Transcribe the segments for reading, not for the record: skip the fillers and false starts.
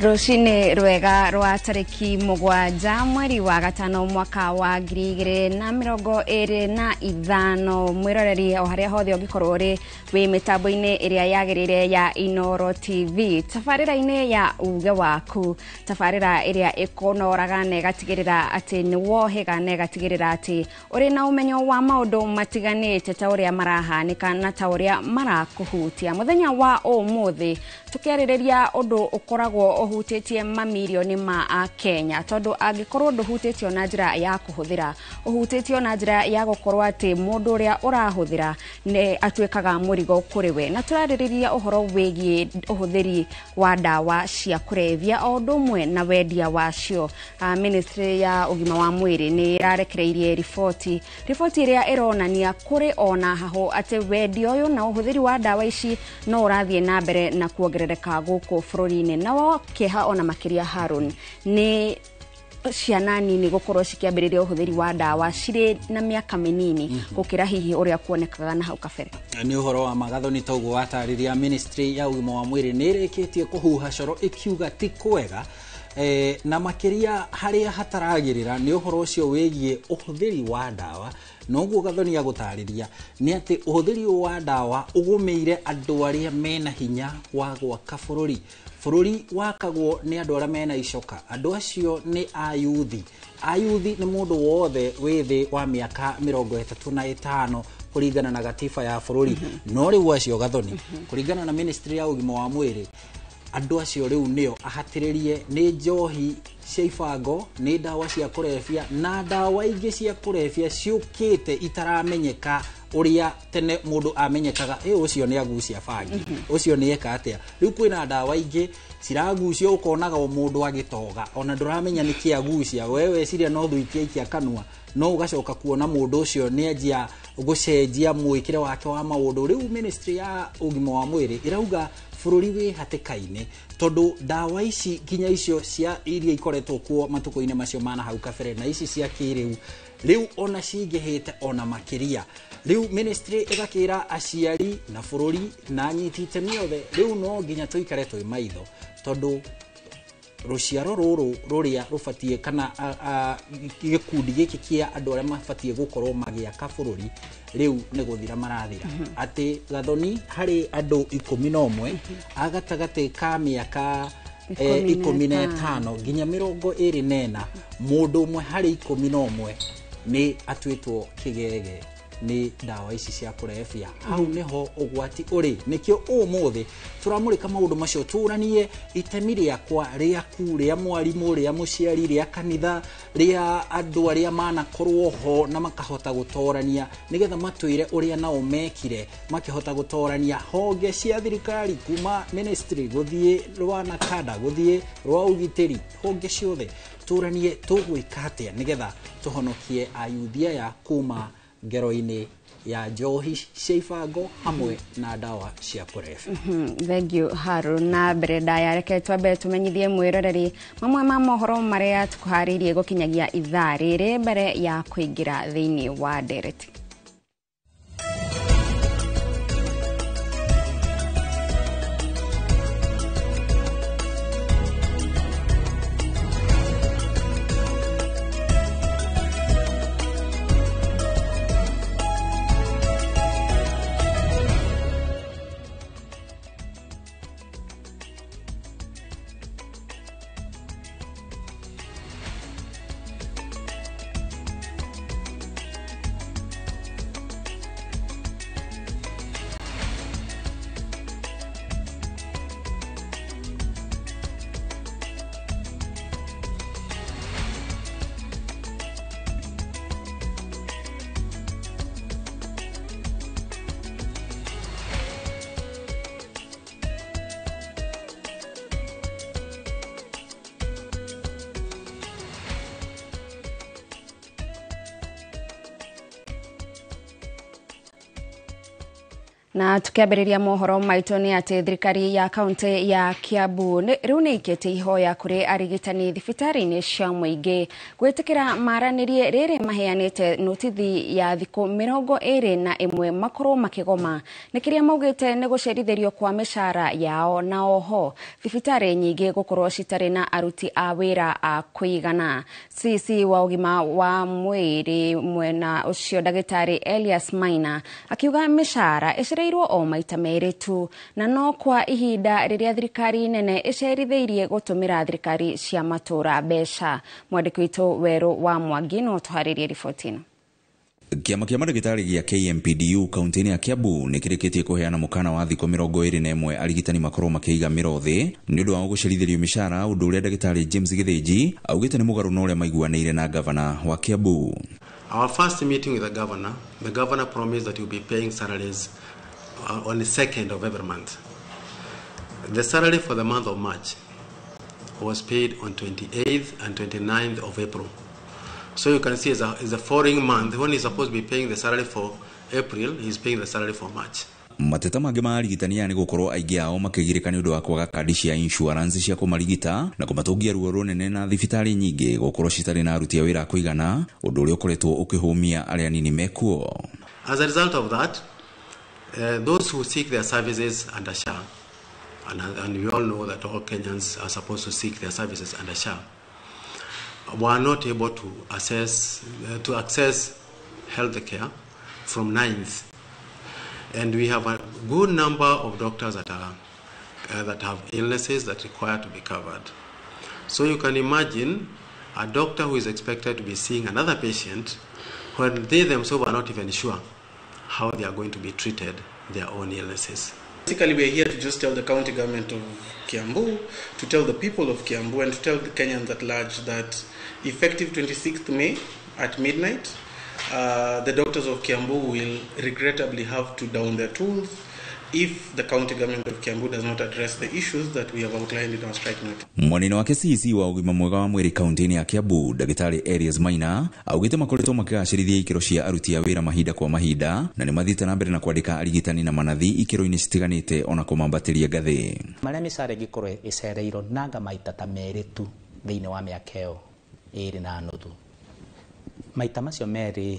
Rucini rwega rwa tariki mugwanja mweri wa gatano mwaka wa 2025 mwiroreri o haria hothe ungikorwo ri wi mitambo-ini iria yagirire ya Inoro TV tabarira-ini ya uge waku tabarira iria ikonoraga na igatigirira ati ni wohega na igatigirira ati uri na umenyo wa maundu matiganite ta uria marahanika na ta uria marakuhutia muthenya wa umuthi tukiaririria undu ukoragwo ohutĩtie mamilioni ma Kenya tondu angikorwo nduhutĩtio na njira ya kuhuthira ohutĩtio na njira ya gukorwo ati mundu uria urahuthira ne atwekaga murigo kuriwe na turaririria uhoro wigie uhuthiri wa dawa cia kurevia o ndumwe na wendia wacio. Ministry ya ugima wa mwiri ni irarekereirie ripoti iria ironania kuri ona haho ati wendia uyu na uhuthiri wa dawa ici no urathie na mbere na kuongerereka guku bururi-ini na keha ona makiria Harun ni ciana nini gukorwo cikiambiriria uhuthiri wa dawa ciri na miaka minini gukira hihi uria kuonekaga na hau kabere. Ni uhoro wa magathoni toguo watariria ministry ya ugima wa mwiri ni irikitie kuhuha coro ikiuga ti kwega na makiria haria hataragirira ni uhoro ucio wigie uhuthiri wa dawa noguo gathoni ya gutariria ni ati uhuthiri wa dawa ugumeire andu aria mena hinya wa gwaka bururi wakagwo ni andu aria mena icoka andu acio ni ayuthi ni mundu wothe withi wa miaka 35 kuringana na gatiba ya bururi no riu acio gathoni kuringana na ministry ya ugima wa mwiri andu acio riu nio ahatiririe ni njohi cia ibango ni dawa cia kurefia na dawa ingi cia kurefia ciukite itaramenyeka uria tene mundu amenyekaga ucio ni agucia bangi ucio ni eka atia riu kwina dawa ingi ciragucio ukonaga o mundu agitoga ona nduramenya niki agucia wewe ciria no thuikia ikia kanua no ugacoka kuona mundu ucio ni anjia gucenjia mwikire wake wa maundu. Riu ministry ya ugima wa mwiri irauga bururi wi hatikaine tondu dawa ici kinya icio cia iria ikoretwo kuo matuko-ini macio mana hau kabere na ici cia kiriu riu ona cingihite ona makiria. Riu ministry igakira aciari na bururi na nyitite miothe riu no nginya tuikare twi maitho tondu ruciaro ruru ruria rufatie kana gikundi giki kia andu aria mafatie gukorwo magiaka bururi riu ni guthira marathira ati gathoni hari andu 11 agatagate ka miaka 15 nginya 24 mundu umwe hari 11 ni atwitwo kigege ni dawa ici cia kurefia hau niho ugwati uri nikio umuthi turamurika maundu macio turanie itemi riakwa riaku ria mwarimu ria muciari ria kanitha ria andu aria manakorwo ho na makahota gutorania nigetha matwire uria nao mekire makihota gutorania honge cia thirikari kuma ministry guthie rwana kada guthie rwa ugitiri honge ciothe turanie tugwika atia nigetha tuhonokie ayuthia ya kuma ngero-ini ya njohi cia ibango hamwe na dawa cia kurefa. Thank you Harun. Na mbere ndaya reke twambe tumenyithie mwiroreri mamwe ma mohoro maria tukuharirie gukinyagia ithaa riri mbere ya kuingira thiini wa ndereti. Na tukiambĩrĩria mohoro maitũ nĩ atĩ thirikari ya kaunti ya Kiambu rĩu nĩ ikĩte ihoya kũrĩ arigitani thibitarĩ-inĩ cia mũingĩ gwĩtĩkĩra maranĩrie rĩrĩ maheanĩte notithi ya thikũ 21 makorwo makĩgoma nĩ kĩrĩa maugĩte nĩ gũcerithĩrio kwa mĩcara yao, na oho thibitarĩ nyingĩ gũkorwo citarĩ na aruti a wĩra a kũigana. CC wa ũgima wa mwĩrĩ mwena ũcio ndagĩtarĩ Elias Maina akiuga mĩcara o maita merĩ tu, na no kwa ihinda rĩrĩa thirikari nene ĩcerithĩirie gũtũmĩra thirikari cia matũra mbeca. Mwandĩki witũ Werũ wa Mwangi no tũharĩrie riboti ĩno. Kĩama kĩa mandagĩtarĩ gĩa KMPDU kaunti-inĩ ya Kiambu nĩ kĩrĩkĩtie kũheana mũkana wa thikũ 21 arigitani makorwo makĩiga mĩro thĩ nĩ ũndũ wa gũcerithĩrio mĩcara, ũndũ ũrĩa ndagĩtarĩ James Gĩthĩnji augĩte nĩ mũgarũ na ũrĩa maiguanĩire na gavana wa Kiambu. Our first meeting with the governor promised that he will be paying salaries on the 2nd of every month. The salary for the month of March was paid on 28th and 29th of April. So you can see it's a foreign month. When he's supposed to be paying the salary for April, he's paying the salary for March. Mateta mangĩ ma arigitani nĩ gũkorwo aingĩ ao makĩgirĩka nĩ ũndũ wa kwaga kadi cia insurance cia kũmarigita na kũmatungia ruo rũnene, na thibitarĩ nyingĩ gũkorwo citarĩ na aruti a wĩra a kũigana, ũndũ ũrĩa ũkoretwo ũkĩhũmia arĩa anini mekuo. As a result of that, those who seek their services under SHA, and we all know that all Kenyans are supposed to seek their services under SHA, were not able to access health care from 9th. And we have a good number of doctors that have illnesses that require to be covered. So you can imagine a doctor who is expected to be seeing another patient when they themselves are not even sure how they are going to be treated their own illnesses. Basically, we are here to just tell the county government of Kiambu, to tell the people of Kiambu, and to tell the Kenyans at large that effective 26th May at midnight, the doctors of Kiambu will regrettably have to down their tools if the county government of Kiambu does not address the issues that we have outlined in our strike note. Mwanini wake CC wa ũgima mwega wa mwĩrĩ kaunti-inĩ ya Kiambu ndagĩtarĩ Elias Maina augĩte makoretwo makĩgacĩrithia ikĩro cia aruti a wĩra mahinda kwa mahinda, na nĩ mathiĩte na mbere na kwandĩka arigitani na manathi ikĩro-inĩ citiganĩte ona kũmambatĩria ngathĩ. Marĩa mĩcara ĩngĩkorwo ĩcereirwo nanga maita ta merĩ tu thĩinĩ wa mĩaka ĩyo 2.5. Maita macio merĩ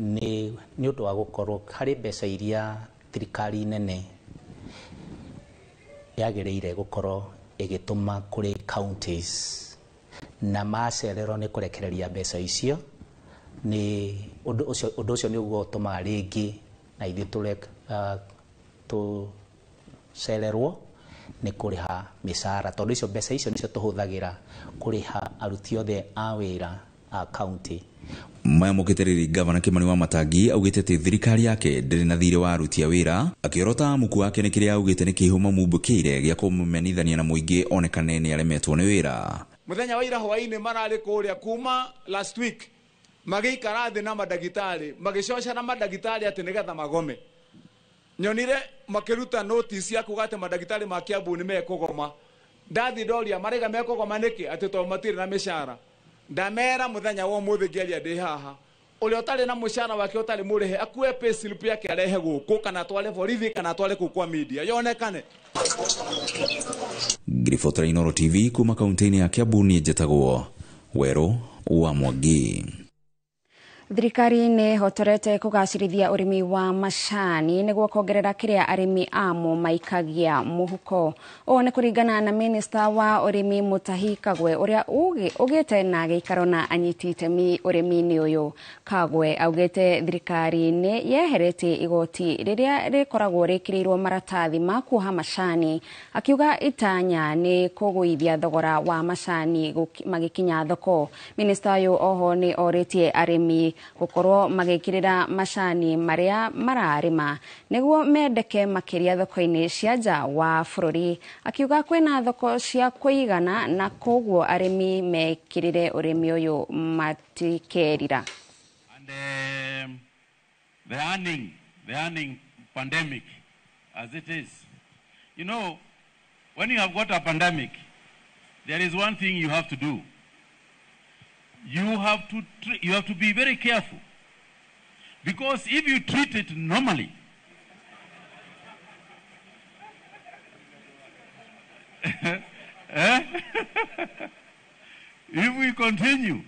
nĩ ũndũ wa gũkorwo harĩ mbeca iria thirikari nene yagĩrĩire gũkorwo ĩgĩtũma kũrĩ counties, na macererwo nĩ kũrekereria mbeca icio. Nĩ ũndũ ũcio nĩ ũgũtũma rĩngĩ na ithuĩ tũcererwo nĩ kũrĩha mĩcara, tondũ icio mbeca icio nĩcio tũhũthagĩra kũrĩha aruti othe a wĩra a county. Maya mũkĩtereri gavana Kĩmani wa Matangi augĩte atĩ thirikari yake ndĩrĩ na thirĩ wa aruti a wĩra, akĩorota muku wake nĩ kĩrĩa augĩte nĩ kĩhumo mumbũkĩire gĩa kũmũmenithania na mũingĩ onekane nĩ aremetwo nĩ wĩra. Mũthenya wa ira hwaĩ-inĩ mararĩ kũrĩa kuma last week magĩikara thĩ na mandagĩtarĩ magĩcoca na mandagĩtarĩ atĩ nĩgetha magome. Nyonire makĩruta notice ya kuga atĩ mandagĩtarĩ ma Kiambu nĩ mekũgoma. Ndathi ndoria marega mekũgoma nĩkĩ atĩ to matirĩ na mĩcara. Ndamera mũthenya wa ũmũthĩ ngĩaria ndĩ haha, ũrĩa ũtarĩ na mũcara wake ũtarĩ mũrĩhe akue payslip yake arehe gũkũ kana tware borithi kana tware kũu kwa media yonekane. Riboti ya Inooro TV kuma kaunti-inĩ ya Kiambu niĩ njĩtagwo Werũ wa Mwangi. Thirikari nĩ hotorete kũgacĩrithia ũrĩmi wa macani nĩguo kuongerera kĩrĩa arĩmi amo maikagia mũhuko. O nĩ kũringana na minista wa ũrĩmi Mutahi Kagwe ũrĩa ugĩte na gĩikaro na anyiti itemi ũrĩmi-inĩ ũyũ. Kagwe augĩte thirikari nĩ yeheretie igoti rĩrĩa rĩkoragwo rĩkĩrĩirwo maratathi ma kuoha macani, akiuga itanya nĩ kũgũithia thogora wa macani magĩkinya thoko. Minista ũyũ oho nĩ orĩtie arĩmi gũkorwo magĩkĩrĩra macani marĩa mararĩma nĩguo mendeke makĩria thoko-inĩ cia nja wa bũrũri, akiuga kwĩna thoko cia kũigana na koguo arĩmi mekĩrĩre ũrĩmi ũyũ matikerira. And the earning pandemic as it is, you know, when you have got a pandemic, there is one thing you have to do. You have to be very careful, because if you treat it normally, If we continue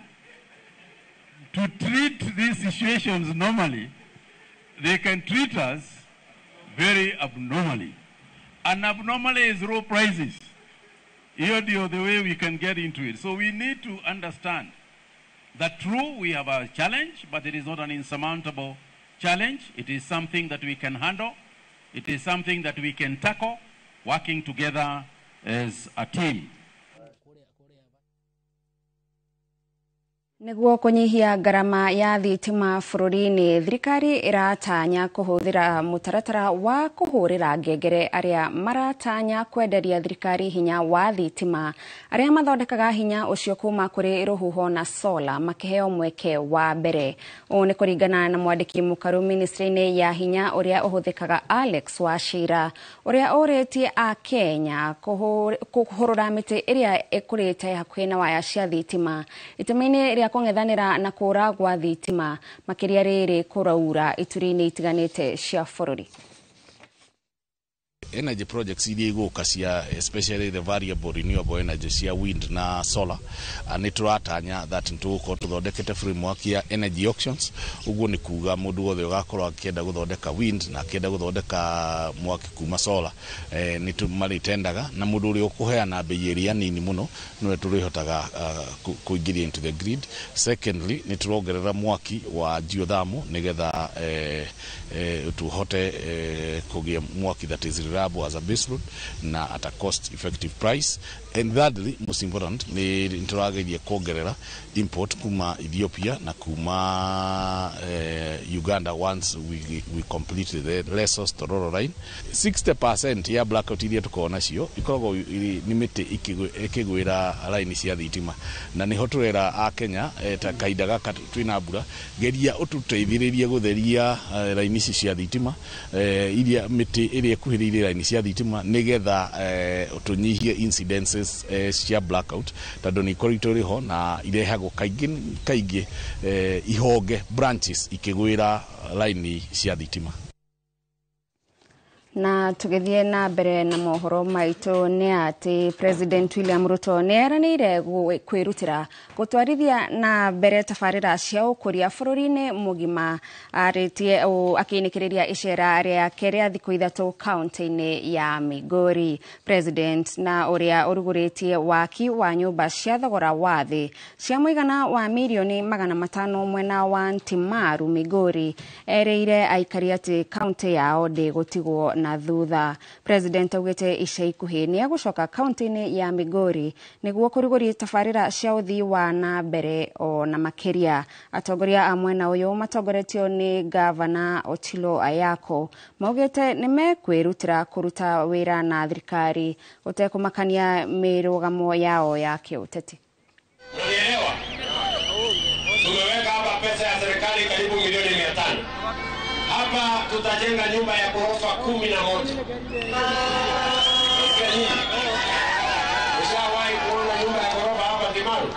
to treat these situations normally, they can treat us very abnormally. And abnormally is low prices. Here the way we can get into it. So we need to understand that true, we have a challenge, but it is not an insurmountable challenge. It is something that we can handle. It is something that we can tackle, working together as a team. Niguo kunyihia garama ya thitima bururi-ini, thirikari iratanya kuhuthira mutaratara wa kuhurira ngengere aria maratanya kwenderia thirikari hinya wa thitima aria mathondekaga hinya ucio kuma kuri ruhuho na sola makiheo mweke wa mbere. O ni kuringana na mwandiki mukaru ministry-ini ya hinya uria uhuthikaga Alex Wachira uria uritie a Kenya kuhurura miti iria ikurite hakuhi na waya cia thitima itemi-ini ria kung'ethanira na kuragwa thitima makiria riri kuraura ituri-ini itiganite cia bururi. Energy projects iria iguka cia especially the variable renewable energy cia wind na solar ni turatanya that ntuko tuthondekete framework ya energy auctions. Uguo ni kuga mundu wothe ugakorwo akienda guthondeka wind na akienda guthondeka mwaki kuma solar ni tumaritendaga na mundu uri ukuheana bei iria nini muno no turihotaga kuingiria into the grid. Secondly ni turongerera mwaki wa geothermal nigetha tuhote kugia mwaki that is reliable as a base load na at a cost effective price. And thirdly, most important, ni turageria kuongerera import kuma Ethiopia na kuma Uganda once we complete the Lesos Tororo line. 60% ya blackout iria tukona cio ikoragwo ni miti ikigwira line cia thitima na ni hoturera a Kenya ta kaida gaka twina mbura geria ututeithiririe gutheria line ici cia thitima iria miti iria kuhiriire line cia thitima nigetha utunyihie incidences cia blackout tondu ni korito riho na irehagwo kaingi ihonge branches ikigwira line cia thitima. Na tugithie na mbere na mohoro maitu ni ati President William Ruto ni eranire kwirutira gutwarithia na mbere tabarira cia ukuria bururi-ini mugima aritie akinikiriria icera ria keria thiku ithatu kaunti-ini ya Migori. President na uria uruguritie waki wa nyumba cia thogora wa thi cia muigana wa milioni 500 mwena wa Ntimaru Migori ereire aikari ati kaunti yao ndigutigwo na thutha. President augite ica ikuhi ni agucoka kaunti-ini ya Migori niguo kuruguria tabarira cia uthii wa na mbere o na makiria. Atongoria a mwena uyu matongoretio ni Gavana Otilo Ayako maugite ni mekwirutira kuruta wira na thirikari utekumakania mirugamo yao ya kiuteti. Unaelewa? Tumeweka hapa pesa ya serikali karibu milioni 500. Hapa tutajenga nyumba ya ghorofa 11. Ushawahi kuona nyumba ya ghorofa hapa Ntimaru?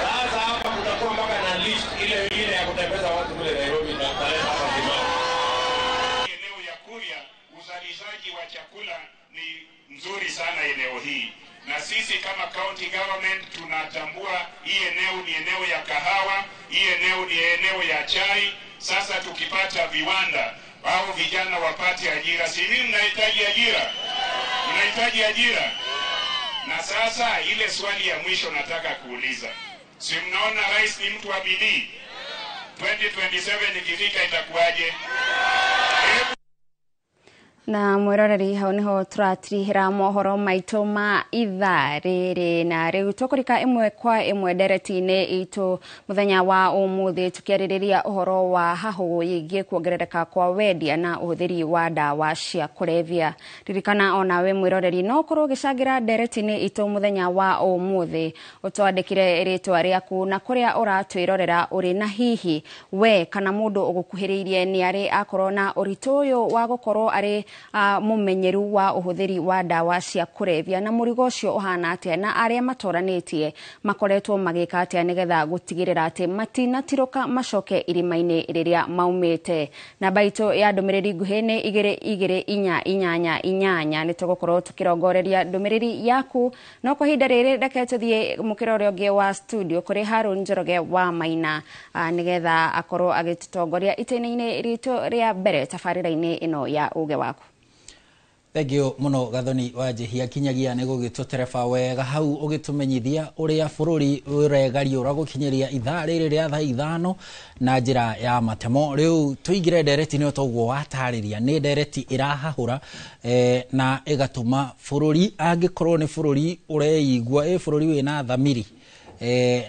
Sasa hapa kutakuwa mpaka na lift ile ya kutembeza watu kule Nairobi na kuleta hapa Ntimaru. Eneo ya Kuria, uzalishaji wa chakula ni nzuri sana eneo hii. Na sisi kama county government tunatambua hii eneo ni eneo ya kahawa, hii eneo ni eneo ya chai. Sasa tukipata viwanda au vijana wapate ajira, si mimi mnahitaji ajira? Mnahitaji ajira? Na sasa ile swali ya mwisho nataka kuuliza. Si mnaona rais ni mtu wa bidii? 2027 ikifika itakuwaje? Na mwiroreri hau niho turatirihira mohoro maitu ma ithaa riri na riu tukurika imwe kwa imwe ndereti-ini itu muthenya wa umuthi tukiaririria uhoro wa hahu yingi kuongerereka kwa wendia na uhuthiri wa dawa cia kulevya. Ririkana ona we mwiroreri no korwo gicangira ndereti-ini itu muthenya wa umuthi utwandikire ritwa riaku na kuria uratwirorera uri na hihi we kana mundu ugukuhiriirie ni ari akorwo na uritu uyu wa gukorwo ari mumenyeru wa uhuthiri wa dawa cia kurevya na murigo ucio uhana atia na aria matoranitie makoretwo magika atia nigetha gutigirira ati matinatiroka macoke irimaini riria maumite. Na baito ya ndumiriri nguhene 2288 nitugukorwo tukirongoreria ndumiriri yaku no kwa hinda riri reke tuthie mukirore ungi wa studio kuri Harun Njoroge wa Maina nigetha akorwo agitutongoria itene-ini ritu ria mbere tafarira-ini ino ya uge waku. Thank you muno Gathoni Wanjihia kinyagia ni gugitutereba wega hau ugitumenyithia uria bururi uregario ra gukinyeria ithaa riri ria thaa 5 na njira ya matemo. Riu tuigire ndereti ni togwo watariria ni ndereti irahahura na igatuma bururi angikorwo ni bururi ureigwa bururi wina thamiri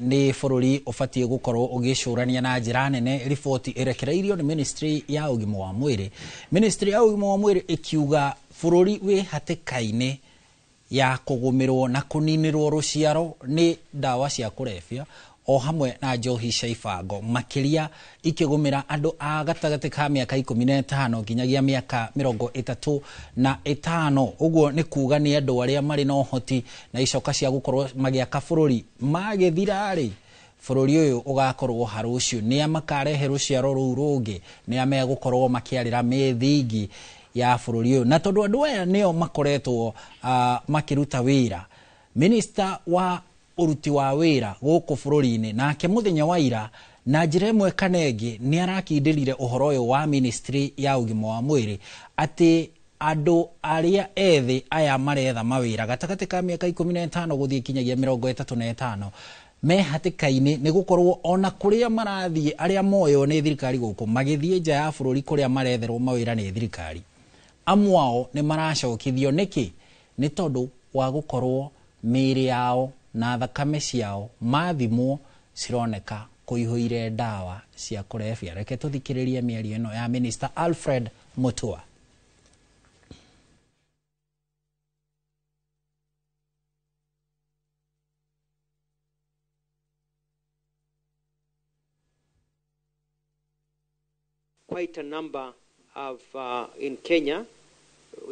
ni bururi ufatie gukorwo ugicurania na njira nene. Ripoti irekereirio ni Ministry ya Ugima wa Mwiri. Ministry ya Ugima wa Mwiri ikiuga bururi wi hatikaine ya kugumirwo na kuninirwo ruciaro ni dawa cia kurefia o hamwe na njohi cia ibango makiria ikigumira andu a gatagati ka miaka 15 nginyagia miaka 35. Uguo ni kuga ni andu aria mari na uhoti na icoka cia gukorwo magiaka bururi magithirari bururi uyu ugakorwo harucio ni amakarehe ruciaro ruu rungi ni amegukorwo makiarira mithingi ya bururi uyu. Na tondu andu aya nio makoretwo makiruta wira, Minister wa uruti wa wira guku bururi-ini nake muthenya wa ira na njira imwe kanengi ni arakindirire uhoro uyu wa Ministry ya Ugima wa Mwiri ati andu aria ethi aya maretha mawira gatagati ka miaka 15 guthii kinyagia 35 me hatikaini ni gukorwo ona kuria marathie aria moyo ni thirikari guku magithie nja ya bururi kuria maretherwo mawira ni thirikari. Amwao ni maracokithio niki ni tondu wa gukorwo miri yao na thakame ciao mathimwo cironeka kuihuire dawa cia kurefia. Reke tuthikiririe miario ino ya Minister Alfred Mutua. Quite a number of in Kenya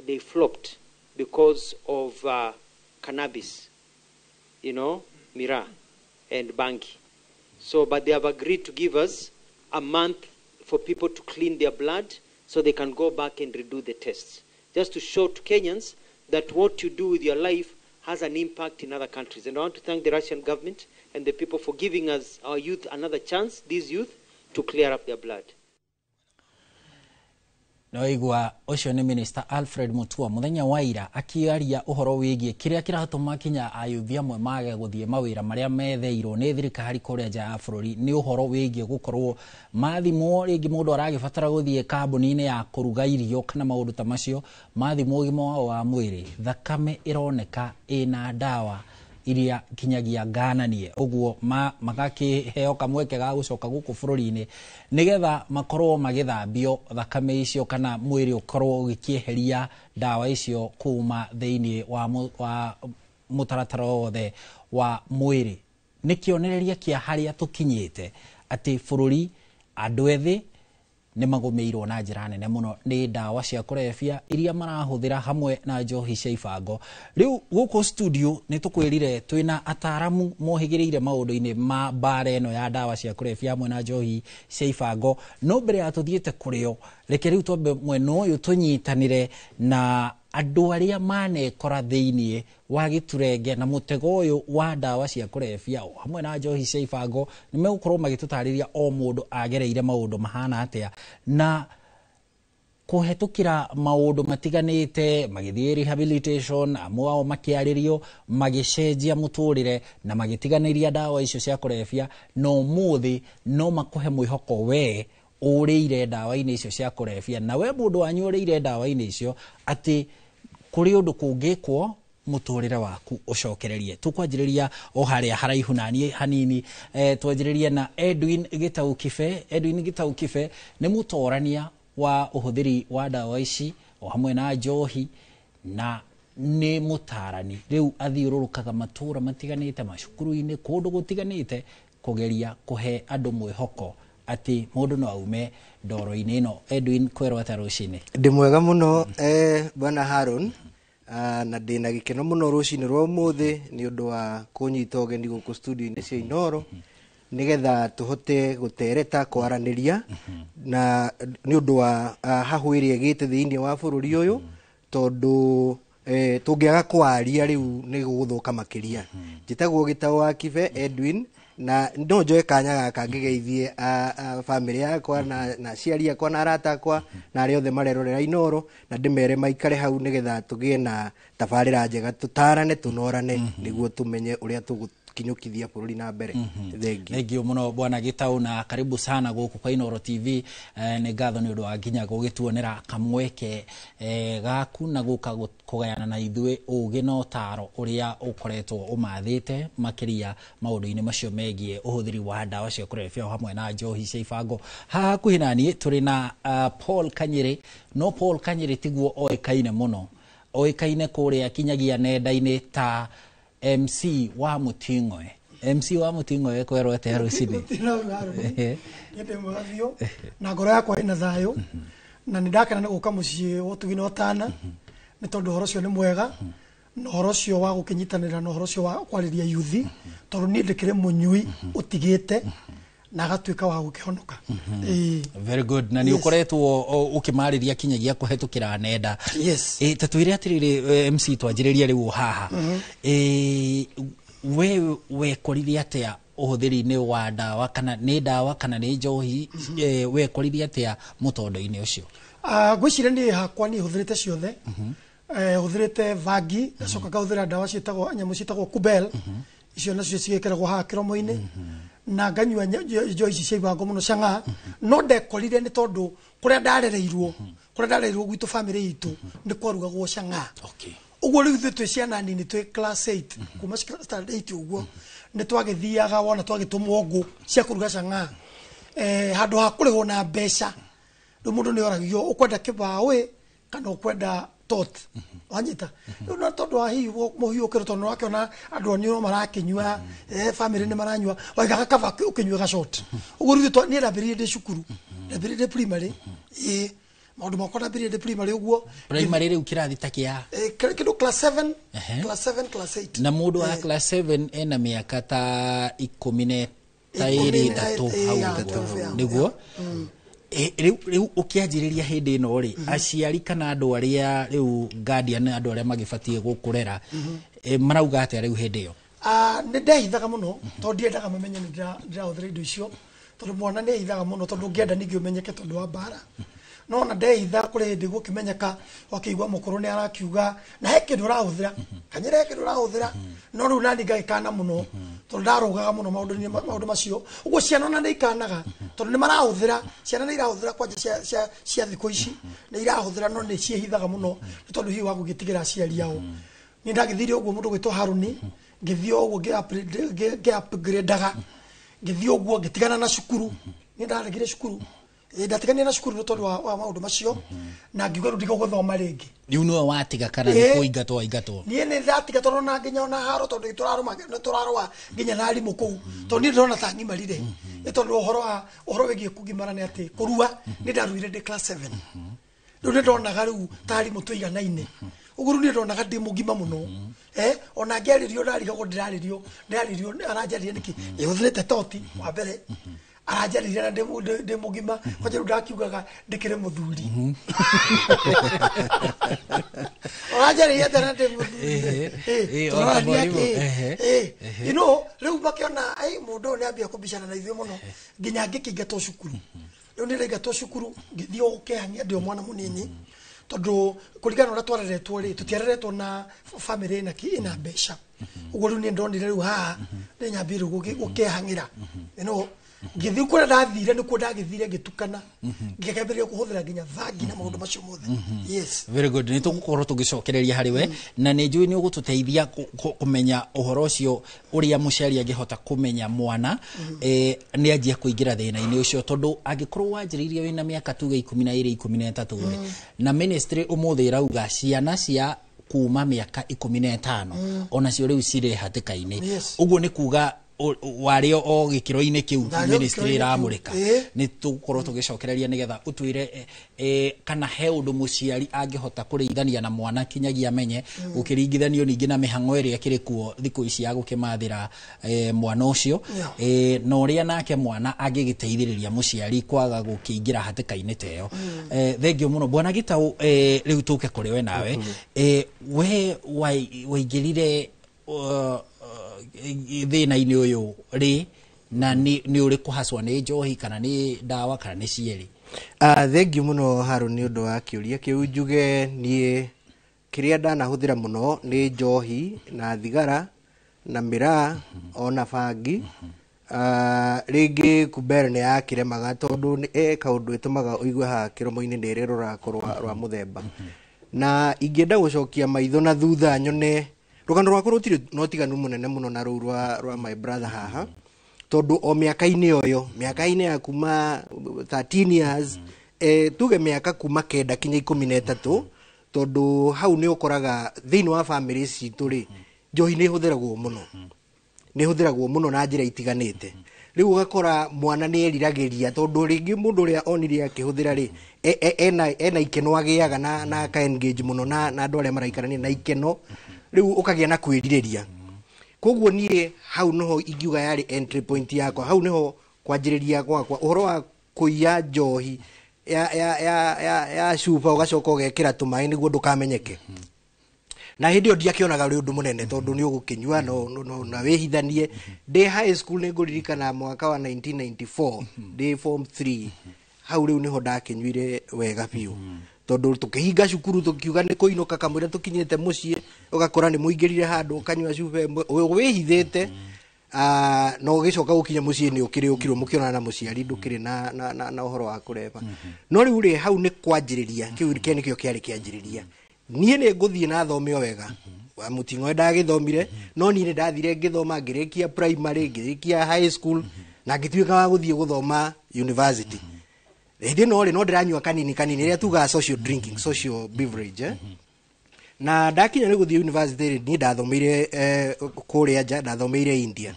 they flopped because of cannabis, you know, Mira and Bangi. So, but they have agreed to give us a month for people to clean their blood so they can go back and redo the tests. Just to show to Kenyans that what you do with your life has an impact in other countries. And I want to thank the Russian government and the people for giving us, our youth, another chance, these youth, to clear up their blood. Noigwa ucio ni Minister Alfred Mutua muthenya wa ira akiaria uhoro wigie kiria kiratuma kinya ayuthi amwe mage guthie mawira maria metheirwo ni thirikari kuria nja ya bururi ni uhoro wigie gukorwo mathimo ringi mundu aragibatara guthie kambuni-ini ya kuruga irio kana maundu ta macio mathimo ugima wa mwiri thakame ironeka ina dawa iria kinyagia gananie uguo magakiheo kamweke ga gucoka guku bururi-ini nigetha makorwo magithambio thakame icio kana mwiri ukorwo ugikieheria dawa icio kuma thiini wa mutaratara wothe wa mwiri. Nikionereria kia haria tukinyite ati bururi andu ethi ni magumeirwo na njira nene muno ni dawa cia kurefia iria marahuthira hamwe na njohi cia ibango. Riu guku studio ni tukwirire twina ataramu mohigiriire maundu-ini ma bara eno ya dawa cia kurefia hamwe na njohi cia ibango. No mbere ya tuthiete kurio reke riu twambe mweno uyu tunyitanire na andu aria manekora thiini wa giturenge na mutego uyu wa dawa cia kurefia hamwe na njohi cia ibango ni megukorwo magitutariria o mundu agereire maundu mahana atia na kuhetukira maundu matiganite magithie rehabilitation amwao makiaririo magicenjia muturire na magitiganiria dawa icio cia kurefia no muthi no makuhe mwihoko we uriire dawa-ini icio cia kurefia na we mundu anyuriire dawa-ini icio ati kuri undu kungikwo muturire waku ucokererie. Tukwanjiriria o haria haraihu nani hanini twanjiriria na Edwin Gitaukibe. Edwin Gitaukibe ni mutorania wa uhuthiri wa dawa ici o hamwe na njohi na ni mutarani riu athiururukaga matura matiganite macukuru-ini kundu gutiganite kugeria kuhe andu mwihoko ati mundu no aume ndoro-ini ino. Edwin, kwero ata rucini? Ndi mwega muno bwana Haron, na ndina gikeno muno rucini rwa umuthi ni undu wa kunyita ugeni guku studio-ini cia Inoro nigetha tuhote gutereta kwaraniria na ni undu wa hahuirie gite thiini wa bururi uyu tondu tungiaga kwaria riu ni guguthuka makiria. Njitagwo Gitau wa Kibe Edwin, na ndo njoe kanya gaka ngigeithie family yakwa na ciari yakwa na arata akwa na ari othe marerorera Inoro, na ndimere maikare hau nigetha tugie na tabarira njega, tutarane tunorane niguo tumenye uria tugukinyukithia bururi na mbere. Thengio muno bwana Gitau, na karibu sana guku kwa Inoro TV. Ni ngatho ni undu wa nginya gugituonera kamweke gaku na guka kugayana na ithuĩ ũgĩ na ũtaro ũrĩa ũkoretwo ũmathĩte makiria maũndũ-inĩ macio megiĩ ũhũthĩri wa ndawa cia kũrebia hamwe na njohi cia ibango. Haha hakuhĩ naniĩ tũrĩ na Paul Kanyĩrĩ. No Paul Kanyĩrĩ tiguo oĩkaine mũno, oĩkaine kũrĩa kinyagia nenda-inĩ ta MC wa Muting'oe. MC wa Muting'oe kwerwo atia rucini? Nĩndĩ mwega biũ na ngoro yakwa ĩna thayũ, na nĩndakena nĩ gũka mũciĩ wa ũtugi na ũtana nĩ tondũ ũhoro ũcio nĩ mwega, na ũhoro ũcio wa gũkĩnyitanĩra na ũhoro ũcio wa kwarĩria yuthi, tondũ niĩ ndĩkĩrĩ mũnyui ũtigĩte na agatuĩka wa gũkĩhonoka. Very good. Na nĩ ũkoretwo ũkĩmarĩria kinyagia kũhetũkĩra nenda. Yes. Tatwĩre atĩrĩrĩ MC, twanjĩrĩrie rĩu haha. We wekoririe atĩa ũhũthĩri-inĩ wa ndawa, kana nĩ ndawa kana nĩ njohi, wekoririe atĩa mũtondo-inĩ ũcio? Ngwĩciria niĩ hakwa niĩ hũthĩrĩte ciothe. Hũthĩrĩte vangi, ngacoka ngahũthĩra ndawa ciĩtagwo nyamũ ciĩtagwo Kubel, icio nacio cigĩkĩragwo haha kĩromo-inĩ, na nganyua njohi ici cia ibango mũno cang'a. No ndekorire nĩ tondũ kũrĩa ndarereirwo gwitũ family itũ nĩ kwarugagwo cang'a. Uguo rĩu ithuĩ twĩ ciana nini twĩ class 8 kuma standard 8 uguo nĩ twagĩthiaga wona twagĩtũmwo ngũ cia kũruga cang'a handũ ha kũrĩhwo na mbeca. Rĩu mũndũ nĩ oragio ũkwenda kĩbaũ kana ũkwenda tot, wanyita. Rĩu na tondũ wa hihi mũhiũkĩro tondũ nĩ wakĩona andũ anio marakĩnyua, family nĩ maranyua, waigaga kaba ũkĩnyua gacot. Uguo rĩu niĩ ndambĩrĩirie ndĩ cukuru, ndambĩrĩirie ndĩ primary, maũndũ makwa ndambĩrĩirie ndĩ primary uguo. Primary rĩu kĩrathi ta kĩa kĩndũ class 7, class 8. Na mũndũ wa class 7 ena mĩaka ta 12 hau nĩguo. Rĩu ũkĩanjĩrĩria hĩndĩ ĩno rĩ, aciari kana andũ arĩa rĩu guardian, andũ arĩa magĩbatiĩ gũkũrera, marauga atĩa rĩu hĩndĩ ĩyo? Nĩ ndehithaga mũno tondũ ndiendaga mamenye nĩ ndĩrahũthĩra indo icio, tondũ mwana nĩ ehithaga mũno tondũ ngĩenda ningĩ ũmenyeke tondũ wa mbara. No na ndehitha kũrĩ hĩndĩ gũkĩmenyeka, wakĩigua mũkũrũ nĩ arakiuga na he kĩndũ ũrahũthĩra, Kanyĩrĩ he kĩndũ ũrahũthĩra. No rĩu nani ngagĩkana mũno tondũ ndarũgaga mũno maũndũ macio. Ũguo ciana ona nĩ ikanaga tondũ nĩ marahũthĩra, ciana nĩ irahũthĩra kwanja cia thikũ ici nĩ irahũthĩra, no nĩ ciehithaga mũno nĩ tondũ hihi wa gũgĩtigĩra aciari ao. Niĩ ndagĩthire ũguo mũndũ gwĩtwo Haruni, ngĩthiĩ ũguo ngĩ-upgrade-aga, ngĩthiĩ ũguo ngĩtigana na cukuru. Niĩ ndaregire cukuru, ndatigania na cukuru nĩ tondũ wa maũndũ macio, na ngiuga rĩu ndigũgũthoma rĩngĩ. Rĩu nĩwe watiga kana nĩ kũingatwo waingatwo? Niĩ nĩ ndatiga tondũ na nginya ona haro tondũ tũrarũa nginya na arimũ kũu, tondũ niĩ ndĩrona ta ngimarire. Nĩ tondũ ũhoro wĩgiĩ kũgimara nĩ atĩ kũrua nĩ ndaruire ndĩ class 7. Rĩu nĩ ndonaga rĩu ta arimũ tũiganaine. Ũguo rĩu nĩ ndonaga ndĩ mũgima mũno. Ona ngĩarĩrio ndarigagwo ndĩrarĩrio aranjarĩria nĩkĩ hũthĩrĩte toti wa mbere, aranjarĩria na ndĩ mũgima, kwanja rĩu ndakiugaga ndĩkĩrĩ mũthuri. Aranjarĩria tena ndĩ mũthuri. You know, rĩu makĩona mũndũ ũyũ nĩ ambia kũmbicana na ithuĩ mũno nginya ngĩkĩingatwo cukuru. Rĩu nĩ ndaingatwo cukuru ngĩthiĩ gũkĩhang'ia ndĩ o mwana mũnini, tondũ kũringana ũrĩa twareretwo rĩ, tũtiareretwo na family ĩna mbeca. Ũguo rĩu nĩ ndonire rĩu haha nĩ nyambire gũkĩhang'ĩra. Ngĩthiĩ kũrĩa ndathire nĩkuo ndagĩthire ngĩtukana, ngĩkĩambĩrĩria kũhũthĩra nginya vangi na maũndũ macio mothe. Yes. Very good. Nĩ tũgũkorwo tũgĩcokereria harĩ we, na nĩ njũĩ nĩ ũgũtũteithia kũmenya ũhoro ũcio ũrĩa mũciari angĩhota kũmenya mwana nĩ anjia kũingĩra thĩna-inĩ ũcio, tondũ angĩkorwo wanjĩrĩirie wĩna mĩaka tuge 12 13 na ministry ũmũthĩ ĩrauga ciana cia kuma mĩaka 15 ona cio rĩu cirĩ hatĩka-inĩ. Ũguo nĩ kuga wario o gikiro-ini kiu ministry iramurika ni tukorwo tugicokereria nigetha utwire kana he undu muciari angihota kurithania na mwana kinyagia amenye ukiringithanio ningi na mihango iria kiri kuo thiku ici ya gukimathira mwana ucio no uria nake mwana angigiteithiriria muciari kwaga gukiingira hatikaini teyo thengio muno bwana Gitau riu tuke kuri we nawe we waingirire thina-ini uyu ri na ni uri kuhaswa ni njohi kana ni dawa kana ni cieri thengiu muno Harun ni undu wa kiuria kiu njuge nie kiria ndanahuthira muno ni njohi na thigara na miraa ona bangi ringi kumbere ni yakiremaga tondu kaundu itumaga uigue ha kiromo-ini ndiri rurakorwa rwa muthemba na ingienda gucokia maitho na thutha nyone rugano rwakwa rutiri no tiganu munene muno na ruu rwa my brother haha tondu o miaka-ini oyo miaka-ini ya kuma 13 years tuge miaka kuma 9 kinya 13 tondu hau ni ukoraga thiini wa family citu ri njohi ni huthiragwo muno na njira itiganite riu ugakora mwana ni eriragiria tondu ringi mundu uria onire akihuthira ri ena ikeno agiaga na ka engage muno na andu aria maraikarania na ikeno riu ukagia na kwiririria koguo nie hau noho ingiuga yari entry point yakwa hau niho kwanjiriria gwakwa uhoro wa kuiya njohi ya cuba ugacoka ugekira tumai niguo ndukamenyeke na hindi yo ndiakionaga uri undu munene tondu ni ugukinyua na wihithanie ndi high school ni nguririkana mwaka wa 1994 ndi form 3 hau riu niho ndakinyuire wega biu tondu tukihinga cukuru tukiuga ni kuinuka kamwira tukinyite mucii ugakora ni muingirire handu ukanyua cuba wihithite no gicoka gukinya mucii ni ukirwo mukiona na muciari ndukiri na uhoro wa kureba no riu ri hau ni kwanjiriria kiu nikio kiari kianjiriria nie ni nguthie na thome wega wa mutingo ndagithomire no nie ndathire ngithoma ngirikia primary ngirikia high school na ngituika wa guthie guthoma university hindi no ndiranyua kanini ria tuga social drinking social beverage na ndakinya ni guthie university ni ndathomeire kuria nja ndathomeire India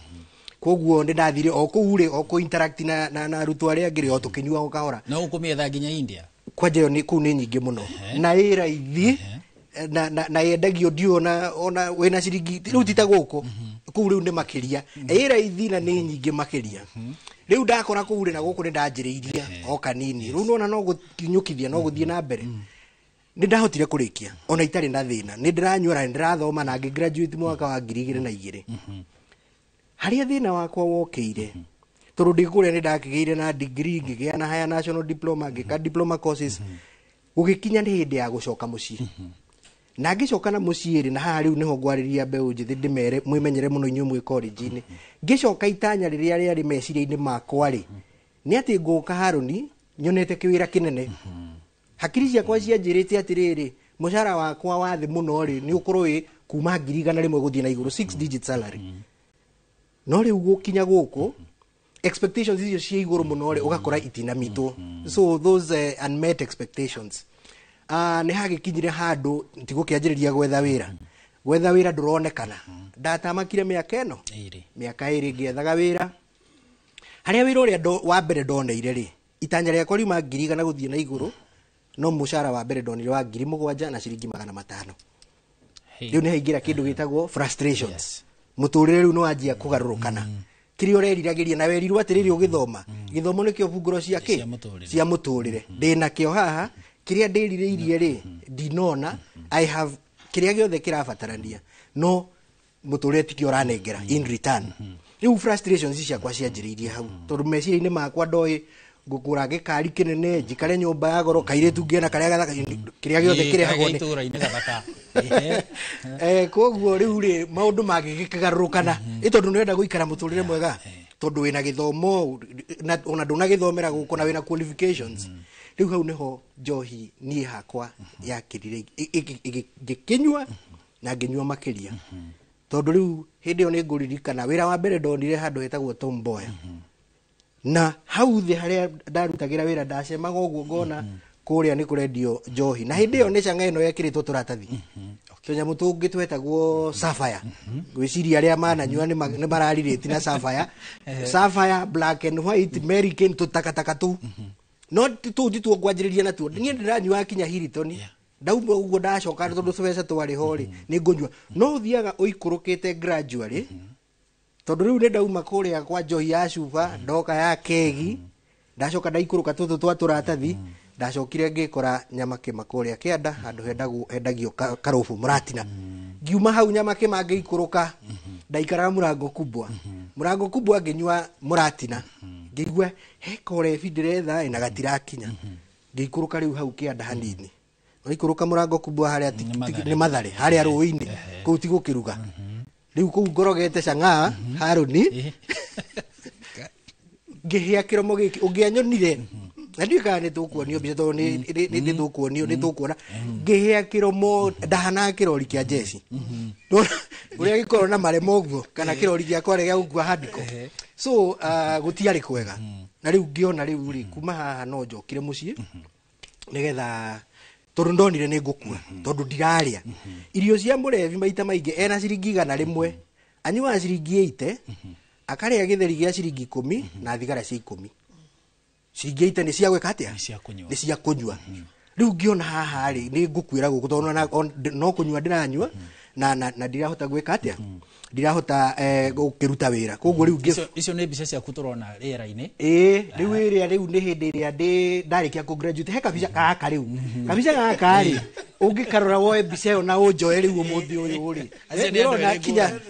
koguo ndi ndathire o kuure o ku interact na arutwo aria ngiri o tukinyua ukahora no ukumietha nginya India kwaje ni ku ni nyingi muno na ira ithi na yendagio ndiona ona wena ciringi riu tita guku ku riu ni makiria ira ithi na ni nyingi makiria riu ndakora ku uri na guku ni ndanjiriirie o kanini riu nona no gukinyukithia no guthie na mbere ni ndahotire kurikia ona itari na thina ni ndiranyura ni ndirathoma na graduate mwaka wa 2002 haria thina wakwa wokeire tondu ndikuria ni ndakigeire na degree ngigia na higher national diploma ngika diploma courses ugikinya ni hindi ya gucoka mucii na ngicoka na mucii ri na haha riu niho ngwariria mbeu njithi ndimere mwimenyere muno inyu mwi college-ini ngicoka itanya riria riari meciria-ini makwa ri ni ati nguka Haruni nyonete kiwira kinene hakiri ciakwa cianjirite atiriri mushara wakwa wa thi muno ri ni ukorwo kuma 1,100 guthie na iguru 6 digit salary no riu gukinya guku expectations icio cia iguru muno ri ugakora itina mitu so those unmet expectations ni hagikinyire handu ntigukianjiriria gwetha wira nduronekana ndatamakire miaka ino miaka iri ngiethaga wira haria wira uria wa mbere ndoneire ri itanya riakwa riuma 1,000 guthie na iguru no mushara wa mbere ndonire wa 7,000 na ciringi 500 riu ni haingira kindu gitagwo frustrations muturire riu no anjia kugarurukana kiri ureriragiria na werirwo atiriri ugithoma githomo nikio bunguro ciake cia muturire ndina kio haha kiria ndiririirie ri dinona I have kiria giothe kirabatarania no muturire tikio uranengera in return riu frustrations ciakwa cianjiriirie hau tondu meciria-ini makwa ndoi ngukura gikari kinene njikare nyumba ya goro kairetu ngiena karia gathaka kiria giothe kirehagwo ni ituraini gathaka koguo riu ri maundu magikigarurukana itondu nirenda guikara muturire mwega tondu wina githomo ona nduna githomera guku na wina qualifications riu hau niho njohi nie hakwa yakirire gikinyua na nginyua makiria tondu riu hindi yo ni nguririkana wira wa mbere ndonire handu hetagwo Tom Mboya na hau thi haria ndarutagira wira ndacemaga uguo ngona kuria ni kurendio njohi na hindi yo ni canga ino yekiritwo turatathi Tunyamu tungi twetagwo Sapphire. Gwiciria aria mananyua ni maraririti na Sapphire. Sapphire, black and white, American tutakataka tu. No tu tu gwajiriria na tu. Ni ndiranyua kinya Hilton. Ndauma uguo ndacoka tondu twese twari hori ni ngonyua. No thiaga uikurukite gradually. Tondu riu ni ndauma kuria kwa Johi ya Cuba, ndoka ya Kegi. Ndacoka ndaikuruka tutu twa turatathi. Ndacokire ngikora Nyamake makuria kianda handu hendagio karofu muratina. Ngiuma hau Nyamake mangiikuruka ndaikara murango kubwa nginywa muratina. Ngigwa hekore bidiretha ina gatirakinya. Ngikuruka riu hau kianda hanini. Ngaikuruka murango kubwa haria ni Mathare haria ruini kuu tigukiruga. Riu kuu ngorogete Chang'aa Haruni. Ngihia kiromo giki ungianyonire. Na ndika ni tukuonio mbica to ni tukuonio ni tukuona ngihia kiromo ndahana kirori kia jeshi uria gikoro na maremo uguo kana kirori gia kware gia ugwa handiko so gutiari kwega na riu ngiona riu ri kuma haha no njokire mucii nigetha tondu ndonire ni ngukua tondu ndiraria irio cia murevi maita maingi ena ciringi 100 anyua ciringi 80 akaria githeri gia ciringi 10 na thigara cia 10 ciringi ni cia gweka atia ni cia kunyua riu ngiona haha ri ni ngukwira guku tondu no kunyua ndiranyua na ndirahota gweka atia ndirahota gukiruta wira koguo riu icio ni mbica cia kuturona rera-ini riu iria riu ni hindi iria ndarikia ku graduate he kabica gaka riu kabica gaka ri ungikarora woe mbica yo na unjoe riu umuthi uyu ri ndirona kinya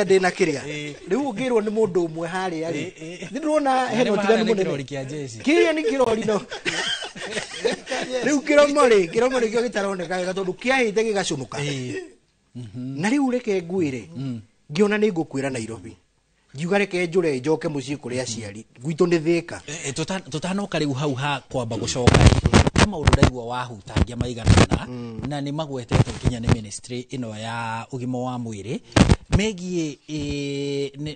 ndina kiria riu ungirwo ni mundu umwe haria ri ndirona heno tiganu munene kiria ni kirori no riu kiromo ri kio gitaroneka wega tondu kiahite gigacunuka na riu reke ngwire ngiona ni ngukwira Nairobi ngiuga reke njure njoke mucii kuri aciari gwitu ni Thika tutanoka riu hau ha kwamba gucoka maundu ndaigua wahutangia maiganana na ni magwetete kinya ni ministry ino ya ugima wa mwiri megie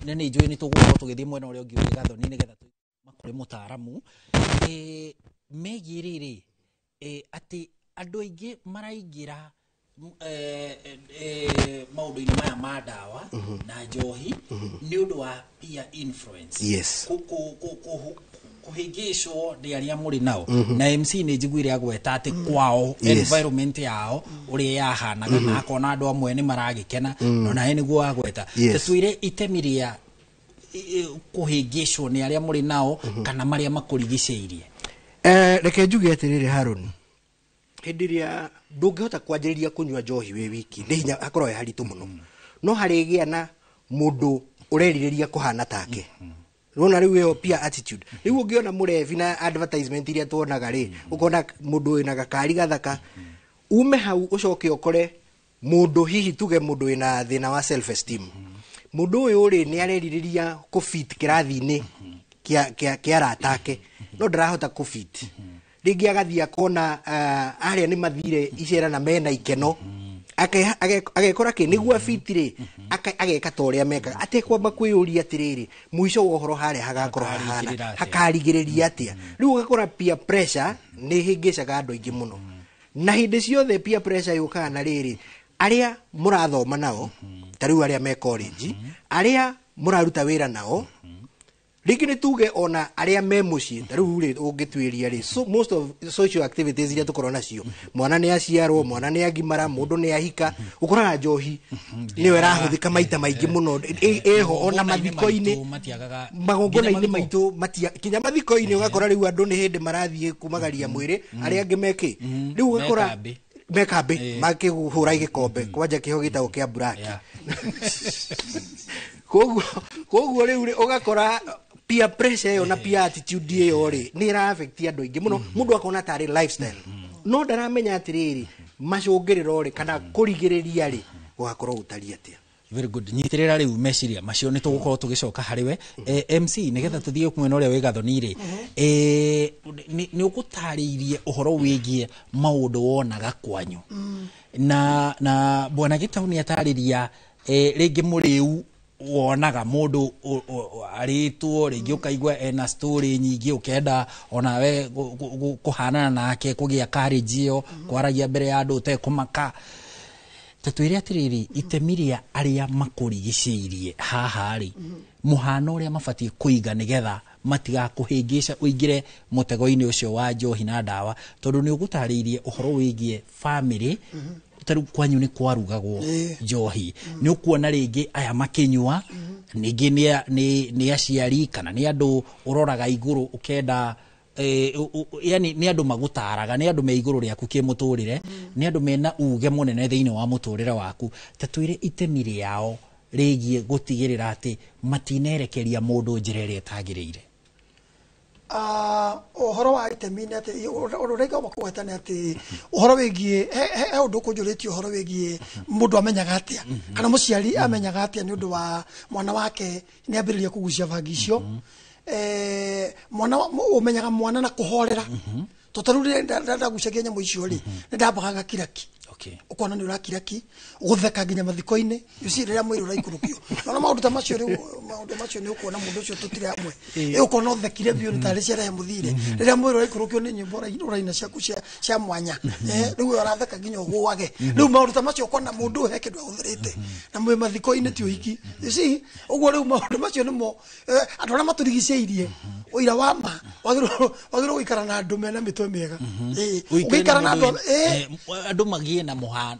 ni njui ni tugukorwo tugithie mwena uria ungi gathoni ni getha makuri mutaaramu megie riri ati andu aingi maraingira maundu-ini maya ma dawa na njohi ni undu wa peer influence yes kuhigicwo ni aria muri nao na MC ni njiguire agweta ati kwao environment yao uria yahanaga na akona andu amwe ni maragikena no nae niguo agweta tetwire itemiria kuhigicwo ni aria muri nao kana maria makurigiceirie reke njuge atiriri Harun hindiria ndungihota kwanjiriria kunywa njohi we wiki ni hinya akorwo haritu muno no harigia na mundu ureririria kuhana take rona riu yo pia attitude riu ungiona murevi na advertisement iria tuonaga ri ukona mundu ina gakari gathaka ume hau ucoke ukore mundu hihi tuge mundu ina thina wa self esteem mundu uyu ri ni areririria ku fit kirathi-ini kia ratake no ndarahota ku fit ringi agathia kona aria ni mathire icera na mena ikeno agekora ki niguo fitire ageka ta uria meka atekwamba kwiyuria atiriri muico wa uhoro haria hagakorwo hahana hakarigiriria atia riu ugakora peer pressure ni hingicaga andu aingi muno na hindi ciothe peer pressure yukaga na riri aria murathoma nao tariu aria me college aria muraruta wira nao ringi ni tuge ona aria me mucii tariu ri ungitwiria ri so most of social activities iria tukorwo nacio mwana ni aciarwo mwana ni agimara mundu ni ahika ukoraga njohi niwe rahuthika maita maingi muno eho ona mathiko-ini magongona-ini maitu matia kinya mathiko-ini ugakora riu andu ni hindi marathie kumagaria mwiri aria angi meki riu ugakora mekambi makihura igikombe kwanja kiho gitagwo kia buraki koguo riu ugakora peer pressure yo na peer attitude yo ri ni ra affect andu aingi muno mundu akona tari lifestyle no ndaramenya atiriri macungiriro ri kana kurigiriria ri ugakorwo utari atia very good nyitirira riu meciria macio ni tugukorwo tugicoka hariwe MC nigetha tuthie kumwena uria wi gathoni ri ni ugutariirie uhoro wigie maundu wonaga kwanyu na bwana Gitauni atariria ringi muriu wonaga mundu aritwo ringi ukaigwa ena story nyingi ukenda ona we kuhanana nake kugia courage yo kwaragia mbere ya andu te kumaka tatwire atiriri itemiria aria makurigicirie haha ri muhano uria mabati kuiga nigetha matiga kuhingisha uingire mutego-ini ucio wa njohi na ndawa tondu ni ugutariirie uhoro wigie family taru kwanyu ni kwarugagwo njohi ni ukuona ringi aya makinywa ningi ni aciari kana ni andu uroraga iguru ukenda yani ni andu magutaraga ni andu me iguru riaku kimuturire ni andu mena uge munene thiini wa muturire waku tatwire itemi yao rigie gutigirira ati matinerekeria mundu njira iria tagirire. Uhoro wa itemi ni ati ururega bakwetana ati uhoro wigie he undu kunjuritio uhoro wigie mundu amenyaga atia kana muciari amenyaga atia ni undu wa mwana wake ni ambiriria kugucia bangi icio mwana umenyaga mwana na kuhorera totaruri ndagucagia nyamu icio ri ndambaga kiraki ukona ni urakiraki ugutheka nginya mathiko-ini yusi riria mwiri uraikũrũkio nona maundu ta macio ni ukona mundu ucio tutire amwe ukona uthekire biu ni tari ciara ya muthire riria mwiri uraikũrũkio ni nyimbo uraina ciaku cia mwanya riu uratheka nginya uguage riu maundu ta macio ukona mundu he kindu ahuthirite na mwe mathiko-ini ti uhiki yusi uguo riu maundu macio nimo andu aria maturigicĩirie uira wa ma wagirwo guikara na andu mena mitwe miega ugiikara na andu magie na muhano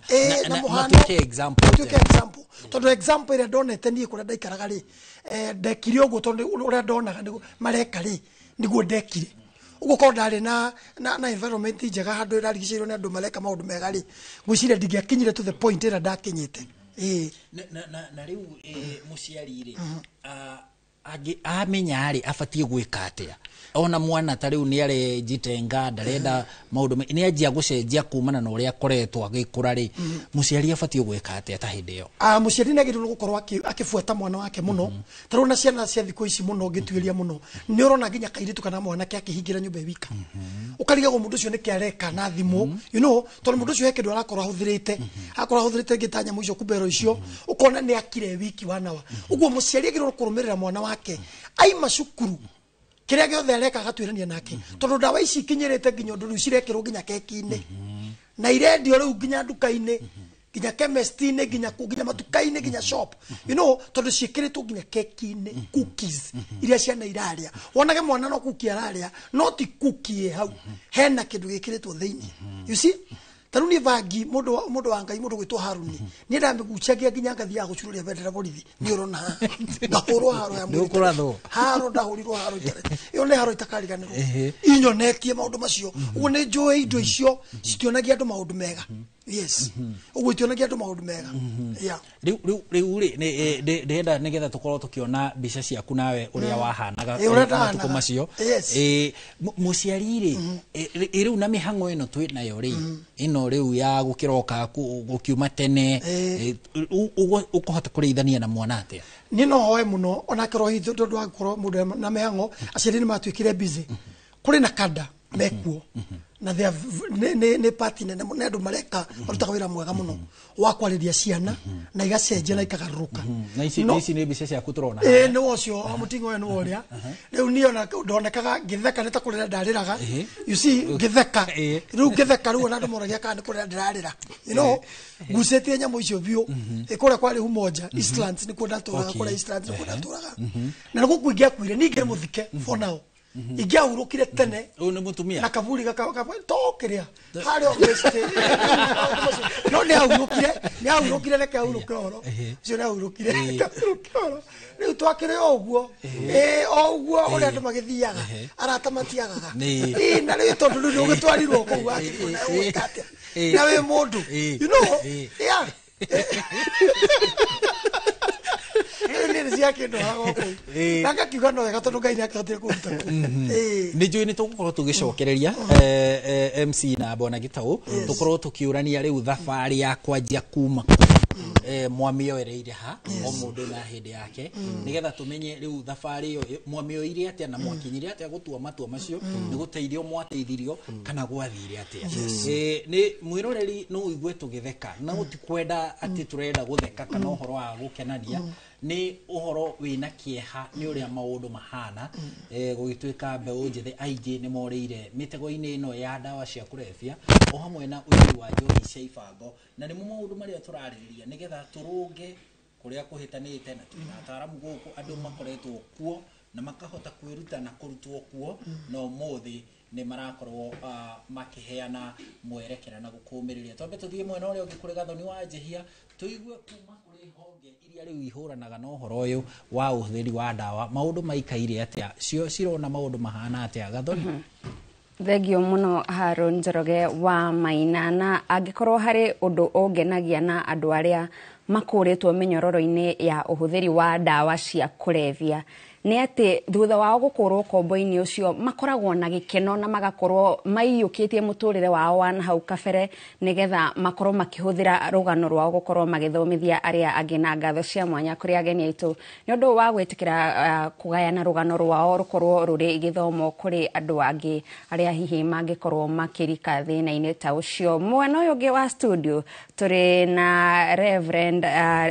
na muhano tuke example tondu example ire ndonete nie kuria ndaikaraga ri ndekire uguo tondu uria ndonaga ni mareka ri niguo ndekire uguo ko ndari na environment njega handu irarigicĩirwo ni andu mareka maundu mega ri gwiciria ndingiakinyire to the point ira ndakinyite na riu muciari ri amenya ari abatie gwika atia ona mwana ta riu ni ari jitenga ndarenda maundu ni ajia gucenjia kumana na uria akoretwo agikura ri muciari abatie gwika atia ta hindi yo muciari ni agirwo gukorwo akifuata mwana wake muno ta riu na ciana cia thikũ ici muno ngituiria muno ni urona nginya kairitu kana mwana ke akihingira nyumba wika ukariga go mundu ucio ni kiareka na thimu you know tondu mundu ucio he kindu arakorwo ahuthirite ngitanya muico kubero icio ukona ni akire wiki wanawa uguo muciari agirwo kurumirira mwana wake aima cukuru kiria giothe areka agatwirania nake tondu ndawa ici kinyirite nginya undu riu cirekirwo nginya keki-ini na irendio riu nginya nduka-ini nginya chemist-ini nginya matuka-ini nginya shop you know tondu cikiritwo nginya keki-ini cookies iria ciana iraria wonage mwana no cookie araria no ti cookie hau hena kindu gikiritwo thiini you see taru ni bangi mundu wa ngai mundu gwitwo Haruni ni ndamigucagia nginya ngathi ya gucururia bendera borithi ni urona ngahurwo haro ya mundu kuratho haro ndahurirwo haro itare iyo ni haro itakariganirwo inyonetie maundu macio uguo ni njui indo icio citionagia andu maundu mega yes uguo itionagia andu maundu mega yeah riu ri ndenda nigetha tukorwo tukiona mbica ciaku nawe uria wahanaga matuko macio muciari ri riu na mihango ino twi nayo ri ino riu ya gukiroka gukiuma tene ukuhota kurithania na mwana atia ni no hoe muno ona kiro hitho tondu wa gukorwo mundu na mihango aciari ni matwikire busy kuri na kada mekuo na ne party ne andu mareka barutaga wira mwega muno wa kwariria ciana na igacenjia na ikagaruruka na ici ni mbica ciaku turona ni wocio mutingo we ni woria riu ni ona ndonekaga ngitheka ni ta kurira ndariraga you see ngitheka riu ngitheka riu ona andu moragia kana ni kurira ndirarira you know gucetie nyamu icio biu ikore kwari hu moja Eastlands ni kuenda turaga kura Eastlands ni kuenda turaga na niguo kuingia kwire ninge muthike for now igia urukire tene ni mutumia na kavuli tokiria hario gweste no ne aurukire ne kauruke oro cio ne aurukire riu twakire oguo oguo uria andu magithiaga arata matiagaga na riu tondu riu ugitwarirwo kuu ati na we mundu you know yeah ni ziake ndo hago nanga kiugano wega tondu ngai niakihotire kuruta ni njui ni tugukorwo tugicokereria MC na Bona Gitau tukorwo tukiurania riu thabari ya kwanjia kuma mwamioereire ha o mundu na hindi yake nigetha tumenye riu thabari iyo mwamioire atia na mwakinyire atia gutua matua macio ni guteithio mwateithirio kana gwathire atia ni mwiroreri no igwe tugitheka na gutikwenda ati turenda gutheka kana uhoro wa gukenania ni uhoro wina kieha ni uria maundu mahana gugituika mbeu njithi aingi ni moreire mitego-ini ino ya dawa cia kurefia o hamwe na unyui wa njohi cia ibango na ni maundu maria turaririria nigetha turunge kuria kuhitanite na tuna ataramu guku andu makoretwo kuo na makahota kwiruta na kurutwo kuo no mothi ni marakorwo makiheana mwerekera na gukumiriria twambe tuthie mwena uria ungi kuri Gathoni wa Njihia tuigue kuma kuri honge iria riu ihuranaga na uhoro uyu wa uthiri wa dawa maundu maikaire atia cio cirona maundu mahana atia Gathoni. Thegio muno Harun Njoroge wa Maina na angikorwo hari undu ungenagia na andu aria makuritwo minyororo-ini ya uhuthiri wa dawa cia kurevia ni ati thutha wao gukorwo kombo-ini ucio makoragwo na gikeno na magakorwo maiyukitie muturire wao wa hau kabere nigetha makorwo makihuthira rugano rwao gukorwo magithomithia aria angi na ngatho cia mwanya kuri ageni aitu ni undu wa gwitikira kugayana rugano rwao rukorwo ruri igithomo kuri andu angi aria hihi mangikorwo makirika thina-ini ta ucio. Mwena uyu ungi wa studio turi na Reverend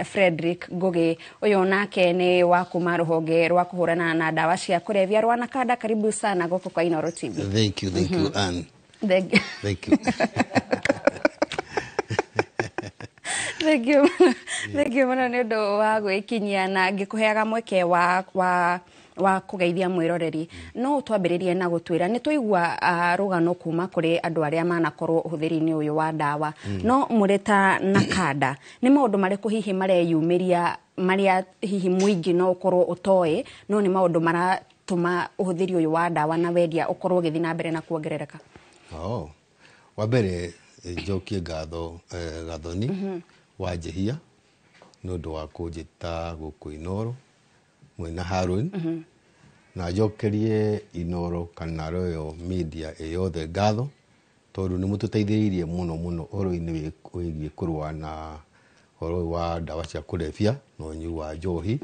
Frederick Ngugi uyu nake ni wa kuma ruhonge rwa kuhurana na dawa cia kurevia rwa Nakada. Karibu sana guku kwa Inooro TV. Thank you Ann. Thank you. Thank you muno ni undu wa gwikinyia na ngikuheaga mweke wa kugeithia mwiroreri no twambiririe na gutwira ni tuigua rugano kuma kuri andu aria manakorwo uhuthiri-ini uyu wa dawa no mureta Nakada ni maundu mariku hihi mareyumiria maria hihi muingi no ukorwo utoi no ni maundu maratuma uhuthiri uyu wa dawa na wendia ukorwo githi na mbere na kuongerereka? Wa mbere njokie ngatho Gathoni wa Njihia no undu wa kunjita guku Inooro mwena Harun na njokerie Inooro kana Royal Media yothe ngatho tondu ni mututeithiririe muno uhoro-ini wigie kurua na uhoro wa dawa cia kurevia no unyui wa njohi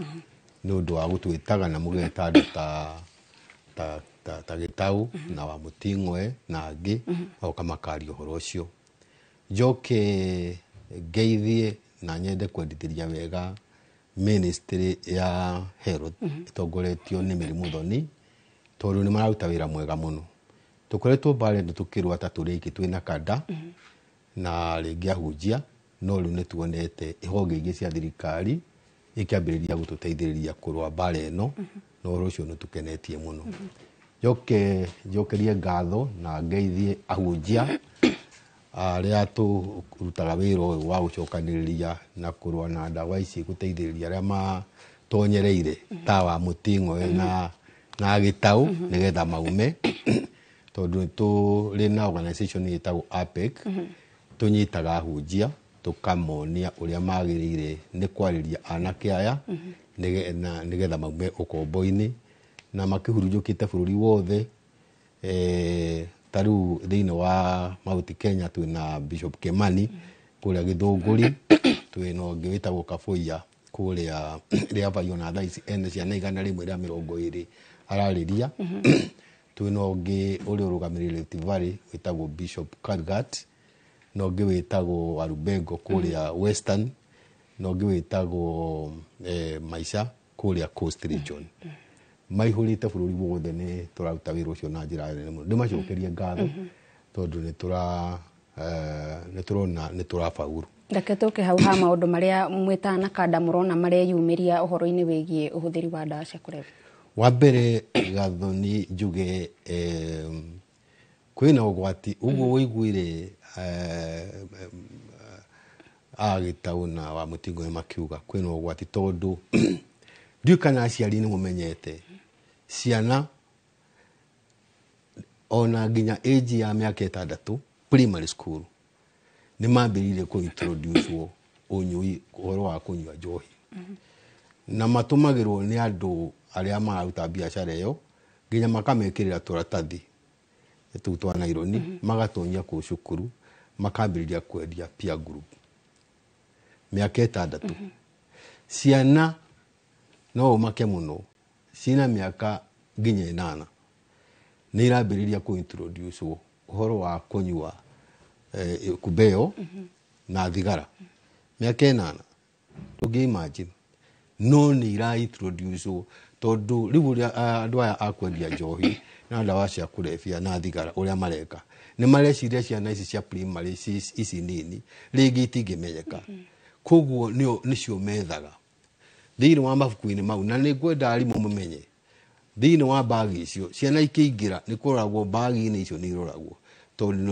ni undu wa gutwitaga na mugeta andu ta Gitau na wa Muting'we na angi oka makari uhoro ucio njoke ngeithie na nyende kwendithĩria wega ministry ya health itongoretio ni Mary Muthoni tondu ni mararuta wira mwega muno tukoretwo bare tukirwa ta turiki twina kada na ringi ahunjia no riu ni tuonete ihonge ingi cia thirikari ikiambiriria gututeithiriria kurwa bare no no rucio ni tukenetie muno njokerie ngatho na ngeithie ahunjia aria turutaga wira uyu wa gucokaniriria na kurwa na dawa ici guteithiriria aria matonyereire ta wa Muting'we na Gitau nigetha maume tondu turi na organization yetagwo APEC tunyitaga ahunjia tukamonia uria magirire ni kwariria anake aya nigetha maume ukombo-ini na makihurunjukite bururi wothe taru thiini wa Mount Kenya twina Bishop Kimani kuria Githunguri twina ungi witagwo Kabuia kuria ria Bayona thaisi ene ciana 120 arariria twina ungi uri urugamirire Rift Valley witagwo Bishop Kargat no ungi witagwo Warubengo kuria Western no ungi witagwo Maisha kuria Coast Region maihurite bururi wothe ni turaruta wira ucio na njira nene muno ndimacokerie ngatho tondu ni turafaulu Ndake tuke hau ha maundu maria mwita Nakada murona mareyumiria uhoro-ini wigie uhuthiri wa dawa cia kurevia? Wa mbere Gathoni njuge kwina ugwati uguo wiguire Gitau na wa Muting'we makiuga kwina ugwati tondu ndiukana aciari ni mumenyete ciana ona nginya age ya miaka 6 primary school ni mambirire ku introduce unyui uhoro wa kunyua njohi na matumagirwo ni andu aria mararuta biashara iyo nginya makamekirira turatathi tu twa naironi magatonya ku cukuru makambiriria kwendia peer group miaka 6 ciana no make muno sina miaka nginya 8 ni irambiriria ku introduce uhoro wa kunyua kubeo na thigara miaka 8 ugi imagine no nĩ ira introduce tondu riu andu aya akwendia njohi na ndawa cia kurebia na thigara uria mareka ni mareciria ciana ici cia primary ici nini ringi itingĩmenyeka koguo nicio methaga thiini wa mabuku-inĩ mau na nĩ ngwenda arimũ mũmenye thiini wa bagi icio ciana ikĩingĩra nĩ kũroragwo bagi-inĩ icio nĩ iroragwo tondu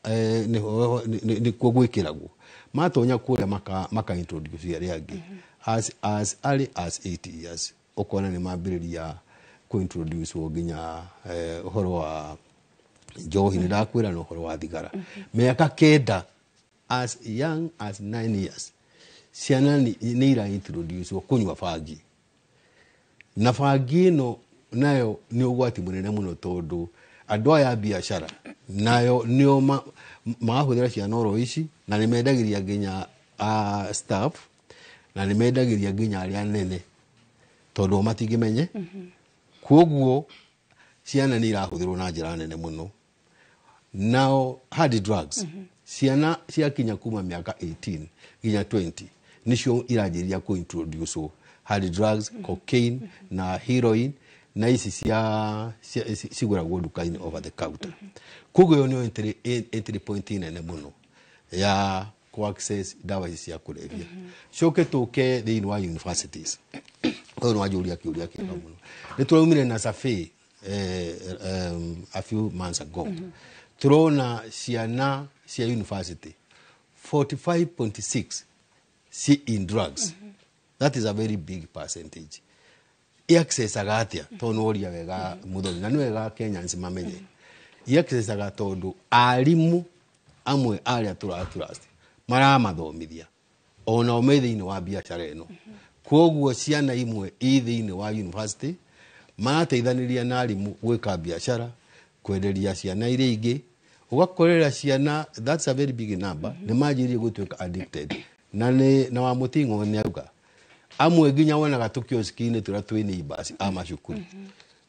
nĩkuo gwĩkĩragwo matonya kũrĩa maka introduce arĩa angĩ as early as 8 years ukona ni mambiriria ku introduce nginya uhoro wa njohi ni ndakwira no uhoro wa thigara miaka kenda as young as 9 years ciana ni ira introduce kunywa bangi na bangi no nayo ni ugwati munene muno tondu andu aya biashara nayo nio mahuthira ciana oro ici na ni mendagiria nginya staff na ni mendagiria nginya aria nene tondu matingimenye koguo ciana ni irahuthirwo na njira nene muno now hard drugs ciana ciakinya kuma miaka 18 nginya 20 nicio irajiria ku introduce hard drugs cocaine na heroin na ici siguragwo duka-inĩ over the counter koguo yo ni entry point nene muno ya ku access dawa ici cia kurebia coke tuke thiini wa universities no wajuria kiuria kiega muno ni turaumire na survey a few months ago turona ciana cia university 45.6 see in drugs that is a very big percentage access agatia tondu oria wega muthoni na ni wega Kenyans mamenye access agatondu arimu amwe aria trust maramathomithia ona omethiini wa biashara eno koguo ciana imwe ithiini wa university marateithaniria na arimu gwika biashara kwenderia ciana iria ingi ugakorera ciana that's a very big number ni majirie gutweka addicted na wa mutingo ni auga amwe nginya wonaga tukioski-ini turia twi neighbors amacukuru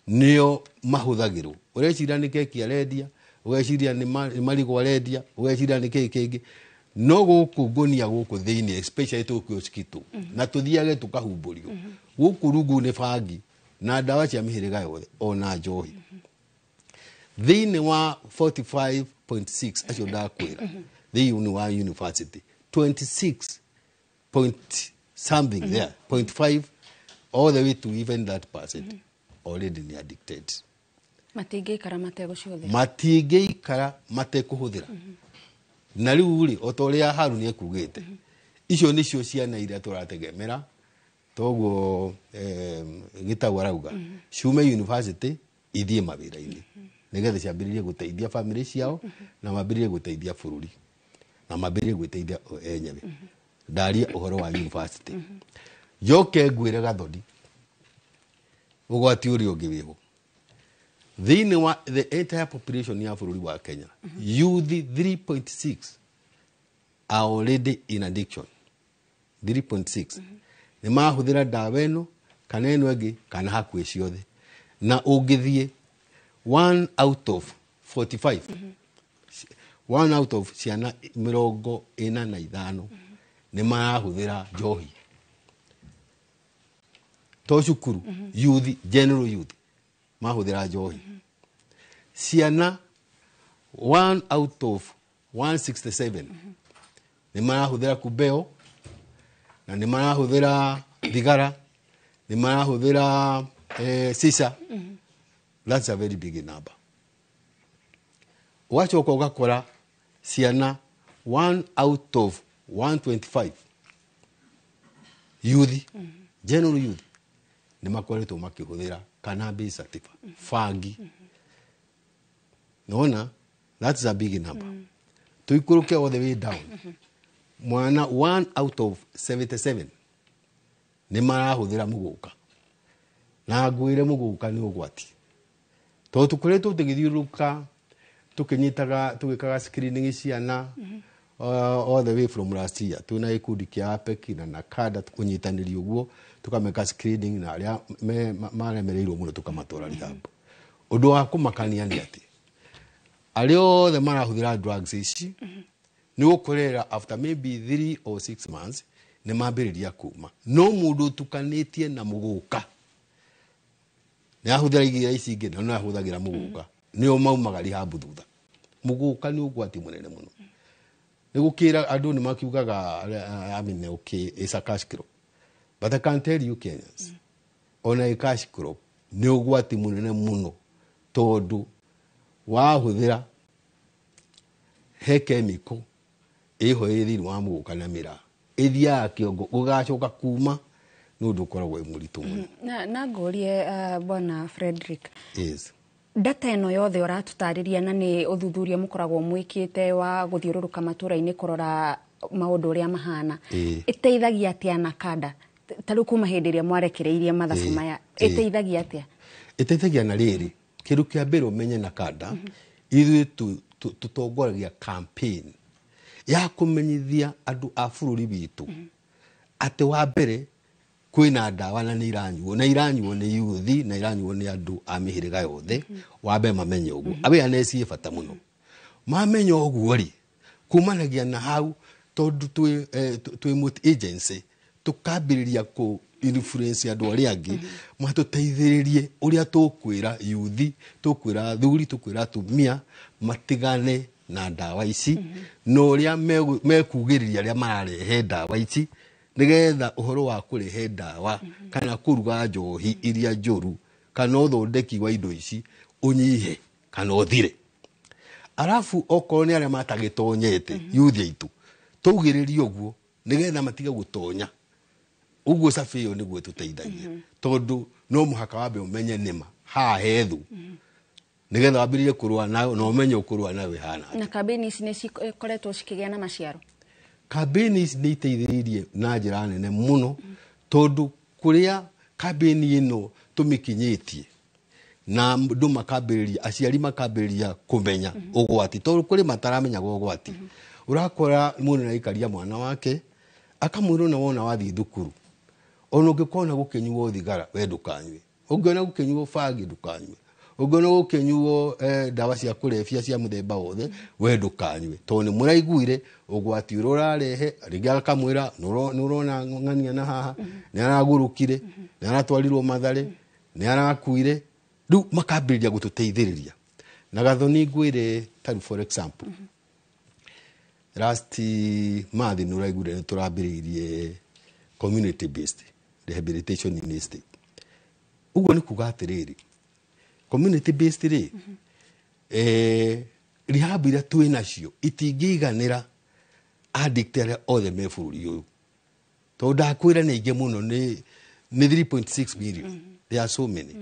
nio mahuthagirwo ureciria ni keki arendia ugeciria ni marigo arendia ugeciria ni keki kingi no guku ngonia guku thiini especially tukioski tu na tuthiage tukahumburio guku rungu ni bangi na dawa cia mihiriga yothe ona njohi thiini wa 45.6 acio ndakwira thiini wa university 26 point something there 0.5 all the way to even that percent already ni addicted matingĩikara mategũciũthĩra matingĩikara matekuhuthira na riu ri otoria Harun ekugite icio nicio ciana iria turategemera toguo gitagwo arauga ciume university ithie mawira-ini nigetha ciambiririe guteithia family ciao na mambiririe guteithia bururi na mambiririe guteithia enyewe ndaria uhoro wa university yoke ngwire gathoni ugwati uri ungi wiho thiini wa the entire population ya bururi wa Kenya youth 3.6 are already in addiction 3.6 ni mahuthira dawa eno kana eno egi kana hakwe ciothe na ungithie 1 out of 45 1 out of ciana 45 ni marahuthira njohi to cukuru youth general youth mahuthira njohi ciana 1 out of 167 ni marahuthira kubeo na ni marahuthira thigara ni marahuthira sisa that's a very big number wachoka ugakora ciana 1 out of 125 youth general youth ni makoretwo makihuthira cannabis sativa fangi naona that's a big number tuikuruke all the way down mwana 1 out of 77 ni marahuthira muguka na ngwire muguka ni ugwati to tukoretwo tugithiuruka tukinyitaga tugikaga screening ciana all the way from last year tuna ikundi kia APEC na nakada tukunyitaniri uguo tukameka screening na aria maremereirwo muno tukamatora rehab undu wa kumakania ni ati ario the marahuthira drugs ici ni ukorera after maybe 3 or 6 months nĩ mambĩrĩria kuma no mũndũ tukanĩtie na mũgũka nĩ ahũthĩra igira ici ingĩ na no ahũthagĩra mũgũka nĩo maumaga rĩhabu thutha mũgũka nĩ ũgwati mũnene mũno nĩ gũkĩra andũ nĩ makiugaga I mean okay it's a cash crop but I can tell you Kenyans on a cash crop nĩ ũgwati mũnene mũno tondũ wahũthĩra he chemical iho ĩthĩinĩ wa mũgũka na mĩraa ĩthiaga kĩongo ũgacoka kuma nĩ ũndũ ũkoragwo mũritũ mũno na ngorie bwana Frederick yes data ĩno yothe ũratũtarĩria na nĩ ũthuthuria mũkoragwo mwĩkĩte wa gũthiũrũrũka matũra-inĩ kũrora maũndũ ũrĩa mahana ĩteithagia atĩa na kada tarĩ kuma hĩndĩ ĩrĩa mwarekereirie mathabu maya ĩteithagia atĩa ĩteithagia na rĩrĩ kĩndũ kĩa mbere ũmenye na kada ithuĩ tũtongoragia campaign ya kũmenyithia andũ a bũrũri witũ atĩ wa mbere kwĩna ndawa na nĩ iranyuo nĩ yuthi na iranyuo nĩ andũ a mĩhĩrĩga yothe wa mbere mamenye ũguo abĩa neci bata mũno mamenye ũguo rĩ kumanagia na hau tondũ twĩ multi agency tukambĩrĩria ku influence andũ arĩa angĩ matũteithĩrĩrie ũrĩa tũkwĩra yuthi tũkwĩra thuri tũkwĩra atumia matigane na ndawa ici no ũrĩa mekugĩrĩria arĩa mararehe ndawa ici nigetha ũhoro wa kũrehe ndawa kana kũruga njohi iria njũru kana ũthondeki wa indo ici ũnyihe kana ũthire arafu okorwo nĩ arĩa matagĩtonyete yuthi aitũ tũugĩrĩrie ũguo nigetha matige gũtonya ũguo cabi ĩyo nĩguo tũteithagia tondũ no mũhaka wambe ũmenye nĩma haha hethu nigetha wambĩrĩrie kũrũa nayo na ũmenye ũkũrũa nayo ihana na kambĩni ici nĩ cikoretwo cikĩgĩa na maciaro kambĩni ici nĩ iteithĩrĩirie na njĩra nene mũno tondũ kũrĩa kambĩni ĩno tũmĩkinyĩtie na andũ makambĩrĩria aciari makambĩrĩria kũmenya ũgwati tondũ kũrĩ mataramenyaga ũgwati ũrakora mũndũ nĩaikaria mwana wake akamwĩra na wona wathiĩ thukuru ona ũngĩkona gũkĩnyuo thigara we ndũkanyue ũngĩona gũkĩnyuo bangi ndũkanyue ũngĩona gũkĩnyuo ndawa cia kũrebia cia mũthemba wothe we ndũkanyue tondũ nĩ mũraiguire ũgwati ũrĩa ũrarehe rĩngĩ akamwĩra nĩ ũrona ng'ania na haha nĩ aragũrũkire nĩ aratwarirwo matharĩ nĩ arakuire rĩu makambĩrĩria gũtũteithĩrĩria na gathoni ngwĩre tarĩ for example last month nĩ ũraiguire nĩ tũrambĩrĩirie community based rehabilitation in state ũguo nĩ kuga atĩrĩrĩ community based rĩ rehab iria twĩ nacio itingĩiganĩra addict arĩa othe me bũrũri ũyũ tondũ ndakwĩra nĩ aingĩ mũno nĩ 3.6 million there are so many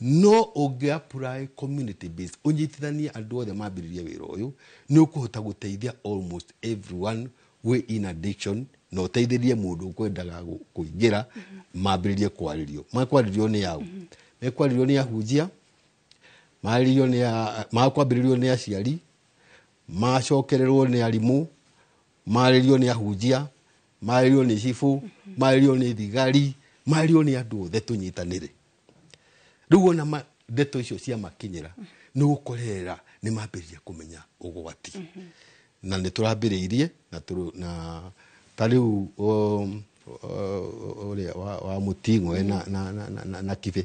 no ũngĩ apply community based ũnyitithanie andũ othe mambĩrĩrie wĩra ũyũ nĩ ũkũhota gũteithia almost everyone we in addiction no teithĩrie mũndũ ukwendaga kũingĩra mambĩrĩrie kwarĩrio makwarĩrio nĩ yao mekwarĩrio nĩ ahunjia makwambĩrĩrio nĩ aciari macokererwo nĩ arimũ marĩrio nĩ ahunjia marĩrio nĩ cibũ marĩrio nĩ thigari marĩrio nĩ andũ othe tũnyitanĩre rĩu ona ndeto icio cia makinyĩra nĩ gũkorera nĩ mambĩrĩria kũmenya ũgwati na nĩ tũrambĩrĩirie na tarĩu ũrĩa wa Mũting'o na Kibe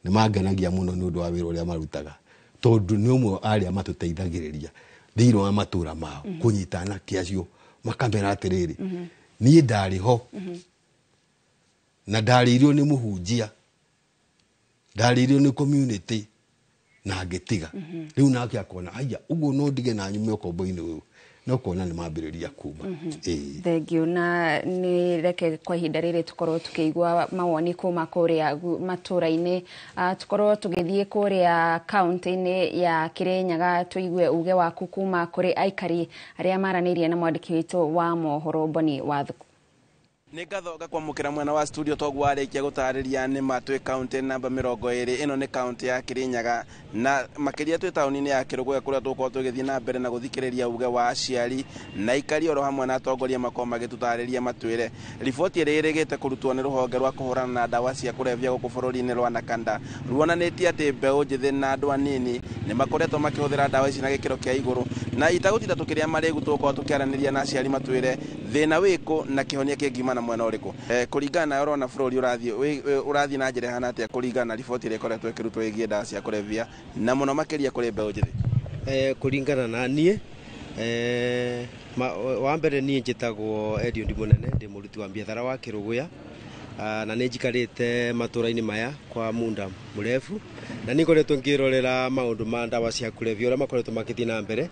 nĩ mangenagia mũno nĩ ũndũ wa wĩra ũrĩa marutaga tondũ nĩ ũmwe arĩa matũteithagĩrĩria thĩinĩ wa matũra mao kũnyita anake acio makamera atĩrĩrĩ niĩ ndarĩ ho na ndarĩirio nĩ mũhunjia ndarĩirio nĩ community na ngĩtiga rĩu nake akona aya ũguo no ndige na nyume ũkombo-inĩ ũyũ no kuona nĩ mambĩrĩria kuma thengio na nĩ reke kwa ihinda rĩrĩ tũkorwo tũkĩigua mawoni kuma kũrĩa matũra-inĩ tũkorwo tũgĩthiĩ kũrĩa kaunti-inĩ ya Kĩrĩnyaga tũigue uge waku kuma kũrĩ aikari arĩa maranĩirie na mwandĩki witũ wa mohoro Boni Wathuku. Nĩ ngathoga kwamũkĩra mwena wa studio toguo arĩkia gũtarĩria nĩ matwĩ kaunti namba 20 ĩno nĩ kaunti ya Kĩrĩnyaga na makĩria twĩ taũni-inĩ ya Kĩrũgũya kũrĩa tũgũkorwo tũgĩthiĩ na mbere na gũthikĩrĩria uge wa aciari na ikari oro hamwe na atongoria makorwo magĩtũtarĩria matwĩre riboti ĩrĩa ĩrĩgĩte kũrutwo nĩ rũhonge rwa kũhũrana na ndawa cia kũrebia gũkũ bũrũri-inĩ rwa Nakanda ruonanĩtie atĩ mbeũ njĩthĩ na andũ anini nĩ makoretwo makĩhũthĩra ndawa ici na gĩkĩro kĩa igũrũ, na itagũtinda tũkĩrĩa marĩgu tũgũkorwo tũkĩaranĩria na aciari matwĩre thĩna wĩkũ na kĩhonia kĩngiuma na mwena ũrĩkũ. Kũringana na ũrona bũrũri ũrathiĩ na njĩra hana atĩa kũringana na riboti ĩrĩa ĩkoretwo ĩkĩrutwo ĩgiĩ ndawa cia kũrebia na mũno makĩria kũrĩ mbeũ njĩthĩ? Kũringana na niĩ wa mbere niĩ njĩtagwo Eliud Munene, ndĩ mũruti wa biathara wa Kĩrũgũya, na nĩ njikarĩte matũra-inĩ maya kwa muda mrefu, na nĩ ngoretwo ngĩrorera maũndũ ma ndawa cia kũrebia ũrĩa makoretwo makĩthiĩ na mbere.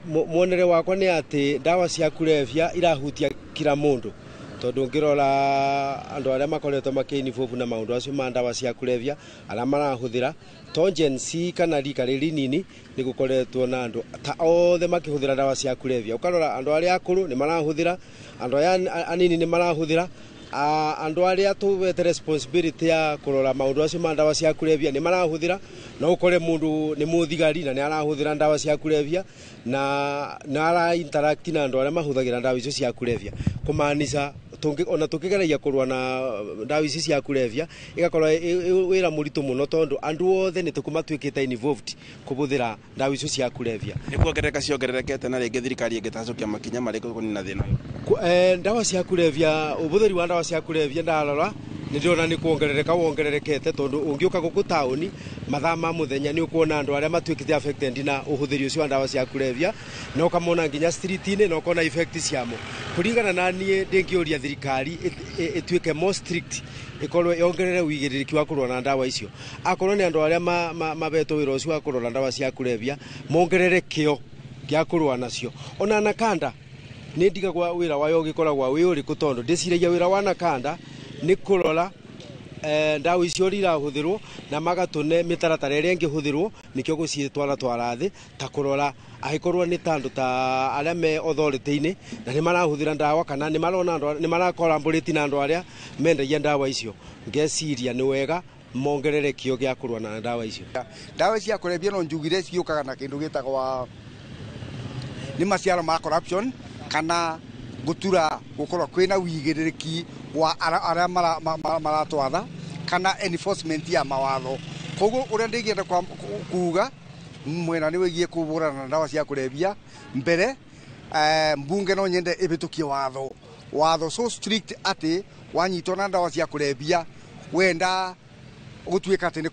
Muonere wakwa nĩ atĩ ndawa cia kũrebia irahutia kila mũndũ, tondũ ngĩrora andũ arĩa makoretwo makĩinvolve na maũndũ acio ma ndawa cia kũrebia arĩa marahũthĩra to Gen Z kana rika rĩrĩ nini, nĩ gũkoretwo na andũ ta othe makĩhũthĩra ndawa cia kũrebia. Ũkarora andũ arĩa akũrũ nĩ marahũthĩra, andũ arĩa anini nĩ marahũthĩra, andũ arĩa tũwete responsibility ya kũrora maũndũ acio ma ndawa cia kũrebia nĩ marahũthĩra. No ũkore mũndũ nĩ mũthigari na nĩ arahũthĩra ndawa cia kũrebia na ara interact na andũ arĩa mahũthagĩra ndawa icio cia kũrebia, kũmaanisha ona tũkĩgeragia kũrũa na ndawa ici cia kũrebia igakorwo wĩra mũritũ mũno, tondũ andũ othe nĩ tũkũmatuĩkĩte involved kũhũthĩra ndawa icio cia kũrebia. Nĩ kuongerereka ciongererekete na rĩngĩ thirikari ĩngĩtacũkia makinya marĩkũ kũnina thĩna ũyũ? Ndawa cia kũrebia, ũhũthĩri wa ndawa cia kũrebia ndarora nĩ ndĩrona nĩ wongererekete, tondũ ũngĩũka gũkũ taũni mathaa ma mũthenya nĩ ũkuona andũ arĩa matuĩkĩte affected na ũhũthĩri ũcio wa ndawa cia kũrebia, na ũkamona nginya street-inĩ na ũkona effect ciamo. Kũringana na niĩ ndĩngĩũria thirikari ĩtuĩke more strict, ĩkorwo yongerere ũigĩrĩrĩki wa kũrũa na ndawa icio. Akorwo nĩ andũ arĩa mabetwo wĩra ũcio wa kũrora ndawa cia kũrebia mongerere kĩo gĩa kũrũa nacio. Ona Nakanda nĩ ndigagwa wĩra wayo ũgĩkoragwo wĩ ũrĩkũ, tondũ ndĩciragia wĩra wa Nakanda nĩ kũrora ndawa icio irahũthĩrwo na magatũne mĩtaratara ĩrĩa ĩngĩhũthĩrwo, nĩkĩo gũcitwara thĩ, ta kũrora angĩkorwo nĩ tandũ ta arĩa me authority-inĩ na nĩ marahũthĩra ndawa kana nĩ marona nĩ marakoramborĩti na andũ arĩa mendagia ndawa icio. Ngeciria nĩ wega mongerere kĩo gĩa kũrũa na ndawa icio. Ndawa cia kũrebia no njugire ciũkaga na kĩndũ gĩtagwo nĩ maciaro ma corruption, kana gutura gukorwo kwina wigĩrĩrĩki wa arĩa maratwatha kana enforcement ya mawatho. Koguo ũrĩa ndĩngĩenda kuuga mwena nĩ wĩgiĩ kũhũrana na ndawa cia kũrebia, mbere mbunge no nyende ĩbĩtũkie watho so strict atĩ wanyitwo na ndawa cia kũrebia wenda gũtuĩka atĩ nĩ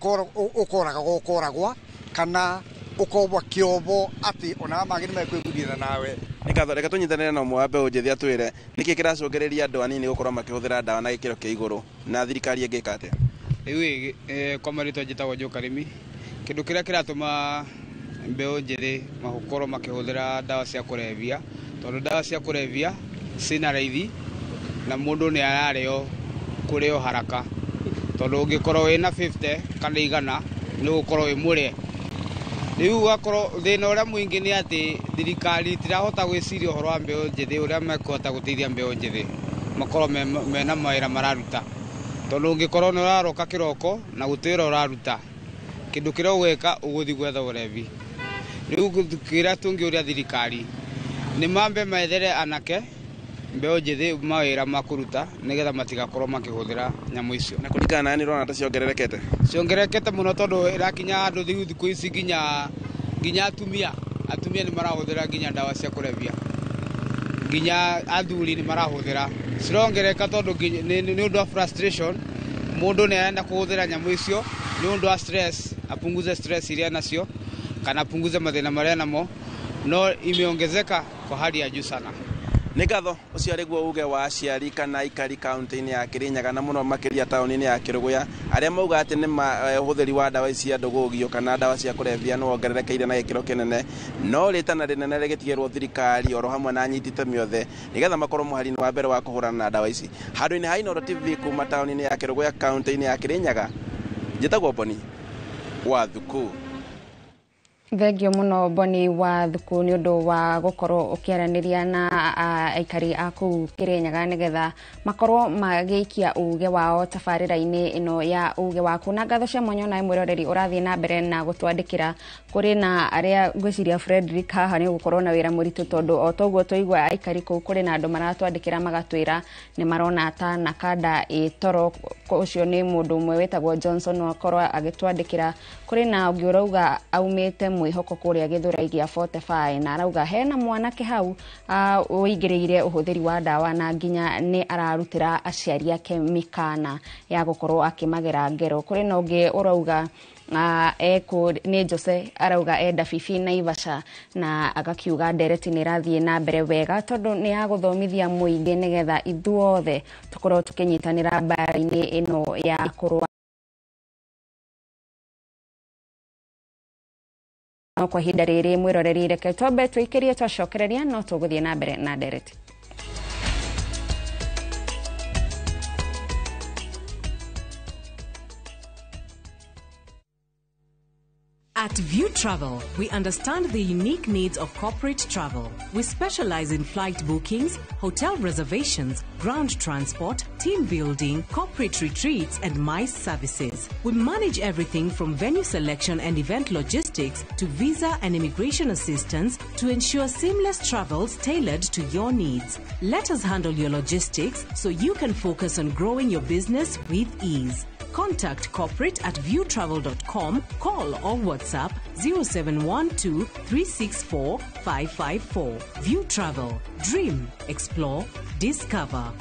ũkoragwo kana ũkobwa kĩobo atĩ ona mangĩ nĩ mekwĩgudĩra nawe. Nĩ katho reka tũnyitanĩre na ũmwe wa mbeũ njĩthĩ atwĩre nĩkĩ kĩracũngĩrĩria andũ anini gũkorwo makĩhũthĩra ndawa na gĩkĩro kĩa igũrũ na thirikari ĩngĩka atĩa? Rĩu kwa marĩtwa njĩtagwo Njoka Rĩmi, kĩndũ kĩrĩa kĩratũma mbeũ njĩthĩ makorwo makĩhũthĩra ndawa cia kũrebia, tondũ ndawa cia kũrebia cina raithi na mũndũ nĩ ararĩo kũrĩo haraka, tondũ ũngĩkorwo wĩna 50 kana 100 nĩ ũgũkorwo wĩ mũrĩe. Rĩu ũgakorwo thĩna ũrĩa mũingĩ nĩ atĩ thirikari itirahota gwĩciria ũhoro wa mbeũ njĩthĩ ũrĩa mekũhota gũteithia mbeũ njĩthĩ makorwo mena mawĩra mararuta, tondũ ũngĩkorwo nĩ ũraroka kĩroko na gũtwĩra ũraruta kĩndũ kĩrĩa ũgwĩka ũgũthiĩ gwetha ũrebi. Rĩu kĩrĩa tũngĩũria thirikari nĩ mambe methere anake mbeũ njĩthĩ mawĩra ma kũruta nĩgetha matigakorwo makĩhũthĩra nyamũ icio. Na kũringana na nĩ ũrona ta ciongererekete? Ciongererekete mũno, tondũ ĩrakinya andũ thikũ ici nginya atumia nĩ marahũthĩra nginya ndawa cia kũrebia, nginya athuri nĩ marahũthĩra. Cirongereka tondũ nĩ ũndũ wa frustration, mũndũ nĩ arenda kũhũthĩra nyamũ icio nĩ ũndũ wa stress, apunguze stress iria nacio kana apunguze mathĩna marĩa namo, no imeongezeka kwa hali ya juu sana. Nĩ ngatho ũcio arĩguo uge wa aciari kana aikari kaunti-inĩ ya Kĩrĩnyaga na mũno makĩria taũni-inĩ ya Kĩrũgũya, arĩa mauga atĩ nĩ ũhũthĩri wa ndawa ici cia ndũgũgio kana ndawa cia kũrebia nĩ wongererekeire na gĩkĩro kĩnene, no rĩtana rĩnene rĩgĩtigĩrwo thirikari oro hamwe na anyiti itemi othe nĩgetha makorwo mũhari-inĩ wa mbere wa kũhũrana na ndawa ici. Handũ-inĩ ha Inooro TV kuma taũni-inĩ ya Kĩrũgũya kaunti-inĩ ya Kĩrĩnyaga, njĩtagwo Boni wa Thuku. Thengio muno Boni wa thuku ni undu wa gukorwo ukiaraniria na aikari aku Kirinyaga nigetha makorwo magiikia uge wao tafarira-ini ino ya uge waku na ngatho cia mwanya na mwiroreri urathie na mbere na gutwandikira kuri na aria ngwiciria Frederick haha ni gukorwo na wira muritu tondu o toguo toigwa aikari ku kuri na andu maratwandikira magatwira ni marona ta na kada itoro ucio ni mundu umwe wetagwo Johnson wakorwo agitwandikira kuri na ungi urauga aumite mwihoko kuria Githuraigia 45 na arauga hena mwanake hau uingiriire uhuthiri wa dawa na nginya ni ararutira aciari ake mikana ya gukorwo akimagera ngero kuri na ungi urauga eko ni Jose arauga enda fifi na Ivasha na agakiuga ndereti ni rathie na mbere wega tondu ni aguthomithia muingi nigetha ithuothe tukorwo tukinyitanira mbara-ini ino ya kurwa kwa hinda riri mwiroreri reke tobe tuikirie twacokereria no tuguthie na mbere na ndereti. At View Travel, we understand the unique needs of corporate travel. We specialize in flight bookings, hotel reservations, ground transport, team building, corporate retreats, and MICE services. We manage everything from venue selection and event logistics to visa and immigration assistance to ensure seamless travels tailored to your needs. Let us handle your logistics so you can focus on growing your business with ease. Contact corporate at viewtravel.com, call or WhatsApp 0712 364 554. View Travel. Dream, explore, discover.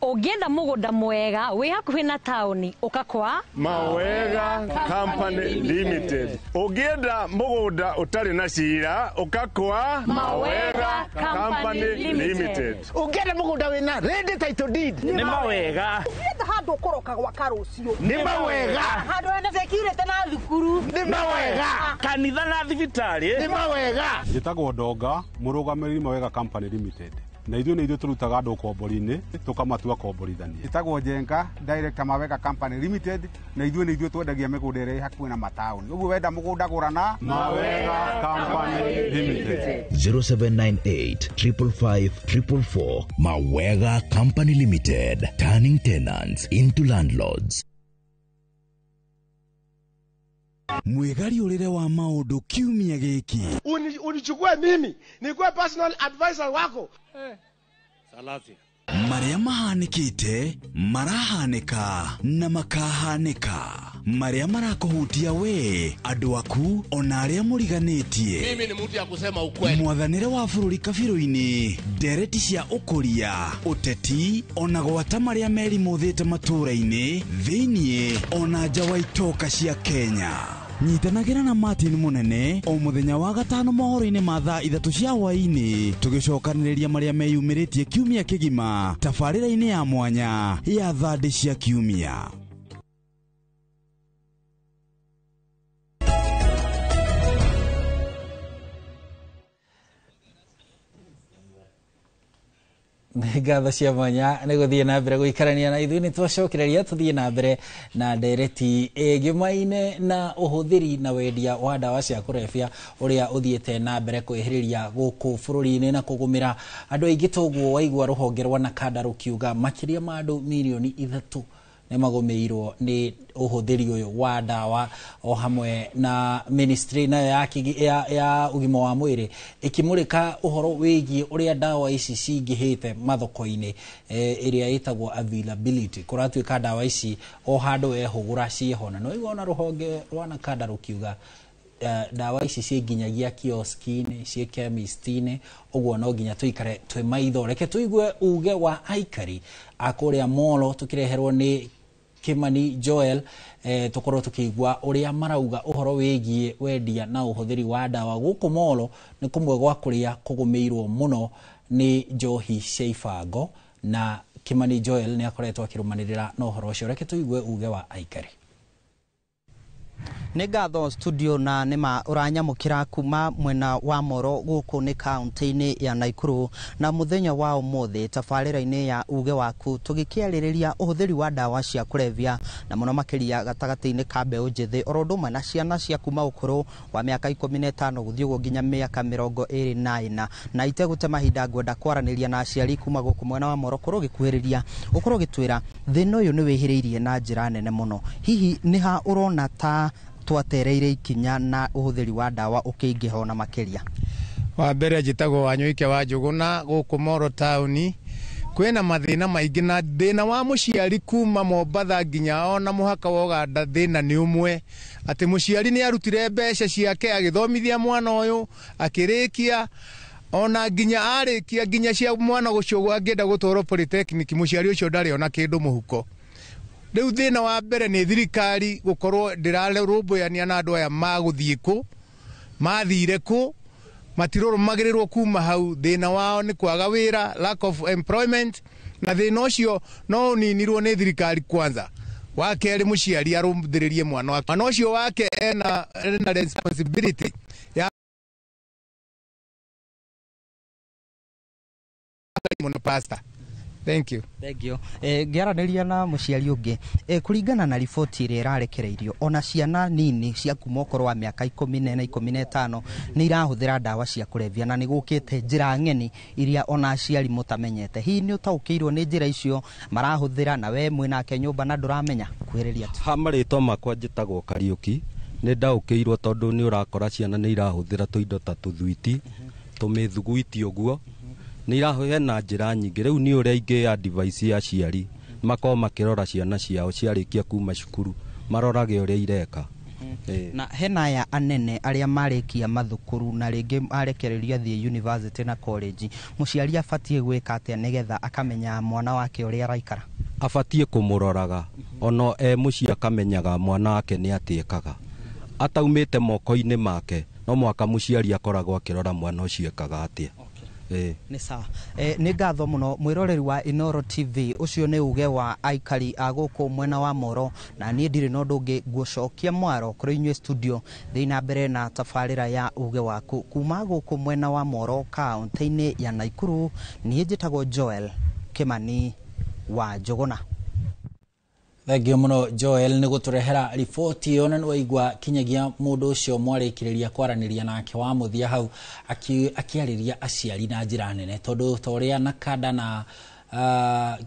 Ugienda mugunda mwega wi hakuhi na tauni ukakwa Mawega Company Limited. Ugienda mugunda utari na cira ukakwa Mawega Company Limited. Ugienda mugunda wina ready title deed ni Mawega. Ugienda handu ukoroka gwa karucio ni Mawega. Handu ena security na thukuru ni Mawega. Kanitha na thibitari ni Mawega. Njitagwo Ndonga murugamiriri Mawega Company Limited. Na ithuĩ nĩ ithuĩ tũrutaga andũ kombori-inĩ tũkamatua komborithania. Ĩtagwo Njenga, Director Mawega Company Limited, na ithuĩ nĩ ithuĩ twendagia mĩgũnda ĩrĩa hakuhĩ na mataũni. Ũguo wenda mũgũnda gũra na Mawega Company Limited. 0798 555 444. Mawega Company Limited, turning tenants into landlords. Mwegari urire wa maundu kiumia giki. Unichukue mimi nikuwe personal advisor wako. Salasi. Maria mahanikite, marahanika na makahanika. Maria marakuhutia we, andu aku ona aria muriganitie. Mimi ni mtu ya kusema ukweli. Mwathanire wa bururi kabiru-ini, ndereti cia ukuria, uteti ona gwata maria meri muthite matura-ini, thiini ona nja wa itoka cia Kenya. Nyitanagira na Martin Munene o muthenya wa gatano mohoro-ini ma thaa 3 cia hwaini tugicokaniriria maria meyumiritie kiumia kigima tafarira-ini ya mwanya ya thandi cia kiumia. ngatho cia mwanya nĩ gũthiĩ na mbere gũikarania na ithuĩ nĩ twacokereria tũthiĩ na mbere na ndereti ĩngĩmaine na ũhũthĩri na wendia wa ndawa cia kũrebia ũrĩa ũthiĩte na mbere kwĩhĩrĩria gũkũ bũrũri-inĩ na kũgũmĩra andũ aingĩ. Toguo waigua rũhonge rwa NACADA rũkiuga makĩria ma andũ milioni 3 nĩ magũmĩirwo nĩ ũhũthĩri ũyũ wa ndawa, o hamwe na ministry nayo ya ũgima wa mwĩrĩ ĩkĩmũrĩka ũhoro wĩgiĩ ũrĩa ndawa ici cingĩhĩte mathoko-inĩ, ĩrĩa ĩtagwo availability. Kũratuĩka ndawa ici o handũ ehũgũra ciĩhona. No igona rũhonge rwa NACADA rũkiuga ndawa ici ciĩnginyagia kioski-inĩ, ciĩ chemist-inĩ, ũguo no nginya tũikare twĩ maitho. Reke tũigue uge wa aikari a kũrĩa Molo tũkĩreherwo nĩ Kimani Joel, tukorwo tukigwa uria marauga uhoro wigie wendia na uhuthiri wa ndawa gũkũ Molo nĩ kũmwe gwa kũrĩa kũgũmĩirwo mũno nĩ njohi cia ibango, na Kimani Joel nĩ akoretwo akĩrũmanĩrĩra na ũhoro ũcio. Reke tũigue uge wa aikari. nĩ ngatho studio na nĩma ũranyamũkĩra kuma mwena wa Moro gũkũ nĩ kaunti-inĩ ya Naikuru na mũthenya wa ũmũthĩ tabarĩra-inĩ ya uge waku tũgĩkĩarĩrĩria ũhũthĩri wa ndawa cia kũrebia na mũno makĩria gatagatĩ-inĩ ka mbeũ njĩthĩ oro ũndũ ũmwe na ciana cia kuma ũkũrũ wa mĩaka 15 gũthiĩ ũguo nginya mĩaka 24 na itegũte mahinda ngwenda kwaranĩria na aciari kuma gũkũ mwena wa Moro kũrwo gĩkuhĩrĩria ũkorwo gĩtwĩra thĩna ũyũ nĩ wĩhĩrĩirie na njĩra nene mũno. Hihi nĩ ha ũrona ta twatereire ikinya na ũhũthĩri wa ndawa ũkĩingĩha na makĩria? Wa mbere njĩtagwo Wanyũike wa Njũgũna gũkũ Moro taũni. Kwĩna mathĩna maingĩ na thĩna wa mũciari kuma Mombatha nginya ona mũhaka wa Uganda thĩna nĩ ũmwe atĩ mũciari nĩ arutire mbeca ciake agĩthomithia mwana ũyũ akĩrĩkia ona nginya arĩkia nginya cia mwana gũcogwo angĩenda gũtwarwo polytechnic mũciari ũcio ndarĩ ona kĩndũ mũhuko. Rĩu thĩna wa mbere nĩ thirikari gũkorwo ndĩrarũmbũyania na andũ aya magũthiĩ kũ mathire kũ matirũmagĩrĩrwo kuma hau. Thĩna wao nĩ kwaga wĩra, lack of employment, na thĩna ũcio no ũninirwo nĩ thirikari kwanza. Wa kerĩ mũciari arũmbũthĩrĩrie mwana wake, mwana ũcio wake ena responsibility ya mũno pastor. Thank you. Thank you. Ngiaranĩria na mũciari ũngĩ kũringana na riboti ĩrĩa ĩrarekereirio ona ciana nini cia kuma ũkũrũ wa mĩaka 14 na 15 nĩ irahũthĩra ndawa cia kũrebia na nĩ gũkĩte njĩra ng'eni iria ona aciari mũtamenyete. Hihi nĩ ũtaũkĩirwo nĩ njĩra icio marahũthĩra na we mwĩnake nyũmba na ndũramenya? Kwĩrĩria tu. Ha marĩtwa makwa njĩtagwo Kariũki. Nĩ ndaũkĩirwo tondũ nĩ ũrakora ciana nĩ irahũthĩra tũindo ta tũthwiti tũmĩthuguiti ũguo nĩ irahoya na njĩra nyingĩ. Rĩu nĩ ũrĩa ingĩ advice ya aciari makorwo makĩrora ciana ciao ciarĩkia kuma cukuru marorage ũrĩa ireka. Na hena aya anene arĩa marĩkia mathukuru na rĩngĩ arekereria thiĩ university na college, mũciari abatie gwĩka atĩa nĩgetha akamenya mwana wake ũrĩa araikara? Abatie kũmũroraga ono mũciĩ akamenyaga mwana wake nĩ atĩkaga ataumĩte moko-inĩ make, no mwaka mũciari akoragwo akĩrora mwana ũcio ekaga atĩa. Nĩ sawa. Nĩ ngatho mũno mwĩroreri wa Inoro TV. Ũcio nĩ uge wa aikari a gũkũ mwena wa Moro na niĩ ndirĩ na ũndũ ũngĩ ngũcokia mwaro kũrĩ inyuĩ studio thĩinĩ na mbere na tabarĩra ya uge waku kuma gũkũ mwena wa Moro kaunti-inĩ ya Naikuru. Niĩ njĩtagwo Joel Kimani wa Njũgũna. Thengio mũno Joel nĩ gũtũrehera riboti ĩyo, na nĩ waigua kinyagia mũndũ ũcio mwarĩkĩrĩria kwaranĩria nake wa mũthia hau akĩarĩria aciari na njĩra nene, tondũ ta ũrĩa Nakada na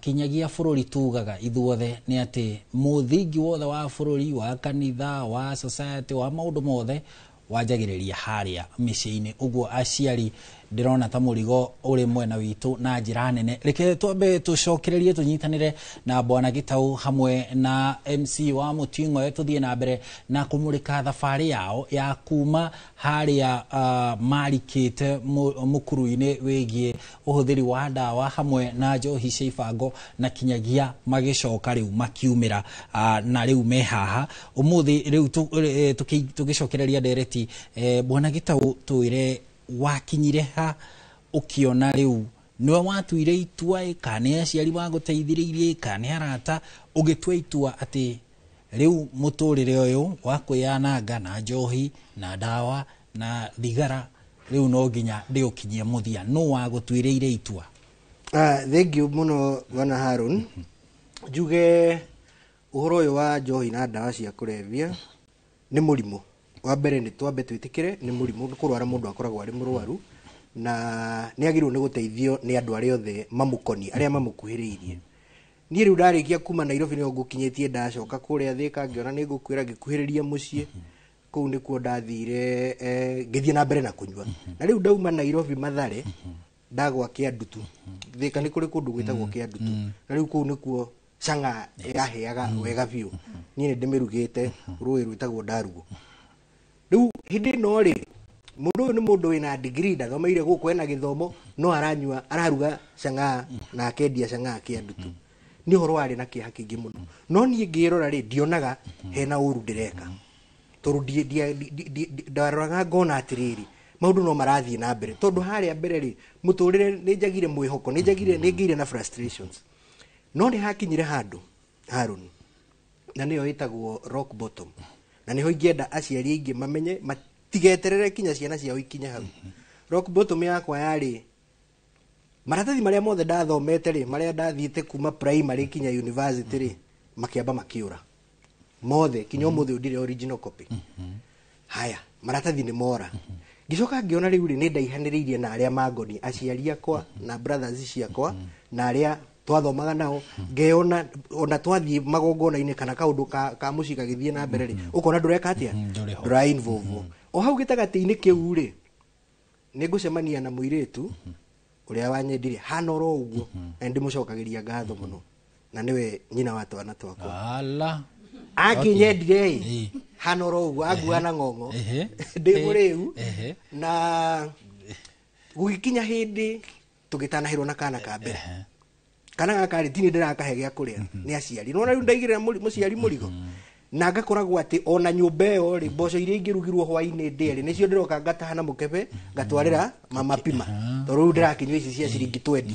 kinyagia bũrũri tugaga ithuothe nĩ atĩ mũthingi wothe wa bũrũri, wa kanitha, wa society, wa maũndũ mothe wanjagĩrĩria harĩa mĩciĩ-inĩ. Ũguo aciari ndĩrona ta mũrigo ũrĩ mwena witũ na njĩra nene. Reke twambe tũcokererie tũnyitanĩre na Bwana Gitau hamwe na MC wa Mũting'oe tũthiĩ na mbere na kũmũrĩka thabarĩ yao ya kuma harĩa marikĩte mũkuru-inĩ wĩgiĩ ũhũthĩri wa ndawa hamwe na njohi cia ibango na kinyagia magĩcoka rĩu makiumĩra na rĩu me haha ũmũthĩ. Rĩu tũgĩcokereria ndereti Bwana Gitau, twĩre wakinyire ha ukiona rĩu niwe watuire itua kana aciari magũteithĩrĩirie kana arata ũgĩtua itua atĩ rĩu mũtũrĩre ũyũ wa kwĩyananga na njohi na ndawa na thigara rĩu no nginya ndĩũkinyie mũthia? No wagũtuĩrĩire itua? Thank you mũno Bwana Harun. Njuge ũhoro ũyũ wa njohi na ndawa cia kũrebia nĩ mũrimũ. Wa mbere nĩ twambe twĩtĩkĩre nĩ mũrimũ, nĩ kũrwara mũndũ akoragwo arĩ mũrwaru na nĩ agĩrĩirwo nĩ gũteithio nĩ andũ arĩa othe mamũkoni, arĩa mamũkuhĩrĩirie. Niĩ rĩu ndarĩkia kuma Nairobi nĩ ngũkinyĩtie ndacoka kũrĩa Thĩka ngĩona nĩ ngũkwĩra ngĩkuhĩrĩria mũciĩ kũu nĩkuo ndathire ngĩthiĩ na mbere na kũnyua. Na rĩu ndauma Nairobi Mathare ndagwa Kĩandutu. Thĩka nĩ kũrĩ kũndũ gwĩtagwo Kĩandutu, na rĩu kũu nĩkuo canga yaheaga wega biũ. Niĩ nĩ ndĩmĩrugĩte rũĩ rwĩtagwo Ndarugu. Rĩu hĩndĩ ĩno rĩ, mũndũ ũyũ nĩ mũndũ wĩna degree, ndathomeire gũkũ ena gĩthomo, no aranyua araruga canga na akendia canga Kĩandutu. Nĩ ũhoro warĩ na kĩeha kĩingĩ mũno. No niĩ ngĩrora rĩ, ndionaga hena ũru ndĩreka, tondũ ndaroraga ngona atĩrĩrĩ maũndũ no marathiĩ na mbere, tondũ harĩa mbere rĩ mũtũrĩre nĩ njagire mwĩhoko, nĩ ngĩire na frustrations. No nĩ hakinyire handũ Harun, na nĩyo ĩtagwo rock bottom. na niho ingĩenda aciari aingĩ mamenye matigeterere kinya ciana ciao ikinya hau. Rock bottom yakwa yarĩ maratathi marĩa mothe ndathomete rĩ, marĩa ndathiĩte kuma primary kinya university rĩ, makĩamba makĩũra mothe kinya ũmũthĩ ndire original copy. Haya, maratathi nĩ mora. Gicoka ngĩona rĩu rĩ nĩ ndaihanĩrĩirie na arĩa mangoni, aciari akwa na brothers ciakwa na arĩa twathomaga nao, ngeona ona twathiĩ magongona-inĩ kana kaũndũ ka mũciĩ gagĩthiĩ na mbere rĩ, ũkona ndũreka atĩa, ndũra involve. O hau gĩtagatĩ-inĩ kĩu rĩ, nĩ ngũcemania na mũirĩtu ũrĩa wanyendire hana oro ũguo, na ndĩmũcokagĩria ngatho mũno, na nĩwe nyina wa twana twakwa. Ala akinyendire hana oro ũguo anguana ng'ong'o ndĩ mũrĩu, na gũgĩkinya hĩndĩ tũgĩtanahĩrwo na kana ka mbere. Kana gaka rĩ tini ndĩrakahe gĩa kũrĩa nĩ aciari. Nona rĩu ndaigĩrĩra mũciari mũrigo na ngakoragwo atĩ ona nyũmba ĩyo rĩ, mboco iria ingĩrugirwo hwaĩ-inĩ ndĩrĩ nĩcio ndĩroka ngataha na mũkebe ngatwarĩra mama Pima, tondũ rĩu ndĩrakinyua ici cia ciringi 20.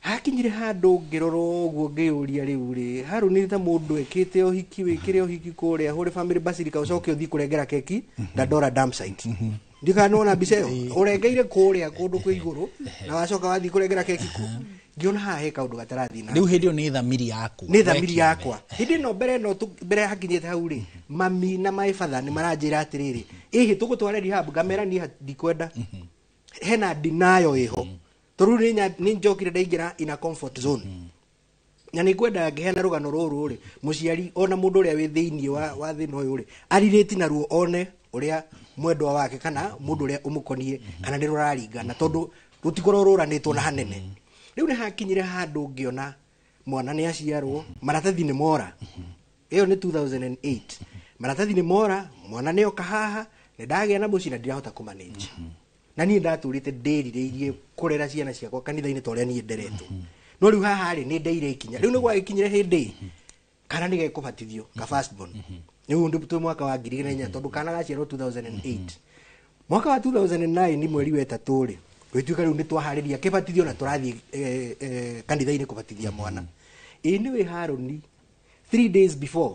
Hakinyire handũ ngĩrora ũguo ngĩũria rĩu rĩ, Harũni ta mũndũ ekĩte ũhiki wĩkĩre ũhiki kũrĩa hũrĩ family basilica ũcoke ũthiĩ kũrengera keki Dandora dam site. Ndikanona mbica ĩyo ũrengeire kũrĩa kũndũ kwĩ igũrũ na wacoka wathiĩ kũrengera keki kũ. Ngiona haha he kaũndũ gatarathi na rĩu hĩndĩ ĩyo nĩ thamiri yaku, nĩ thamiri yakwa. Hĩndĩ ĩno mbere hakinyĩte hau rĩ, mami na maĩbatha nĩ maranjĩra atĩrĩrĩ, ĩhĩ tũgũtware rehab, ngamera niĩ ndikwenda, hena ndinayo ĩho, tondũ nĩ njokire ndaingĩra in a comfort zone, na nĩ kwenda ngĩheana rũgano rũrũ rĩ, mũciari ona mũndũ ũrĩa wĩ thĩinĩ wa thĩna ũyũ rĩ, arirĩti naruo one ũrĩa mwendwa wake kana mũndũ ũrĩa ũmũkoniĩ kana nĩ rũraringana, tondũ rũtikorwo rũranĩtwo na hanene. Rĩu nĩ hakinyire handũ ngĩona mwana nĩ aciarwo, maratathi nĩ mora. Ĩyo nĩ 2008. Maratathi nĩ mora, mwana nĩ oka haha, nĩ ndagĩa na mũciĩ na ndirahota kũmanage. Na niĩ ndatũrĩte ndĩrirĩirie kũrera ciana ciakwa kanitha-inĩ ta ũrĩa niĩ nderetwo. No rĩu haha rĩ nĩ ndeire ikinya. Rĩu nĩ gwagĩkinyire hĩndĩ kana nĩ gekũbatithio ka first born. Rĩu ndĩ mwaka wa 2004 tondũ kana gaciarwo 2008. Mwaka wa 2009 mweri wa 3 rĩ, gwĩtuĩka rĩu nĩ twaharĩria kĩbatithio na tũrathiĩ kanitha-inĩ kũbatithia mwana. Ĩĩ nĩwe Harũni 3 days before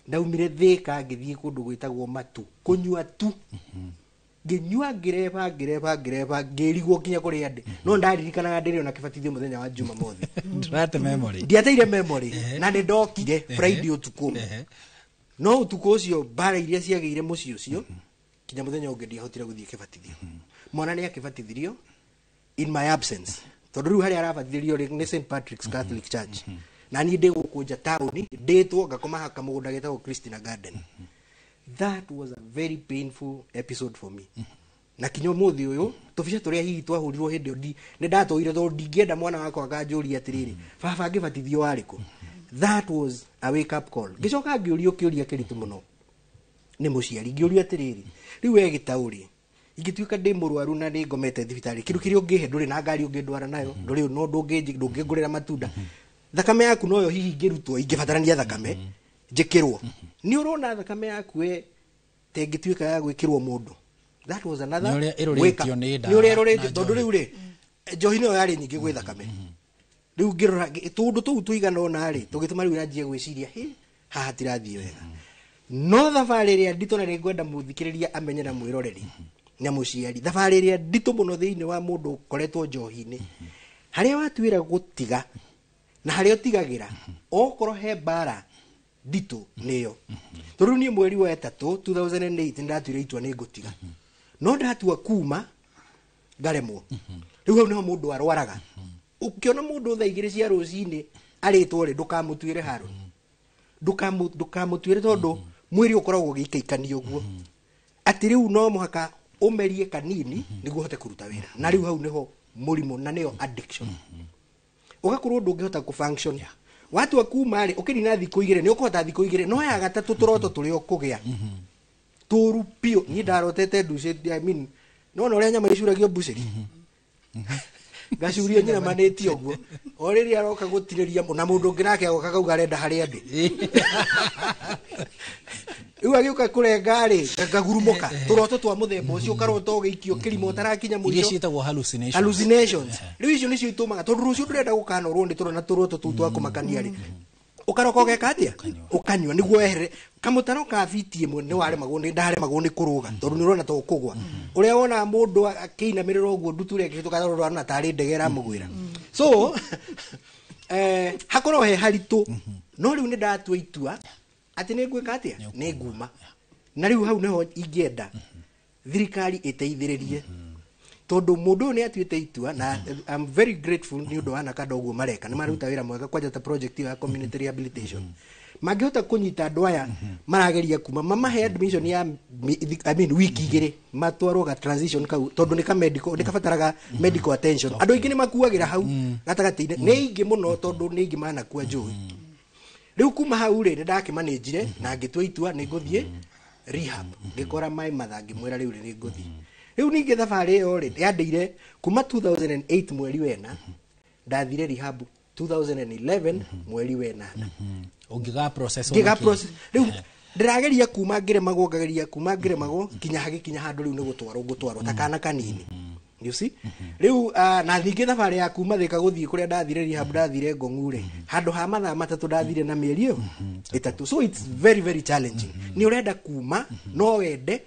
ndaumire Thĩka ngĩthiĩ kũndũ gwĩtagwo Matu kũnyua tu, ngĩnyua ngĩreba ngĩrigwo kinya kũrĩa ndĩ, no ndaririkanaga ndĩrĩ ona kĩbatithio mũthenya wa Jumamothi. Ndũrate memory, ndiateire memory na nĩ ndokire Friday ũtukũ. No ũtukũ ũcio mbara iria ciagĩire mũciĩ ũcio kinya mũthenya ũngĩ ndiahotire gũthiĩ kĩbatithio. Mwana nĩ akĩbatithirio in my absence, tondũ rĩu harĩa arabatithirio nĩ St Patrick's Catholic Church, na niĩ ndĩ gũkũ nja taũni ndĩtwo ngakoma haka mũgũnda getagwo Christina Garden. That was a very painful episode for me. Na kinya ũmũthĩ ũyũ tũbica tũrĩa hihi twahũrirwo hĩndĩ ĩyo nĩ ndatũire tondũ ndingĩenda mwana wakwa akanjũria atĩrĩrĩ, baba ngĩbatithio warĩkũ. That was a wake up call. Ngĩcoka ngĩũrio kĩũria kĩritũ mũno nĩ mũciari, ngĩũrio atĩrĩrĩ, rĩu we Gĩtaũri ingĩtuĩka ndĩ mũrwaru na nĩ ngomete thibitarĩ, kĩndũ kĩrĩa ũngĩhe ndũrĩ na ngari ũngĩndwara nayo, ndũrĩ no ndũngĩngũrĩra matunda, thakame yaku noyo hihi ingĩrutwo ingĩbatarania thakame njĩkĩrwo. Nĩ ũrona thakame yaku we te ngĩtuĩka ya gwĩkĩrwo mũndũ. That was another wake up. Nĩ ũrĩa ĩroretio tondũ rĩu rĩ njohi nĩyo yarĩ nyingĩ gwĩ thakame. Rĩu ngĩrora tũndũ tũu tũigana ona rĩ tũgĩtũma rĩu yanjie gwĩciria haha tirathiĩ wega. No thabarĩ ĩrĩa nditũ na nĩ ngwenda mũthikĩrĩria amenye na mwĩroreri na mũciari, thabarĩ ĩrĩa nditũ mũno thĩinĩ wa mũndũ ũkoretwo njohi-inĩ, harĩa watuĩra gũtiga na harĩa ũtigagĩra okorwo he mbara nditũ nĩyo. Tondũ niĩ mweri wa 3 2008 ndatuire itua nĩ ngũtiga, no ndatua kuma ngaremwo. Rĩu hau nĩho mũndũ arwaraga. Ũkĩona mũndũ thaa 2 cia rũcinĩ arĩtwo rĩ ndũkamũtuĩre Harũni, ndũkamũtuĩre tondũ mwĩrĩ ũkoragwo ũgĩikaikania ũguo atĩ rĩu no mũhaka ũmerie kanini nĩguo ũhote kũruta wĩra. Na rĩu hau nĩho mũrimũ na nĩyo addiction. Ũgakorwo ndũngĩhota kũfunction. Watua kuma rĩ ũkĩnina thikũ 2 nĩ ũkũhota thikũ 2, no ya gatatũ tũroto tũrĩa ũkũgĩa tũru piũ. Niĩ ndarotete nducĩti, I mean no ũrĩa nyama icuragio mbucĩri gacurio nyina manĩti ũguo, o rĩrĩa aroka gũtirĩria na mũndũ ũngĩ nake agoka kauga arenda harĩa ndĩ. Rĩu agĩũka kũrenga rĩ ngagurumũka tũroto twa mũthemba ũcio, ũkarota ũgĩikio kĩrimo ũtarakinya mũico, iria ciĩtagwo hallucinations. Rĩu icio nĩcio itũmaga tondũ rũciũ ndũrenda gũkanorwo nĩ tũrona tũroto tũu twa kũmakania rĩ ukaroka ugeka atia ukanywa niguo ehere kamutaro ka fiti imwe ni ware maguni ndare maguni kuruga tondu ni urona to kugwa uria wona mundu akiinamirira uguo nduture akihituka ro na tari ndegera mugwira so hakoro he haritu no riu ni ndatua itua ati ni gwika atia ni nguma na riu hau neho ingienda thirikari iteithiririe tondu mundu ni atuite itua na I'm very grateful ni undu wana kada uguo mareka ni maruta wira mwega kwanja ta project ya community rehabilitation magihota kunyita andu aya marageria kuma mamahe admission ya wiki igiri matwarwo ga transition kau tondu ni ka medical ni kabataraga medical attention andu ingi ni makuagira hau gatagati ni ingi muno tondu ni ingi mana kwa njui riu kuma hau ri ndakimanagire na ngitua itua ni nguthie rehab ngikora mai mathangi mwira riu ni nguthie riu ningi thabari yo ri yandeire kuma 2008 mweri wena ndathire rehab 2011 mweri wena ungiga process riu ndirageria kuma ngire mago ngageria kuma ngire mago kinya hagikinya handu riu ni gutwarwo takana kanini you see riu na thingi thabari ya kuma thika guthii kuria ndathire rehab ndathire ngongure handu ha mathaa matatu ndathire na mieri yo itatu so it's very very challenging ni urenda kuma no wende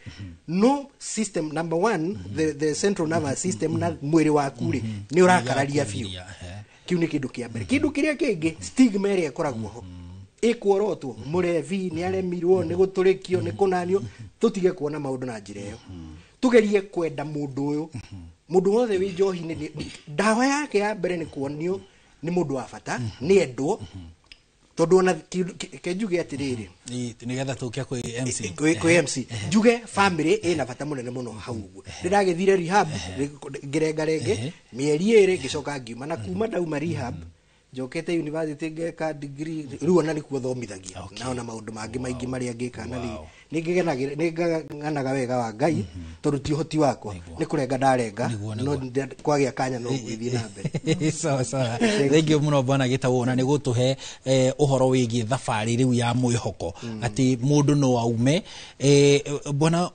no system number 1 the central nervous system na mwiri waku ri ni urakararia biu kiu ni kindu kia mbere kindu kiria kingi stigma iria ikoragwo ho ikworoto murevi ni aremirwo ni guturikio ni kunanio tutige kuona maundu na njira iyo tugerie kwenda mundu uyu mundu wothe wi njohi ni dawa yake ya mbere ni kuonio ni mundu wa bata ni endwo tondu ona kenjuge atiriri ni getha tukia kwi MC kwi MC juge family ina bata munene muno hau uguo ndiragethire rehab ngirengarenge mieri iri ngicoka ngiuma na kuma ndauma rehab njokete university ngeka degree riu ona nikuo thomithagia naona maundu mangi maingi maria ngika na ninganaga wega wa Ngai tondu ti hoti wakwa ni kurenga ndarenga no kwagia kanya no gwithie na mbere sawa sawa thank you muno bwana Gitaũ na ni gutuhe uhoro wigie thabari riu ya mwihoko ati mundu no aume bwana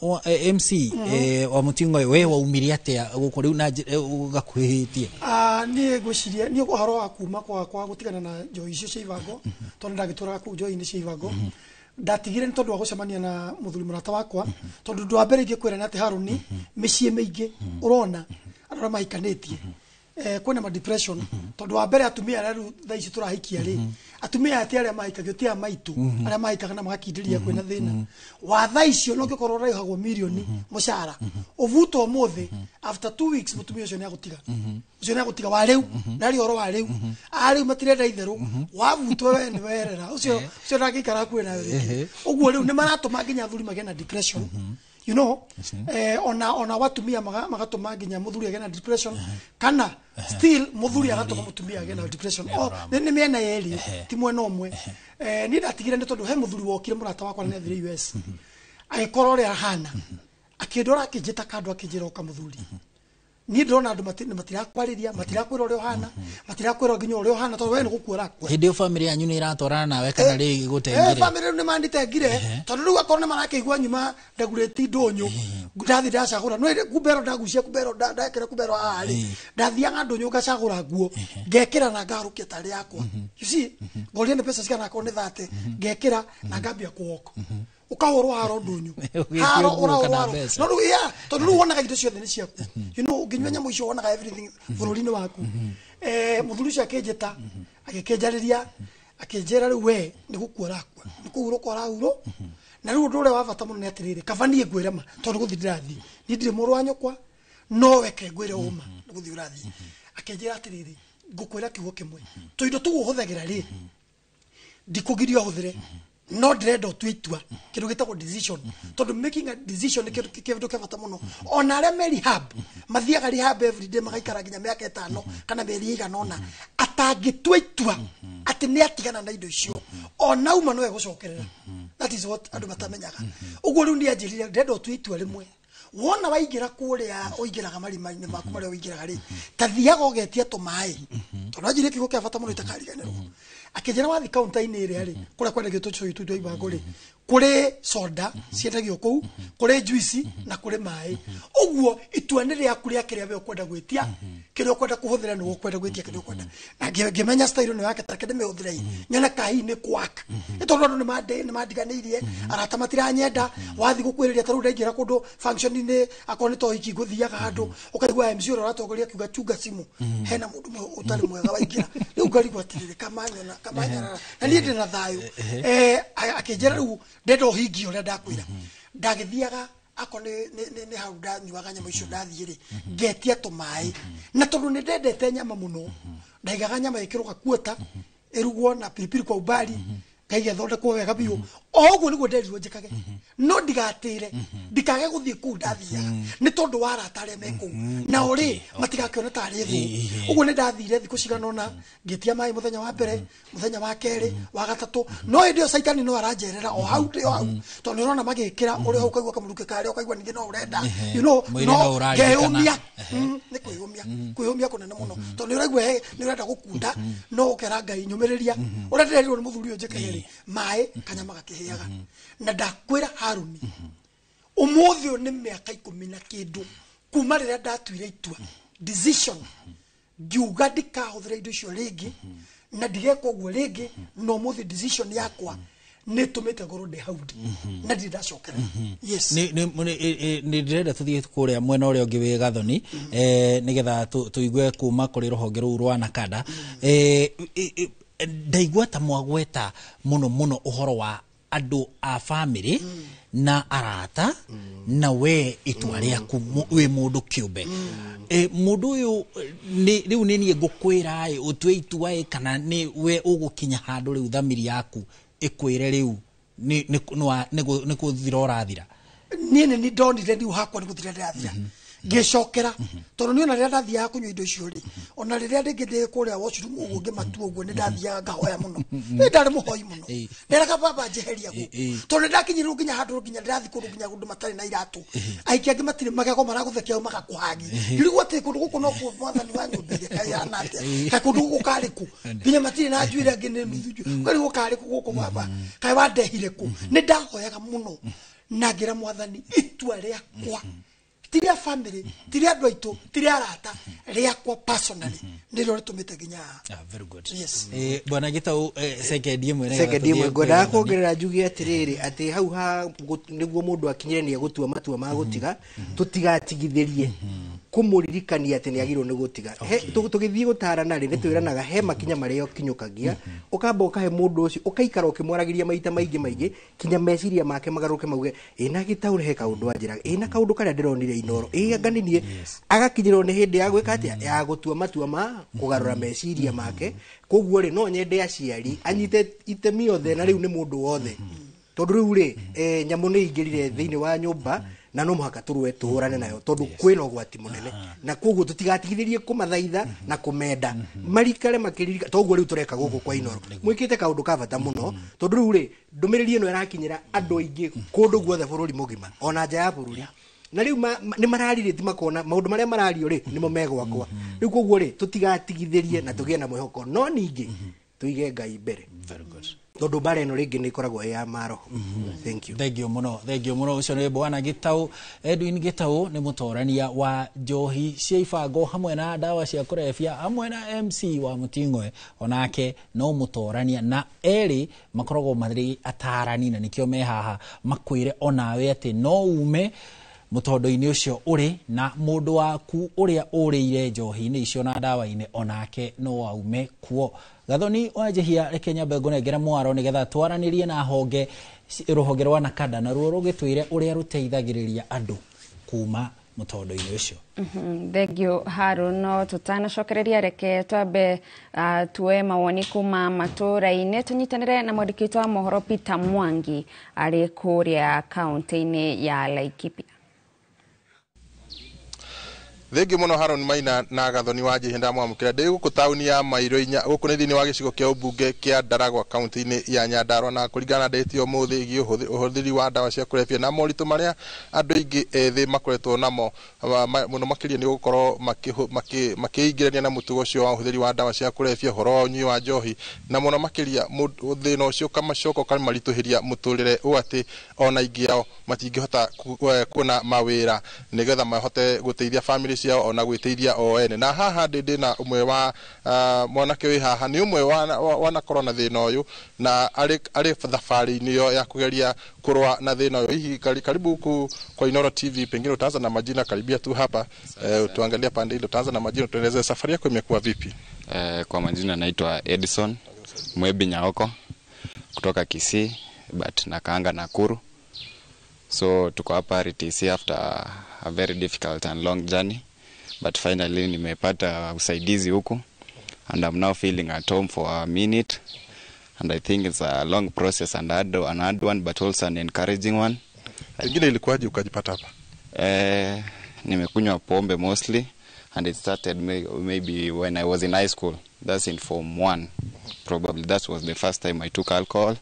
MC wa Mutingo we waumire atia guko riu na gakuhitie ni gwiciria ni uhoro wa kuma kwa gutigana na njoi icio cia Ivango tondu ndagitura ku njoi ni cia Ivango ndatigire ni tondu wa gucemania na muthuri murata wakwa tondu ndu wa mbere ingikwira na ati Haruni micie mingi urona arora maikanitie kwena ma depression tondu wa mbere atumia aru tha ici turahikia ri atumia ati aria mahikagio tia maitu aria mahikaga na magakindiria kwena thina wa tha icio no ngikorwo raihagwo milioni mushara uvuto muthi after 2 weeks mutumia ucio ni agutiga ucio ni agutiga wa riu na ri oro wa riu ari matirenda itheru wavutwo we ni werera ucio ndagikara kwena ri uguo riu ni maratuma nginya thuri magena depression you know ona watumia magatuma nginya muthuri agena depression kana still muthuri agatuma mutumia agena depression ni mena yeli ti mwena umwe ni ndatigire ni tondu he muthuri wokire murata wakwa na thire US agikora uri ahana akindora akijita kandu akijira oka muthuri ni ndona andu matirakwariria matirakwira uri ohana matirakwira nginya uri ohana tondu we ni gukuora kwa hindi yo family yanyu ni iratwarana nawe kana ri gutengire family ni manditengire tondu riu akorwo ni marakeigua nyuma ndagureti ndonyo ndathi ndacagura no kubero ndagucia kubero ndakira kubero ari ndathianga ndonyo ngacagura nguo ngekira na ngarukia tari yakwa you see ngoria ni pesa cikana ko ni 30 ngekira na ngambia kuoko ukahoro haro ndonyo haro ora no ru ya tondu ru wona kagitu ciothe ni ciaku you know nginywa nyamo icio wona everything bururi ni waku muthuri cia kejeta agikejariria akejera ri we ni gukuora kwa ni kuuro kora uro na riu ndure wa bata muno ni atiriri kabanie ngwirema tondu guthirathi ni ndire muru anyokwa no weke ngwire uma ni guthirathi akejera atiriri ngukwira kiugo kimwe tuindo tuguhuthagira ri ndikugirio huthire no dread to itua kindu gitagwo decision tondu making a decision ni kindu kibata muno ona aria me rehab mathiaga rehab every day magaikara nginya miaka 5 kana meri igana ona atangitua itua ati ni atigana na indo icio ona uma no egucokerera that is what andu batamenyaga uguo riu ndi anjirire dread to itua rimwe wona waigira kuria oigiraga marima-ini maku maria oigiraga ri tathiaga ugetia tumai tondu anjire kiugo kia bata muno itakariganirwo akijira wathi counter-ini iria ri kuria kwendagio tucui tu Ivango ri kuri soda ciendagio kuu kuri juice na kuri mai uguo itua ni ria kuria kiria we ukwenda gwitia kĩrĩa ũkwenda kũhũthĩra nĩ ũkwenda gwĩkia kĩrĩa ũkwenda na ngĩmenya style ĩno yake tareke ndĩmĩhũthĩre nyona kahi nĩ kwak nĩ tondũ andũ nĩ mandiganĩirie arata matiranyenda wathi gũkwĩrĩria tarũ ndaingĩra kũndũ function-inĩ akorwo nĩ tohiki ngũthiaga handũ ũkaigua MC ũrĩa ũratongoria akiuga chunga simu hena mũndũ ũtarĩ mwega waingĩra rĩu ngarigwo atĩrĩrĩ kamanyona na niĩ ndĩ na thayũ akĩnjĩra rĩu ndenda ũhingi ũrĩa ndakwĩra ndagĩthiaga ako nĩ hau ndanyuaga nyama icio ndathiĩ rĩ ngetia tũmaĩ na tondũ nĩ ndendete nyama mũno ndaigaga nyama ĩkĩroga kuota ĩrugwo na pilipili kwa umbali ngaiga thondekwo wega biũ o ũguo nĩguo nderirwo njĩkage no ndigatĩre ndikage gũthiĩ kũu ndathiaga nĩ tondũ wa arata arĩa me kũu nao rĩ matigakĩone tarĩ thũ ũguo nĩ ndathire thikũ cigana ũna ngĩtia maĩ mũthenya wa mbere mũthenya wa kerĩ wa gatatũ no hĩndĩ ĩyo caitani no aranjerera o hau tondũ nĩ ũrona magĩkĩra ũrĩa hau ũkaigua kamũrũke karĩa ũkaigua ningĩ no ũrenda no ngeyũmia nĩ kwĩyũmia kũnene mũno tondũ nĩ ũraigua nĩ ũrenda gũkunda no ũkera Ngai nyũmĩrĩria ũrĩa ndĩrerirwo nĩ mũthuri ũyũ njĩkage maĩ kanyama gakĩhĩaga na ndakwĩra Haruni ũmũthĩ ũyũ nĩ mĩaka 10 na kĩndũ kuma rĩrĩa ndatuire itua decision ngiuga ndikahũthĩra indo icio rĩngĩ na ndigeka ũguo rĩngĩ no ũmũthĩ decision yakwa nĩ tũmĩte ngoro ndĩ hau na ndirĩ ndacokera yes nĩ ndĩrenda tũthiĩ kũrĩa mwena ũrĩa ũngĩ wĩ Gathoni nĩgetha tũigue kuma kũrĩ rũhonge rũu rwa Nakada ndaigua ta mwagweta mũno ũhoro wa andũ a family na arata na we itua rĩaku wĩ mũndũ kĩũmbe mũndũ ũyũ rĩu nĩ niĩ ngũkwĩra ũtue itua kana nĩ we ũgũkinya handũ rĩu thamiri yaku ĩkwĩre rĩu nĩ gũthira ũrathira niĩ nĩ ndonire rĩu hakwa nĩ gũthira ndĩrathira ngĩcokera tondũ nĩ ona rĩrĩa ndathiaga kũnyua indo icio rĩ ona rĩrĩa rĩngĩ ndĩ kũrĩa washroom ũguo ngĩmatua ũguo nĩ ndathiaga ngahoya mũno nĩ ndarĩ mũhoi mũno nderaga baba njeheria guo tondũ ndakinyirwo nginya handũ nginya ndĩrathi kũndũ nginya kũndũ matarĩ na iratũ aikia angĩ matirĩ magego maragũthekia magakũhagi ndirigwo atĩ kũndũ gũkũ no kuo mwathani wa nyũmba kana atĩa ka kũndũ gũkũ karĩ kũ nginya matirĩ na njuĩrĩ angĩ nĩ nuthu karĩ gũkũ karĩ kũ gũkũ baba kaĩ wandehire kũ nĩ ndahoyaga mũno na ngĩra mwathani itua rĩakwa tiria family tiria andũ aitũ tiria arata rĩakwa personally nĩrĩo rĩtũmĩte nginya very good yes bwana Gĩtaũ second imwe ngwenda kuongerera njuge atĩrĩrĩ atĩ hau nĩguo mũndũ akinyire nĩ gũtua matua ma gũtiga tũtigatigithĩrie kũmũririkania atĩ nĩ agĩrĩirwo nĩ gũtiga tũgĩthiĩ gũtarana rĩ nĩ twĩranaga he makinya marĩa ũkinyũkagia ũkamba ũkahe mũndũ ũcio ũkaikara ũkĩmwaragĩria maita maingĩ kinya meciria make magarũke mauge ĩna Gĩtaũ he kaũndũ anjĩraga ĩna kaũndũ karĩa ndĩronire Inoro ganinie agakinyĩrwo nĩ hĩndĩ ya gwĩka atĩa ya gũtua matua ma kũgarũra meciria make koguo rĩ no nyende aciari anyite itemi othe na rĩu nĩ mũndũ wothe tondũ rĩu rĩ nyamũ nĩ ingĩrire thĩinĩ wa nyũmba na no mũhaka tũrũe tũhũrane nayo tondũ kwĩna ũgwati mũnene na koguo tũtigatigithĩrie kũmathaitha na kũmenda marikare makĩririka toguo rĩu tũreka gũkũ kwa Inoro mwĩkĩte kaũndũ ka bata mũno tondũ rĩu rĩ ndũmĩrĩri ĩno ĩrakinyĩra andũ aingĩ kũndũ guothe bũrũri mũgima ona nja ya bũrũri na rĩu nĩ mararirĩti makona maũndũ marĩa marario rĩ nĩmo megwakwa rĩu koguo rĩ tũtigatigithĩrie na tũgĩe na mwĩhoko no ningĩ tũige Ngai mbere very good tondũ bara ĩno rĩngĩ nĩ ikoragwo ya maroho thank you mũno ũcio nĩ bwana Gĩtaũ Edwin Gĩtaũ nĩ mũtorania wa njohi cia ibango hamwe na ndawa cia kũrebia hamwe na MC wa Mũting'oe onake no mũtorania na erĩ makoragwo marĩ atarani na nĩkĩo me haha makwĩre onawe atĩ no ume mũtondo-inĩ ũcio ũrĩ na mũndũ waku ũrĩa ũrĩire njohi-inĩ icio na ndawa-inĩ onake no aume kuo Gathoni wanjihia reke nyambe ngũnengera mwaro nĩgetha twaranĩrie na honge rũhonge rwa Nakada na ruo rũgĩtwĩre ũrĩa rũteithagĩrĩria andũ kuma mũtondo-inĩ ũcio thank you Harun no tutanacokereria reke twambe tuwe mawoni kuma matũra-inĩ tũnyitanĩre na mwandĩki wa mohoro Peter Mwangi arĩ kũrĩa kaunti-inĩ ya Laikipia Thengi muno Harun Maina na Gathoni wanjihia ndamwamũkĩra ndĩ gũkũ taũni ya Mairũ-inya gũkũ nĩ thĩinĩ wa gĩcigo kĩa ũmbunge kĩa Ndaragwa kaunti-inĩ ya Nyandarua na kũringana ndĩtio mũthĩ ĩgiĩ ũhũthĩri wa ndawa cia kũrebia na moritũ marĩa andũ aingĩ ethĩ makoretwo namo mũno makĩria nĩ gũkorwo makĩingĩrania na mũtugo ũcio wa ũhũthĩri wa ndawa cia kũrebia ũhoro wa ũnyui wa njohi na mũno makĩria thĩna ũcio kamacoka kamaritũhĩria mũtũrĩre ũũ atĩ ona aingĩ ao matingĩhota kuona mawĩra nĩgetha mahote gũteithia family ciao ona gwiteithia o ene na haha ndindi na umwe wa mwanake wi haha ni umwe wa corona thina uyu na ari thabari-ini yo ya kugeria kurwa na thina uyu. Hihi karibu kwa Inooro TV, pengine utaanza na majina, karibia tu hapa tuangalia pande hilo, utaanza na majina, tueleze safari yako imekuwa vipi? Kwa majina naitwa Edison Mwebi Nyaoko kutoka Kisii but nakaanga Nakuru. So tuko hapa RTC after a very difficult and long journey, but finally nimepata usaidizi huku and I'm now feeling at home for a minute, and I think it's a long process and an hard one but also an encouraging one. Pengine ilikuwaje ukajipata hapa? Nimekunywa pombe mostly, and it started maybe when I was in high school. That's in Form 1. Probably that was the first time I took alcohol.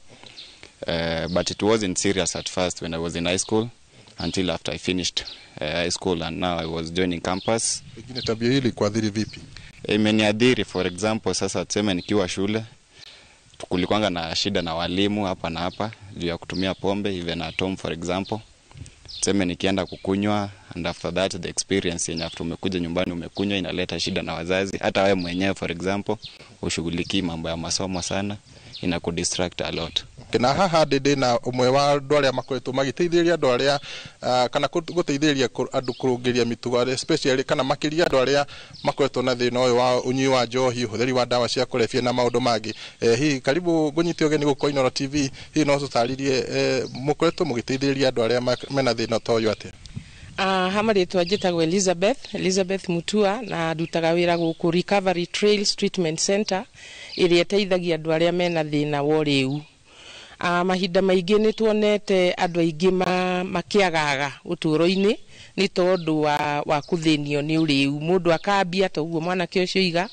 But it wasn't serious at first when I was in high school until after I finished high school, and now I was joining campus. Pengine tabia hili kuadhiri vipi? Imeniadhiri, for example, sasa tuseme nikiwa shule kulikuwanga na shida na walimu hapa na hapa juu ya kutumia pombe, even at home for example. Tuseme nikienda kukunywa, and after that the experience yenye after umekuja nyumbani umekunywa inaleta shida na wazazi. Hata wewe mwenyewe for example ushughuliki mambo ya masomo sana, inakudistract a lot. Na haha ndindi na umwe wa andu aria makoretwo magiteithĩrĩria andu aria kana guteithĩrĩria andu kurungiria mitugo, especially kana makiria andu aria makoretwo na thina uyu wa unyui wa njohi, uhuthiri wa dawa cia kurebia na maundu mangi. Hihi karibu gunyite ogeni guko Inooro TV. Hihi no tutaririe mukoretwo mugiteithĩrĩria andu aria mena thina ta uyu atia? Hamaritwa njitagwo Elizabeth Mutua na ndutaga wira guku Recovery Trails Treatment Center iria iteithagia andu aria mena thina wa riu. Mahinda maingi ni tuonete andu aingi makiagaga uturo-ini ni tondu wa kuthinio ni uriu. Mundu akambia toguo mwanake ucio iga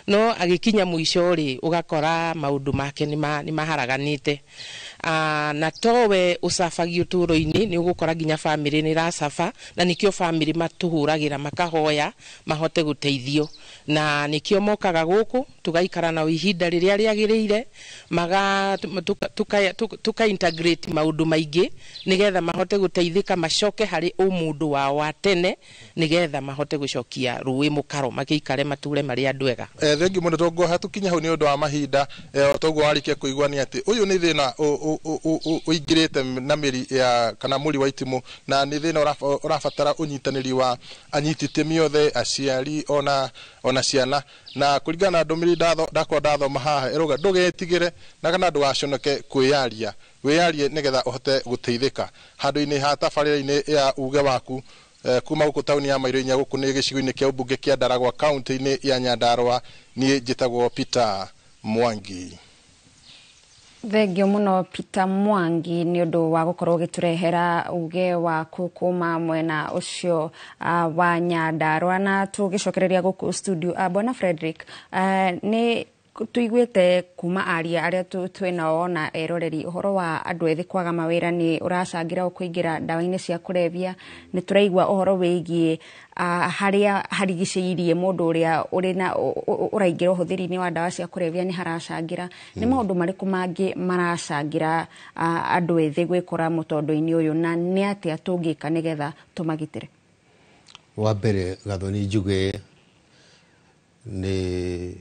no agikinya muico ri ugakora maundu make ni maharaganite. Na towe usafagi uturo-ini ni ugukora ginya family ni rasafa, na nikio family matuhuragira makahoya mahote guteithio, na nikio mokaga guku tugaikara na ihinda riria riagiriire maga tuka integrate maundu maingi nigetha mahote guteithika macoke hari umundu wa tene nigetha mahote gucokia ruwi mukaro makikare mature mari andu ega. Thengi muno togo hatukinya hau ni undu wa mahinda togo warikia kuigwa ni ati uyu ni thina uingirite na miri ya kana muri wa itimu, na ni thina urafatara unyitaniri wa anyitite miothe aciari ona ciana, na kuringana na ndumiri ndathoma haha eroga ndugetigire na kana ndugaconoke kwiyaria wiyarie nigetha uhote guteithika handu-ini ha tabarira-ini ya uge waku kuma guku tauni ya Mairoinya guku ni gicigo-ini kia ubunge kia Ndaragwa county-ini ya Nyandarua. Ni njitagwo Peter Mwangi. Thengio muno Peter Mwangi ni undu wa gukorwo ugiturehera uge waku kuma mwena ucio wa Nyandarua, na tugicokereria guku studio. Bwana Frederick, ni tuiguite kuma aria twinao na eroreri uhoro wa andu ethi kwaga mawira ni uracangira kuingira dawa-ini cia kurebia. Ni turaigua uhoro wigie haria harigicĩirie mundu uria urina uraingira uhuthiri-ini wa dawa cia kurebia ni haracangira. Ni maundu mariku mangi maracangira andu ethi gwikora mutondo-ini uyu, na ni atia tungika nigetha tumagitire? Wa mbere Gathoni njuge ni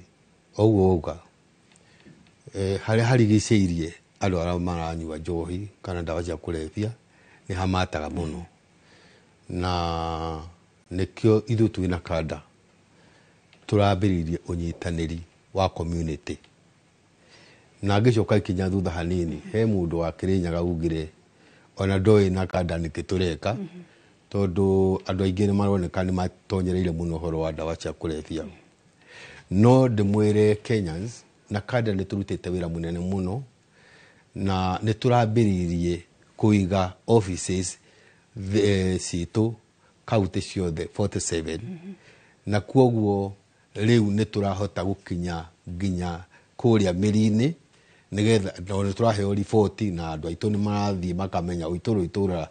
ouga haria harigicĩirie andu aria maranyua njohi kana dawa cia kurebia ni hamataga muno, na nikio ithu twina kada turambiririe unyitaniri wa community. Na ngicoka ikinya thutha hanini he mundu wa Kirinyaga ugire ona ndoi na kada nikitureka tondu andu aingi ni maroneka ni matonyereire muno horo wa dawa cia kurebia. No ndimwire Kenyans na kada ni turutite wira munene muno, na ni turambiririe kuiga offices citu kaunti ciothe 47 na kwoguo riu ni turahota gukinya nginya kuria miri-ini nigetha no turaheo riboti na andu aitu ni marathie makamenya itura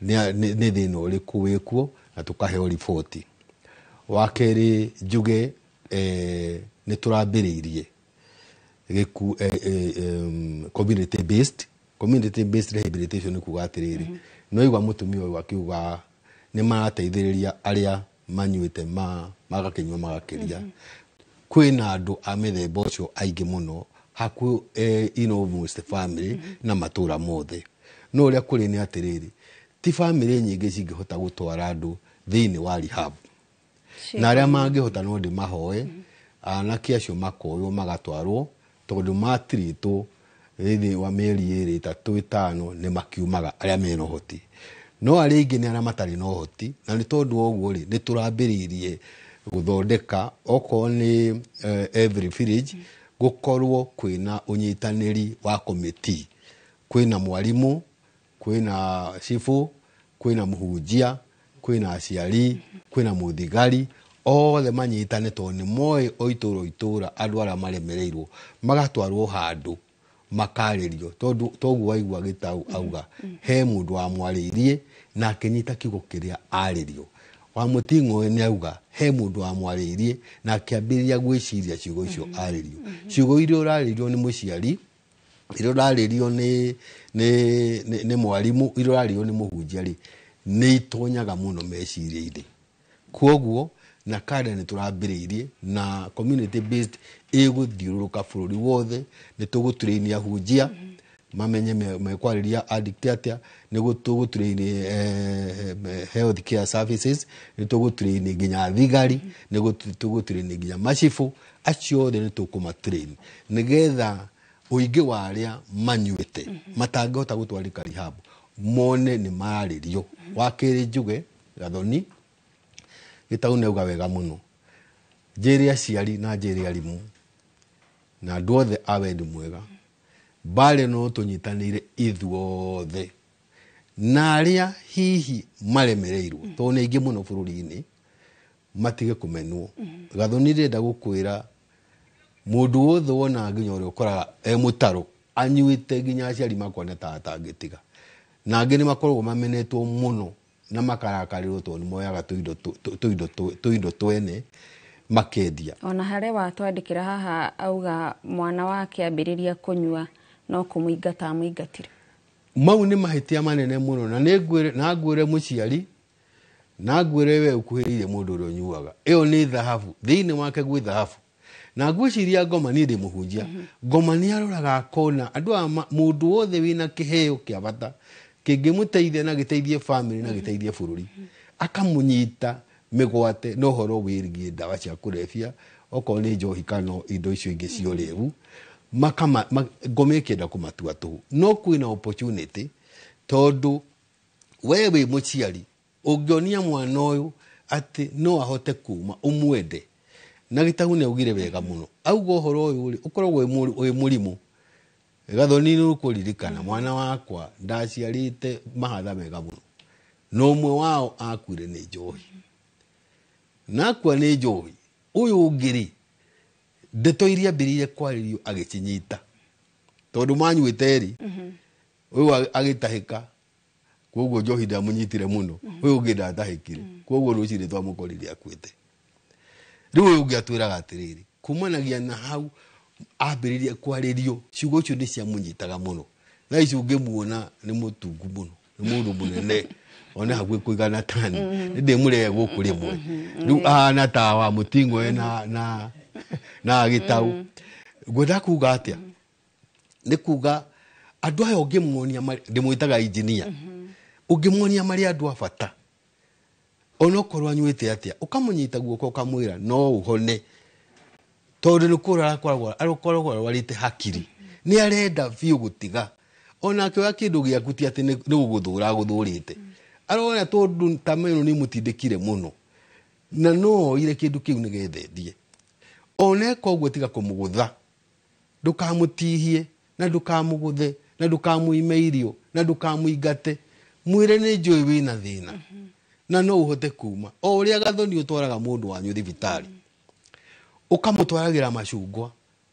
ni thina uriku wikuo na tukaheo riboti. Wakeri njuge ni turambiririe giku community based rehabilitation ni kuga atiriri no igwa mutumia uyu akiuga ni marateithiriria aria manyuite magakinywa magakiria kwina andu a mithemba ucio aingi muno haku almost family na matura mothe no ria kuri ni atiriri ti family nyingi cingihota gutwara andu thiini wa rehab na aria mangihota no ndi mahoe anake acio makoyo magatwarwo tondu matirito thiini wa mieri 3-5 ni makiumaga aria mena hoti no aria ingi ni aria matari no hoti na ni tondu oguo ri ni turambiririe guthondeka oko ni every village gukorwo kwina unyitaniri wa committee kwina mwalimu kwina cifu kwina muhunjia kwina aciari kwina muthigari othe manyitane toni moe oitura andu aria maremereirwo magatwarwo handu makaririo tondu togu waigua Gitau auga he mundu wa mwaririe na akinyita kigo kiria aririo wa Muting'o ni auga he mundu wa mwaririe na akiambiria gwiciria ciugo icio aririo ciugo irio raririo ni muciari irio raririo ni mwalimu irio raririo ni muhunjia ri ni itonyaga muno meciria-ini kwoguo na kada ni turambiririe na community based iguthiuruka bururi wothe ni tuguturainia hunjia mamenye mekwariria addict atia ni gutuguturainia health care services ni tuguturainia nginya thigari ni gutuguturainia nginya macifu acio othe ni tukumatrain nigetha uingi wa aria manyuite matangihota gutwarika rehab mone ni mararirio wakiri njuge Gathoni Gitau neuga wega muno njiri aciari na njiri arimu na andu othe awendi mwega bale no tunyitanire ithuothe na aria hihi maremereirwo to ni ingi muno bururi-ini matige kumenwo Gathoni ndenda gukwira mundu wothe wona nginya uri ukoraga mutaro anyuite nginya aciari makona atangitiga na angi ni makoragwo mamenetwo muno na makarakarirwo tondu moyaga tuindo twene makendia ona hare watwandikira haha auga mwana wake ambiriria kunyua no kumuingata muingatire mau ni mahitia manene muno na ngwire muciari na ngwire we ukuhiriire mundu uria unyuaga iyo ni thahabu thiini wake gwi thahabu na ngwiciria Ngoma ni ndi muhunjia Ngoma ni aroraga kona andu a mundu wothe wina kiheo kia bata kingimuteithia na giteithie family na giteithie bururi akamunyita migwate no horo wirigie ndawa cia kurefia oko ni njohi kana indo icio ingi cio revu makama Ngoma ikenda kumatua tu no kwina opportunity tondu wewe muciari ungionia mwana uyu ati no ahote kuma umwende na Gitau ne ugire wega muno auga horo uyu ri ukoragwo wi murimu Gathoni ni kuririkana mwana wakwa ndaciarite mahatha mega muno no umwe wao akwire ni njohi nakwa ni njohi uyu ungiri ndeto iria mbiririe kwaririo agicinyita tondu manyuite ri uyu agitahika kwoguo njohi ndamunyitire muno uyu ungi ndatahikire kwoguo ruciri twamukoririe akwite riu uyu ungi atwiraga atiriri kumanagia na hau ambiririe kwaririo ciugo icio ni cia munyitaga muno na icio ungimuona ni mutungu muno ni mundu munene ona hakuhi kuigana tani ndi murege guku rimwe riu ana ta wa Muting'o na Gitau gwenda kuga atia ni kuga andu aya ungimuonia ndimuitaga engineer ungimuonia mari andu a bata ono korwa anyuite atia ukamunyita guoko ukamwira no uhone tondu ni kura koragwo warite hakiri ni arenda biu gutiga ona kioya kindu giaku ti ati ni guguthurite arona tondu tameno ni mutindikire muno na no ire kindu kiu ni gethendie ona koguo tiga kumugutha ndukamutihie na ndukamuguthe na ndukamuime irio na ndukamuingate mwire ni njui wina thina na no uhote kuma o uria Gathoni utwaraga mundu wanyu thibitari ukamutwaragira macungwa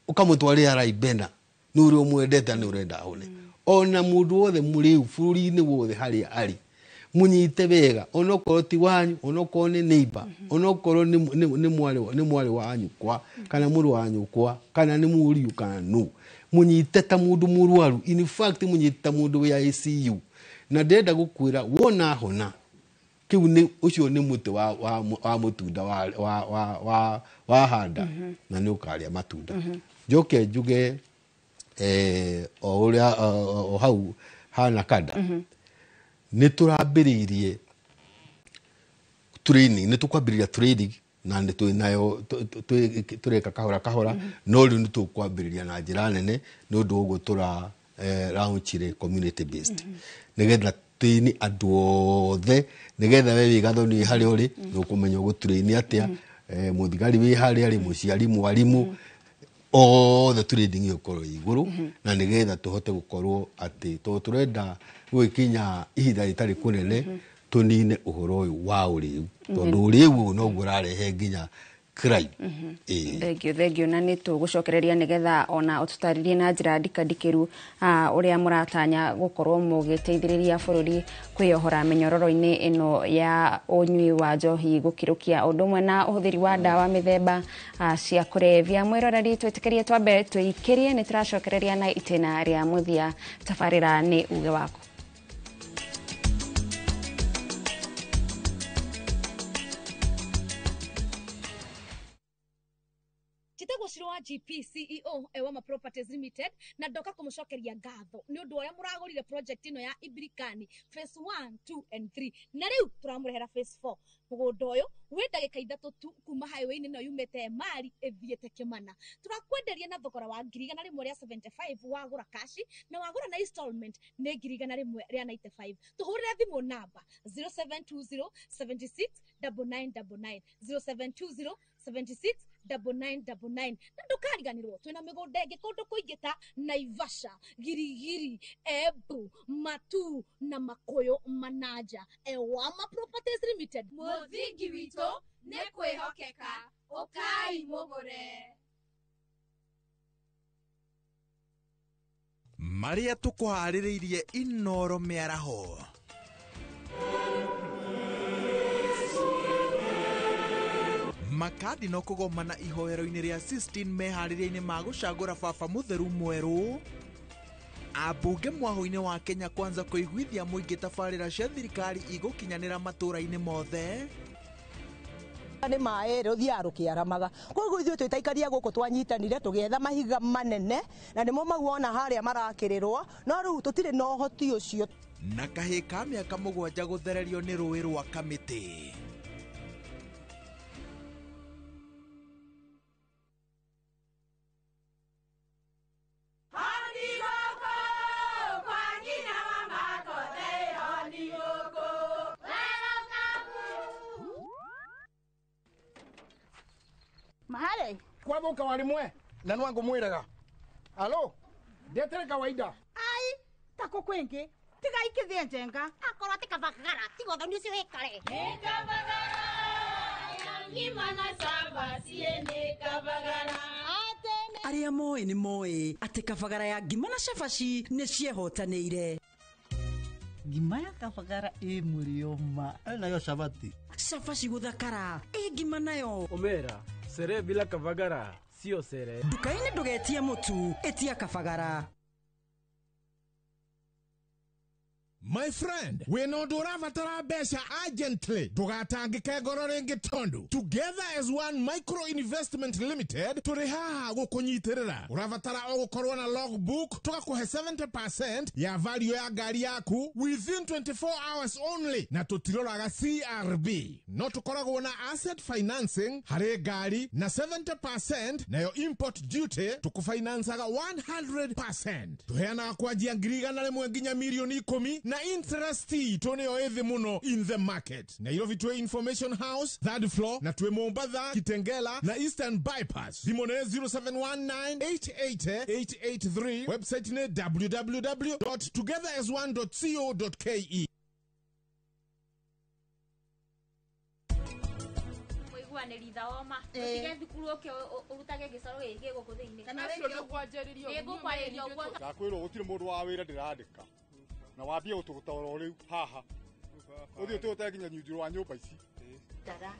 ukamutwarira raibena ni uri umwendete ni urenda ahone ona mundu wothe muriu bururi-ini wothe haria ari munyite wega ona korwo ti wanyu ona korwo ni neighbor ona korwo ni mwari wanyu kwa kana muru wanyu kwa kana ni muriu kana nu munyite ta mundu murwaru in fact munyite ta mundu wa ICU na ndenda gukwira wona hona kiu ni ucio ni muti wa mutunda wa handa na ni ukaria matunda njoke njuge o uria o hau hana kada ni turambiririe training ni tukwambiriria training na ni twinayo tureka kahora no riu ni tukwambiriria na njira nene ni undu uguo tura launchire community based nigetha tini andu othe nigetha we wigathoni hari uri nukumenya gutraini atia muthigari wi hari ari muciari mwarimu the trading yokoro iguru na nigetha tuhote gukorwo ati turenda gwikinya ihinda ritari kunene tunine uhoro uyu wa uriu tondu uriu no gurarehe nginya crime Thank you na ni tugucokereria nigetha ona ututaririe na njira ndikadikiru uria muratanya gukorwo mugiteithiriria bururi kwiohora menyororo-ini ino ya unyui wa njohi gukirukia undumwe na uhuthiri wa dawa mithemba cia kurevia mwiroreri twitikirie twambe tuikirie ni turacokereria na itena ria muthia tafarira ni uge wako Shiro wa GP CEO Ewama Properties Limited na ndoka kumucokeria ngatho ni undu uria muragurire project ino ya Ibirikani phase 1 2 and 3 na riu turamurehera phase 4 mugunda uyu wi ndagika ithatu tu kuma highway ino yumete mari ethiete Kimana turakwenderia na thogora wa 1,175 wagura cash na wagura na installment ni 1,195 tuhurire thimu namba 0720 76 9999 0720 76 9999 na ndukariganirwo twina migunda ingi kundu kuingita Naivasha Girigiri Embu Matu na Makoyo Manaja Ewama Properties Limited muthingi wito ni kwihokeka ukai mugure Maria tukuhaririirie Inoro miaraho makadi no kugomana ihoero-ini ria 16 meharĩria-inĩ ma gũcagũra baba mũtheru mwerũ ambunge mwaho-inĩ wa Kenya Kwanza kũiguithia mũingĩ tabarĩra cia thirikari igũkinyanĩra matũũra-inĩ mothe ni mae rũthia rũkĩaramaga koguo ithuĩ twĩtaikaria gũkũ twanyitanire tũgĩetha mahiga manene na nĩmo maguona harĩa marakĩrĩrwo no rĩu tũtirĩ na ũhoti ũcio na kahĩ ka mĩaka 7 gũthererio nĩ rũĩ rwa Kamĩtĩ Mahale kwa boka walimwe na nwangu mwiraga alo ndetere kawaida ai tako kwenge tiga ikithie njenga akora tikabagara tigo thoni cio hekare tikabagara ngima na samba siene kabagara aria moi ni moi ati kabagara ya ngima na cabaci ni ciehotanĩire ngima ya kabagara mulioma nayo shabati cabaci guthakara ngima nayo omera sere bila kabagara sio sere dukaini ndugetie mutu etia kabagara My friend, we no duravatara besha urgently. Tugatangike ngoro ringi tondu. Together as one micro investment limited, turihaha gukunyitirira. Uravatara o gukorwo na logbook, tugakuhe 70% ya value ya gari yaku within 24 hours only. Na tutiroraga CRB. No tukoragwo na asset financing, hari gari na 70% na yo import duty tukufinansaga 100%. Tuheana kwanjia ngiriga na rimwe nginya milioni 10 na interest tone oethe muno in the market. Nairobi Twe Information House, third floor, na Twe Mombasa, Kitengela, na Eastern Bypass. Dimone 0719-880-883. Website ne www.togetheras1.co.ke. ni ritha oma utige thukuru oke urutage gicaro gigi guku thiini kana rĩngĩ kwanjĩrĩrio ngũkwarĩrio ũguo ndakwĩrwo gũtirĩ mũndũ wa wĩra ndĩrandĩka na wambie gũtũgũtara o rĩu haha ũthiĩ ũtũgũte nginya nyunjũ wa nyũmba ici dada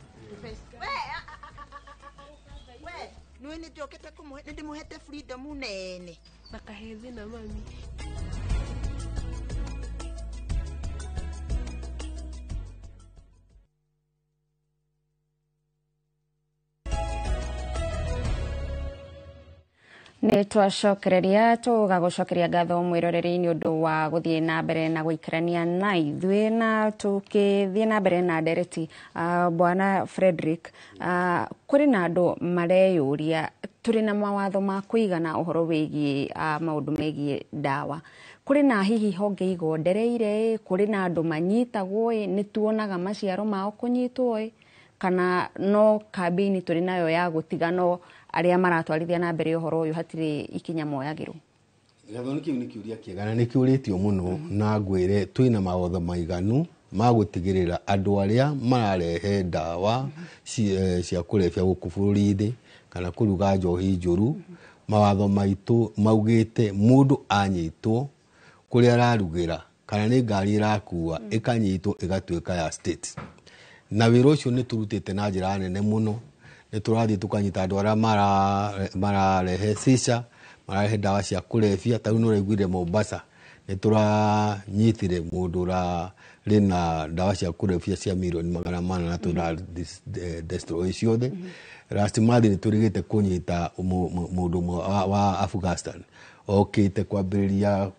we nĩ njũkĩte kũmũhe nĩ ndĩmũhete freedom nene makahe thĩna mami Nĩ twacokereria tũgagucokeria ngatho mwĩroreri nĩ ũndũ wa gũthiĩ na mbere na gũikarania na ithuĩ na tũkĩthiĩ na mbere na ndereti. Bwana Frederick, kũrĩ na andũ mareyũria tũrĩ na mawatho ma kũigana ũhoro wĩgiĩ maũndũ megiĩ ndawa. Kũrĩ na hihi honge igondereire, kũrĩ na andũ manyitagwo, nĩ tuonaga maciaro mao kũnyitwo, kana no kambĩini tũrĩ nayo ya gũtigano arĩa maratwarithia na mbere ũhoro ũyũ hatirĩ ikinya moyagĩrwo? Gĩthomo kĩu nĩ kĩũria kĩega na nĩ kĩũrĩtio mũno, na ngwĩre twĩna mawatho maiganu ma gũtigĩrĩra andũ arĩa mararehe ndawa cia kũrebia gũkũ bũrũri-inĩ kana kũruga njohi njũru. Mawatho maitũ maugĩte mũndũ anyitwo kũrĩa ararugĩra kana nĩ ngari ĩrakua ĩkanyitwo ĩgatuĩka ya state. Na wĩra ũcio nĩ tũrutĩte na njĩra nene mũno. Nĩ tũrathiĩ tũkanyita andũ arĩa mararehe cica, mararehe ndawa cia kũrebia. Ta rĩu nĩ ũraiguire Mombasa nĩ tũranyitire mũndũ ũrarĩ na ndawa cia kũrebia cia milioni 400 na tũra-destroy ciothe. Last month nĩ tũrigĩte kũnyita mũndũ wa Afghanistan okĩte kwambĩrĩria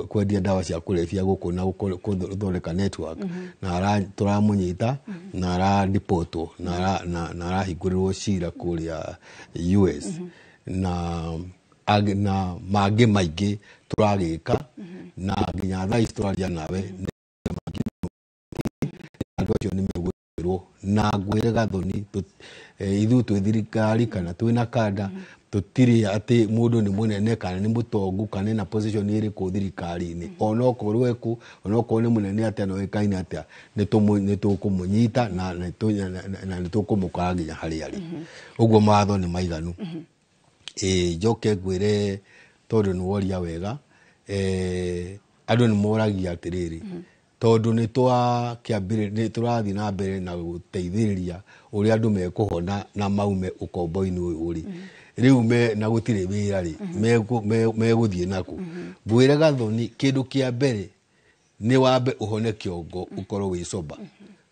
kwendia ndawa cia kũrebia gũkũ na gũthondeka network. Na tũramũnyita na aradipotwo na arahingũrĩrwo cira kũrĩa US. Na mangĩ maingĩ tũragĩka na nginya thaa ici tũraria nawe andũ acio nĩ megwĩrwo. Na ngwĩre Gathoni, ithuĩ twĩ thirikari kana twĩna kada, tũtirĩ atĩ mũndũ nĩ mũnene kana nĩ mũtongu kana na position ĩrĩkũ thirikari-inĩ. Ona okorwo eku, ona okorwo nĩ mũnene atĩa na oĩkaine atĩa, nĩ tũkũmũnyita na nĩ tũkũmũkora nginya harĩa arĩ. Ũguo mawatho nĩ maiganu. Njoke ngwĩre tondũ nĩ woria wega, andũ nĩ moragia atĩrĩrĩ, tondũ nĩ tũrathiĩ na mbere na gũteithĩrĩria ũrĩa andũ mekũhona na maume ũkombo-inĩ ũyũ ũrĩ. Rĩu na gũtirĩ wĩra rĩ, megũthiĩ naku. Ngwĩre Gathoni, kĩndũ kĩa mbere nĩ wambe ũhone kĩongo ũkorwo wĩ sober.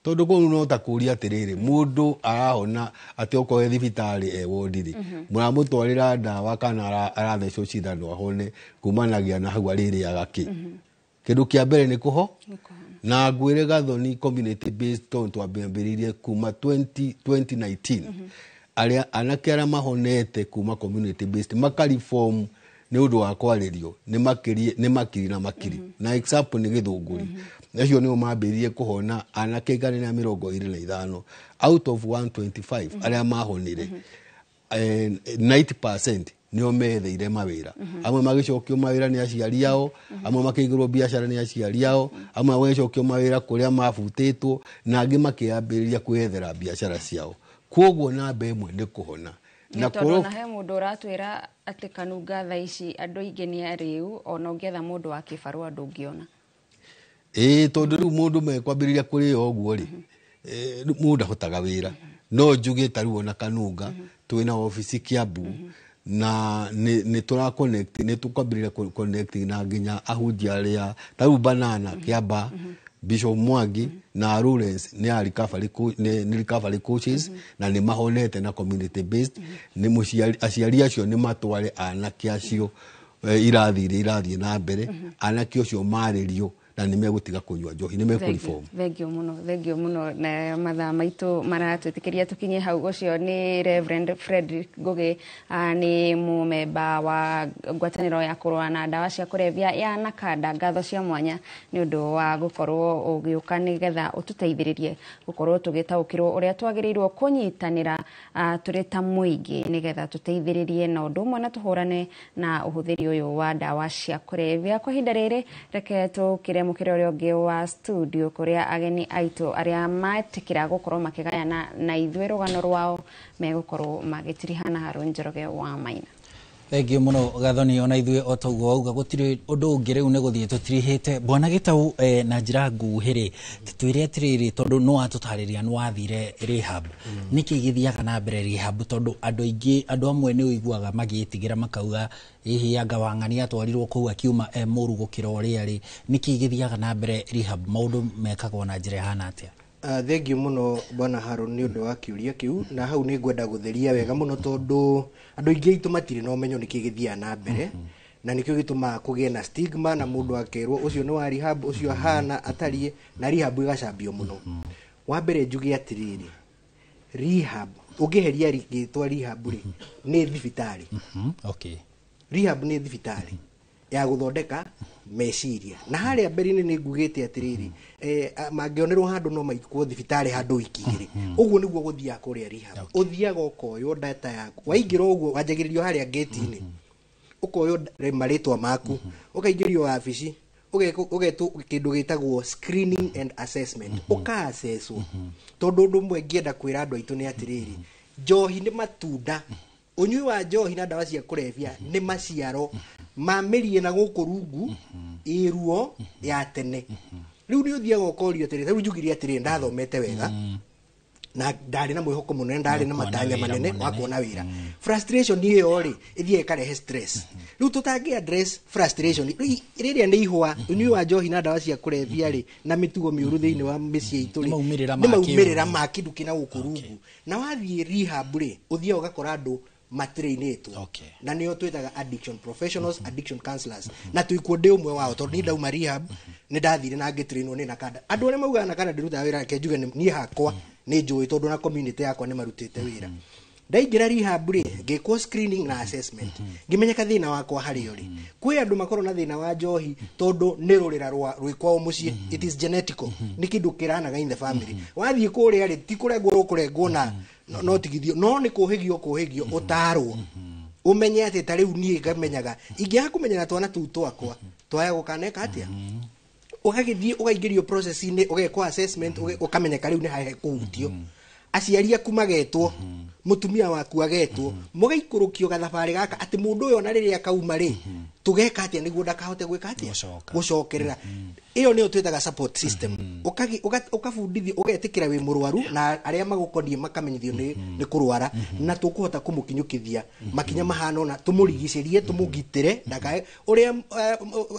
Tondũ kũu no ta kũria atĩrĩrĩ, mũndũ arahona atĩ okorwo thibitarĩ wodi-rĩ, mũramũtwarĩra ndawa kana arathecwo cindano ahone kumanagia na hau arĩrĩaga kĩ. Kĩndũ kĩa mbere nĩ kũho. Na ngwĩre Gathoni, community based tondũ twambĩrĩirie kuma 2019 anake arĩa mahonete kuma community based makariform nĩ ũndũ wa kwarĩrio nĩ makiri na makiri. Na example nĩ Gĩthũngũri, acio nĩo mambĩrĩirie kũhona anake 125 out of 125 arĩa mahonire. 90% nĩo metheire mawĩra. Amwe magĩcokio mawĩra nĩ aciari ao, amwe makĩigĩrwo biacara nĩ aciari ao, amwe magĩcokio mawĩra kũrĩa mabutĩtwo, na angĩ makĩambĩrĩria kwĩyethera biacara ciao. Kwoguo namba ĩmwe nĩ kũhona. Na tondũ na he mũndũ ũratwĩra atĩ Kanunga thaa ici andũ aingĩ nĩ arĩu, ona ũngĩetha mũndũ wa kĩbarũa ndũngĩona. Tondũ rĩu mũndũ mekwambĩrĩria kũrĩa ũguo rĩ, mũndũ ndahotaga wĩra. No njuge ta rĩu ona Kanunga twĩna ofici Kiambu na nĩ tũkwambĩrĩria connect na nginya ahunjia arĩa ta rĩu Banana Kiamba, Bishop Mwangi na Lawrence nĩ recovery coaches na nĩ mahonete na community based. Nĩ aciari acio nĩ matware anake acio irathiĩ na mbere, anake acio marĩrio na nĩ megũtiga kũnyua njohi, nĩ mekũreform. Thengio mũno na mathaa maitũ maratwĩtĩkĩria tũkinye hau. Ũcio nĩ Reverend Frederick Ngugi, nĩ mũmemba wa ngwatanĩro ya kũrũa na ndawa cia kũrebia ya NACADA. Ngatho cia mwanya nĩ ũndũ wa gũkorwo ũgĩũka nĩgetha ũtũteithĩrĩrie gũkorwo tũgĩtaũkĩrwo ũrĩa twagĩrĩirwo kũnyitanĩra tũrĩ ta mũingĩ nĩgetha tũteithĩrĩrie na ũndũ ũmwe na tũhũrane na ũhũthĩri ũyũ wa ndawa cia kũrebia. Kwa ihinda rĩrĩ reke tũkĩre mũkĩre ũrĩa ũngĩ wa studio kũrĩa ageni aitũ arĩa matĩkĩra gũkorwo makĩgayana na ithuĩ rũgano rwao megũkorwo magĩtirihana Harũ Njoroge wa Maina. Thengio mũno Gathoni, ona ithuĩ o toguo wauga gũtirĩ ũndũ ũngĩ rĩu nĩ gũthiĩ tũtirihĩte. Bwana Gĩtaũ, na njĩra nguhĩ-rĩ, twĩre atĩrĩrĩ, tondũ no watũtarĩria nĩ wathire rehab, nĩkĩ gĩthiaga na mbere rehab? Tondũ andũ aingĩ, andũ amwe nĩ ũiguaga magĩĩtigĩra makauga hihi anga Wang'ani atwarirwo kũu akiuma mũru gũkĩra ũrĩa rĩ, nĩkĩ gĩthiaga na mbere rehab? Maũndũ mekagwo na njĩra ihana atĩa? Thengiũ mũno bwana Haron nĩ ũndũ wa kĩũria kĩu, na hau nĩ ngwenda gũtheria wega mũno tondũ andũ aingĩ aitũ matirĩ na ũmenyo nĩkĩ gĩthiaga na mbere, na nĩkĩo gĩtũmaga kũgĩe na stigma na mũndũ akerwo ũcio nĩ wa rehab, ũcio ahana atariĩ, na rehab ĩgacambio mũno. Wa mbere njuge atĩrĩrĩ, rehab ũngĩheria rĩtwa rehab rĩ nĩ thibitarĩ. Okay. Rehab nĩ thibitarĩ ya gũthondeka meciria, na harĩa mbere-inĩ nĩ ngugĩte atĩrĩrĩ, mangĩonerwo handũ no maikwo thibitarĩ handũ wiki igĩrĩ. Ũguo nĩguo gũthiaga kũrĩa rehab. Ũthiaga ũkoywo data yaku, waingĩra ũguo wanjagĩrĩrio harĩa gate-inĩ, ũkoywo marĩtwa maku, ũkaingĩrio wabici, ũgetwo kĩndũ gĩtagwo screening and assessment, ũka-assesswo. Tondũ ũndũ ũmwe ngĩenda kwĩra andũ aitũ nĩ atĩrĩrĩ, njohi nĩ matunda, ũnyui wa njohi na ndawa cia kũrebia nĩ maciaro mamĩrie na gũkũ rungu ĩruo ya tene. Rĩu nĩ ũthiaga ũkorio atĩrĩrĩ, rĩu njugire atĩrĩrĩ ndathomete wega na ndarĩ na mwĩhoko mũnene, ndarĩ na matanya manene wa kuona wĩra. Frustration ĩyo rĩ ĩthiaga ĩkarehe stress. Rĩu tũtangĩ address frustration rĩrĩa nĩ ihwa, ũnyui wa njohi na ndawa cia kũrebia rĩ na mĩtugo mĩũru thĩinĩ wa mĩciĩ itũ rĩ nĩ maumĩrĩra ma kĩndũ kĩna gũkũ rungu. Na wathiĩ rehab rĩ ũthiaga ũgakora andũ matrainĩtwo, na nĩo twĩtaga addiction professionals, addiction counselors, na twĩkuo ndĩ ũmwe wao tondũ nĩ ndauma rehab nĩ ndathire na ngĩtrainwo nĩ Nakada. Andũ arĩa maugaga Nakada ndĩrutaga wĩra reke njuge niĩ hakwa nĩ njũĩ tondũ na community yakwa nĩ marutĩte wĩra. Ndaingĩra rehab rĩ ngĩkwo screening na assessment, ngĩmenyeka thĩna wakwa harĩa rĩ. Kwĩ andũ makorwo na thĩna wa njohi tondũ nĩ rũrĩra rwĩkwao mũciĩ, it is genetical, nĩ kĩndũ kĩranaga in the family. Wathiĩ kũrĩa rĩ ti kũrengwo na no tigithio, no nĩ kũhĩgio ũtarwo umenye atĩ ta rĩu niĩ ngamenyaga ingĩaga kũmenyana twana tũu twakwa twaya gũkaneka atĩa. Ũgagĩthiĩ ũgaingĩrio process-inĩ ũgekwo assessment ũkamenyeka rĩu nĩ hahe kũhutio, aciari aku magetwo, mutumia waku agetwo, mũgaikũrũkio gathabarĩ gaka atĩ mũndũ ũyũ na rĩrĩa kauma rĩ tugeka atĩa nĩguo ndakahote gwĩka atĩa gũcokerera. Iyo nĩyo twĩtaga support system. Ũkabundithio ũgetĩkĩra wĩ mũrwaru na arĩa magũkoniĩ makamenyithio nĩ kũrwara, na tũkũhota kũmũkinyũkithia makinya mahana ona tũmũrigicĩrie tũmũgitĩre ndakae ũrĩa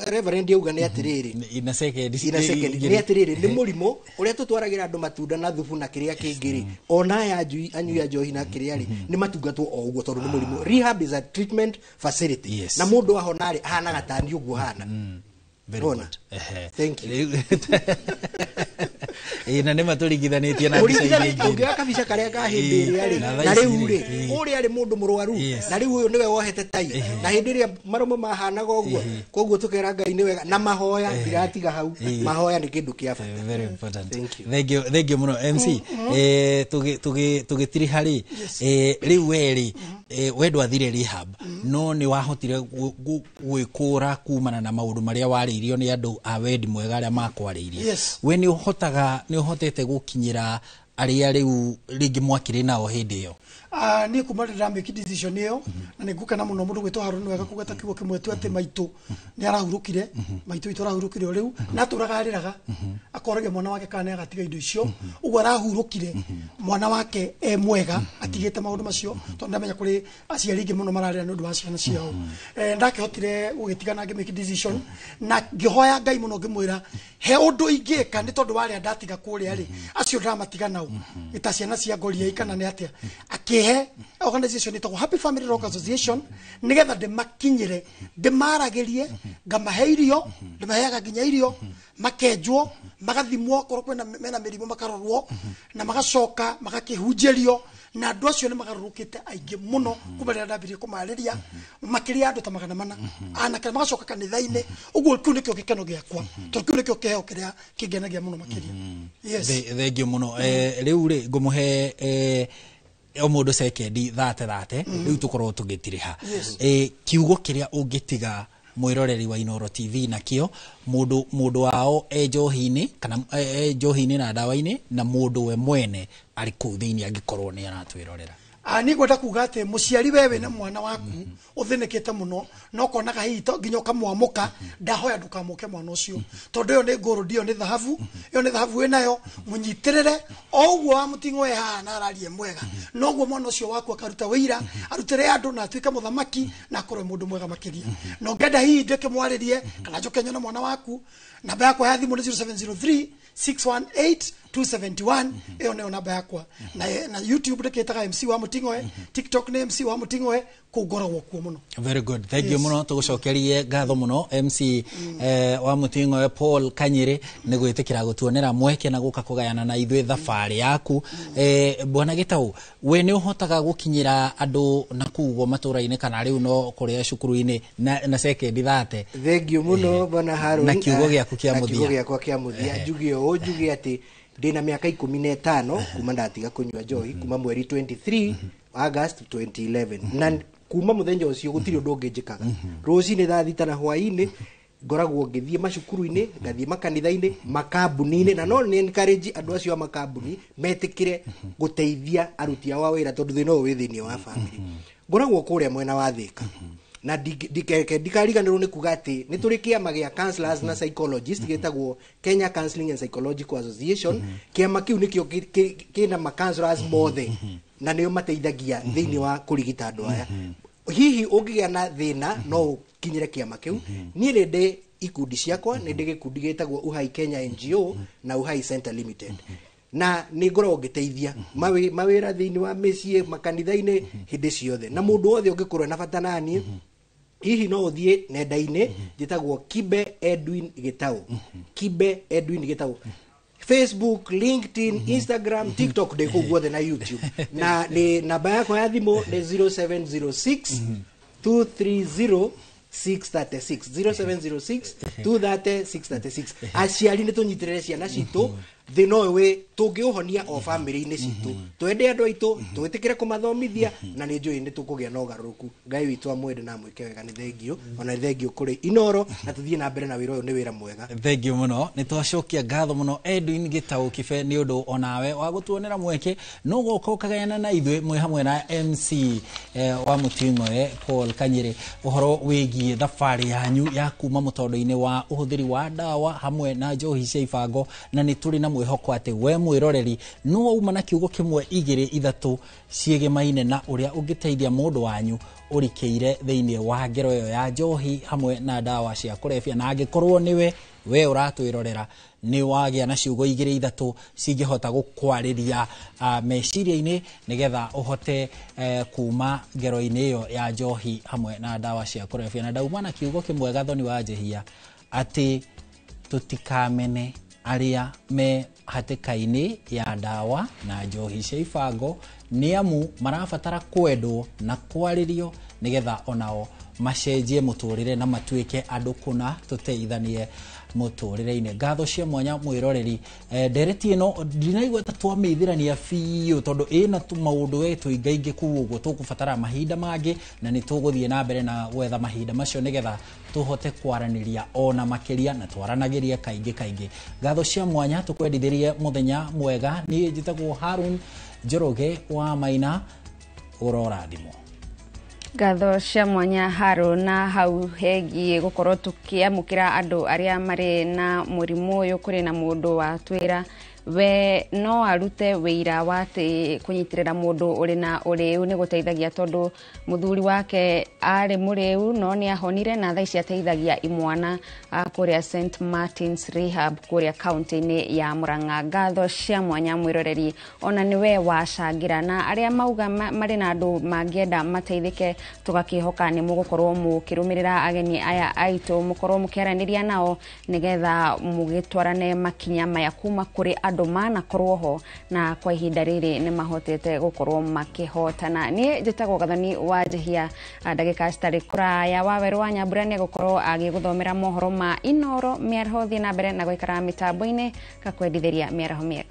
Reverend yauga nĩ atĩrĩrĩ ina second nĩ atĩrĩrĩ nĩ mũrimũ ũrĩa tũtwaragĩra andũ matunda na thubu na kĩrĩa kĩngĩ rĩ ona ya anyui ya njohi na kĩrĩa rĩ nĩ matungatwo o ũguo tondũ nĩ mũrimũ. Rehab is a treatment facility, na mũndũ ahona rĩ ahana gatani ũguo hana. Very good. Thank you. Na nĩ matũringithanĩtie na mbica-inĩ ingĩ. Ũngĩoya kabica karĩa ka hĩndĩ ĩrĩa rĩ na rĩu rĩ ũrĩa arĩ mũndũ mũrwaru na rĩu ũyũ nĩwe wohete tai na hĩndĩ ĩrĩa maromo mahanaga ũguo, koguo tũkera Ngai nĩ wega na mahoya ndiratiga hau, mahoya nĩ kĩndũ kĩa bata. Very important. Thank you mũno MC. Tũgĩtiri harĩ rĩu werĩ wendo athire rehab no nĩ wahotire gwĩkũra kumana na maũndũ marĩa warĩirio nĩ andũ a wendi mwega arĩa makwarĩirie. We nĩ ũhotete gũkinyĩra arĩa rĩu rĩngĩ mwakĩrĩ nao hĩndĩ ĩyo? Niĩ kuma rĩrĩa make decision ĩyo na nĩ ngũkena mũno mũndũ gwĩtwo Haron wega kũgeta kiugo kĩmwe tu atĩ maitũ nĩ arahurũkire, maitũ itũ arahurũkire rĩu na tũragarĩraga akoragia mwana wake kana agatiga indo icio, ũguo arahurũkire mwana wake mwega atigĩte maũndũ macio tondũ ndamenya kũrĩ aciari aingĩ mũno mararĩra nĩ ũndũ wa ciana ciao. Ndakĩhotire gũgĩtigana ngĩ make decision na ngĩhoya Ngai mũno ngĩmwĩra he ũndũ ingĩka nĩ tondũ warĩa ndatiga kũrĩa rĩ acio ndamatiga nao ita ciana cia ngoria ikana nĩ atĩa akĩhe organization ĩtagwo Happy Family Rock Association nĩgetha ndĩmakinyĩre ndĩmaragĩrie ngamahe irio ndĩmaheaga nginya irio makenjwo magathimwo korwo kwĩna mena mĩrimũ makarorwo na magacoka magakĩhunjĩrio na andũ acio nĩ magarũrũkĩte aingĩ mũno kuma rĩrĩa ndambirie kũmarĩria makĩria andũ ta 400 anake magacoka kanitha-inĩ. Ũguo kĩu nĩkĩo gĩkeno gĩakwa tondũ kĩu nĩkĩo kĩheo kĩrĩa kĩngenagia mũno makĩria. Thengiũ mũno. Rĩu rĩ ngũmũhe o mũndũ sekendi 30 rĩu tũkorwo tũgĩtiriha kiugo kĩrĩa ũngĩtiga mwĩroreri wa Inooro TV nakĩo mũndũ wao njohi-inĩ kana njohi-inĩ na ndawa-inĩ na mũndũ we mwene arĩ kũu thĩinĩ angĩkorwo nĩ aratwĩrorera? Nĩ ngwenda kuga atĩ mũciari wewe na mwana waku ũthĩnĩkĩte mũno no konaga hihi nginya ũkamwamũka ndahoya ndũkamũke mwana ũcio tondũ ĩyo nĩ ngũrũ ĩyo nĩ thahabu, ĩyo nĩ thahabu wĩnayo mũnyitĩrĩre o ũguo wa mũting'oe haha na ararie mwega noguo mwana ũcio waku akaruta wĩira arutĩre andũ na atuĩke mũthamaki na akorwo mũndũ mwega makĩria. No ngenda hihi ndĩke mwarĩrie kana njoke nyone mwana waku, namba yakwa ya thimũ nĩ 0703 618 271 iyo neo namba yakwa na YouTube ndeketaga MC wa Mutingoe, TikTok ne MC wa Mutingoe kugoragwo kuo muno. Very good, thank you muno, tugucokerie ngatho muno MC wa Mutingoe Paul Kanyire ni gwitikira gutuonera mweke na guka kugayana na ithuĩ thabari yaku. Bwana Gitau, we ni uhotaga gukinyira andu na kugo matura-ini kana riu no kuria cukuru-ini na sekendi thate? Thank you muno Bwana Harun. Na kiugo giaku kia muthia. Kiugo giakwa kia muthia njugi o njugi ati ndina miaka 15 kuma ndatiga kunywa njohi kuma mweri 23 August 2011 na kuma muthenya ucio gutiri undu ngijikaga rucini thaa thita na hwaini ngoragwo ngithie macukuru-ini ngathie makanitha-ini makambuni-ini na no ni encourage andu acio makambuni metikire guteithia aruti ao wira tondu thina uyu wi thiini wa family ngoragwo kuria mwena wa Thika na dikariganirwo ni kuga ati ni turi kiama gia counselors na psychologists gitagwo Kenya Counseling and Psychological Association kiama kiu nikio kina ma counselors mothe na nio mateithagia thiini wa kurigita andu aya hihi ungigia na thina no kinyire kiama kiu ni rende ikundi ciakwa ni ndi gikundi gitagwo Uhai Kenya NGO na Uhai Center Limited na ni ngoragwo ngiteithia mawira thiini wa micie makanitha-ini hindi ciothe na mundu wothe ungikorwo na bata nani hihi no uthie nenda-ini njitagwo Kibe Edwin Gitau Kibe Edwin Gitau Facebook, LinkedIn, Instagram, TikTok de kuguothe na YouTube na ni namba yako ya thimu ni 0706 230 636 0706 230 636 aciari ni tunyitirire ciana citu thina uyu tungiuhonia o family-ini citu twende andu aitu twitikire kumathomithia na ni njui ni tukugia na ugaruruku Ngai witu amwende na mwike wega ni thengio ona thengio kuri Inoro na tuthie na mbere na wira uyu ni wira mwega thengio muno ni twacokia ngatho muno Edwin Gitau Kibe ni undu onawe wa gutuonera mweke no goka ukagayana na ithuĩ mwe hamwe na MC wa Mutingoe Paul Kanyire uhoro wigie thabari yanyu ya kuma mutondo-ini wa uhuthiri wa dawa hamwe na njohi cia ibango na ni turi na mwihoko ati we mwiroreri no uma na kiugo kimwe igiri ithatu ciegemaine na uria ungiteithia mundu wanyu urikeire thiini wa ngero yo ya njohi hamwe na dawa cia kurebia na angikorwo niwe we uratwirorera ni wagia na ciugo igiri ithatu cingihota gukwariria meciria-ini nigetha uhote kuma ngero-ini yo ya njohi hamwe na dawa cia kurebia na dauma na kiugo kimwe gathoni wa njehia ati tutikamene aria me hatikaini ya dawa na njohi cia ibango ni amu marabatara kwendwo na kwaririo nigetha onao macenjie muturire na matuike andu kuna tuteithanie muturire-ini ngatho cia mwanya mwiroreri ndereti ino ndinaigua ta twameithirania biũ tondu ina maundu wetu ingaingi kuguo tukubatara mahinda mangi na ni tuguthie na mbere na gwetha mahinda macio nigetha tuhote kwaraniria ona makiria na twaranagiria kaingi ngatho cia mwanya tukwendithirie muthenya mwega ni njitagwo Harun Njoroge wa Maina urorathimo ngatho cia mwanya Harun na hau hegie gukorwo tukiamukira andu aria mari na murimu uyu kuri na mundu wa twira we no arute wira wati kunyitirira mundu uri na uriu ni guteithagia tondu muthuri wake ari muriu no ni ahonire na thaici ateithagia imwana kuria St Martin's Rehab kuria county-ini ya Murang'a ngatho cia mwanya mwiroreri ona niwe wacangira na aria mauga mari na andu mangienda mateithike tugakihoka ni mugukorwo mukirumirira ageni aya aitu mukorwo mukiaraniria nao nigetha mugitwarane makinya maya kuma kuri andu mana korwo ho na kwa ihinda riri ni mahotete gukorwo makihotana ni njitagwo gathoni wa njehia ndagika citari kuraya waweru wa Nyambura ni gukorwo agiguthomera mohoro ma Inoro miarho thie na mbere na guikara mitambo-ini gakwendithiria miarho miega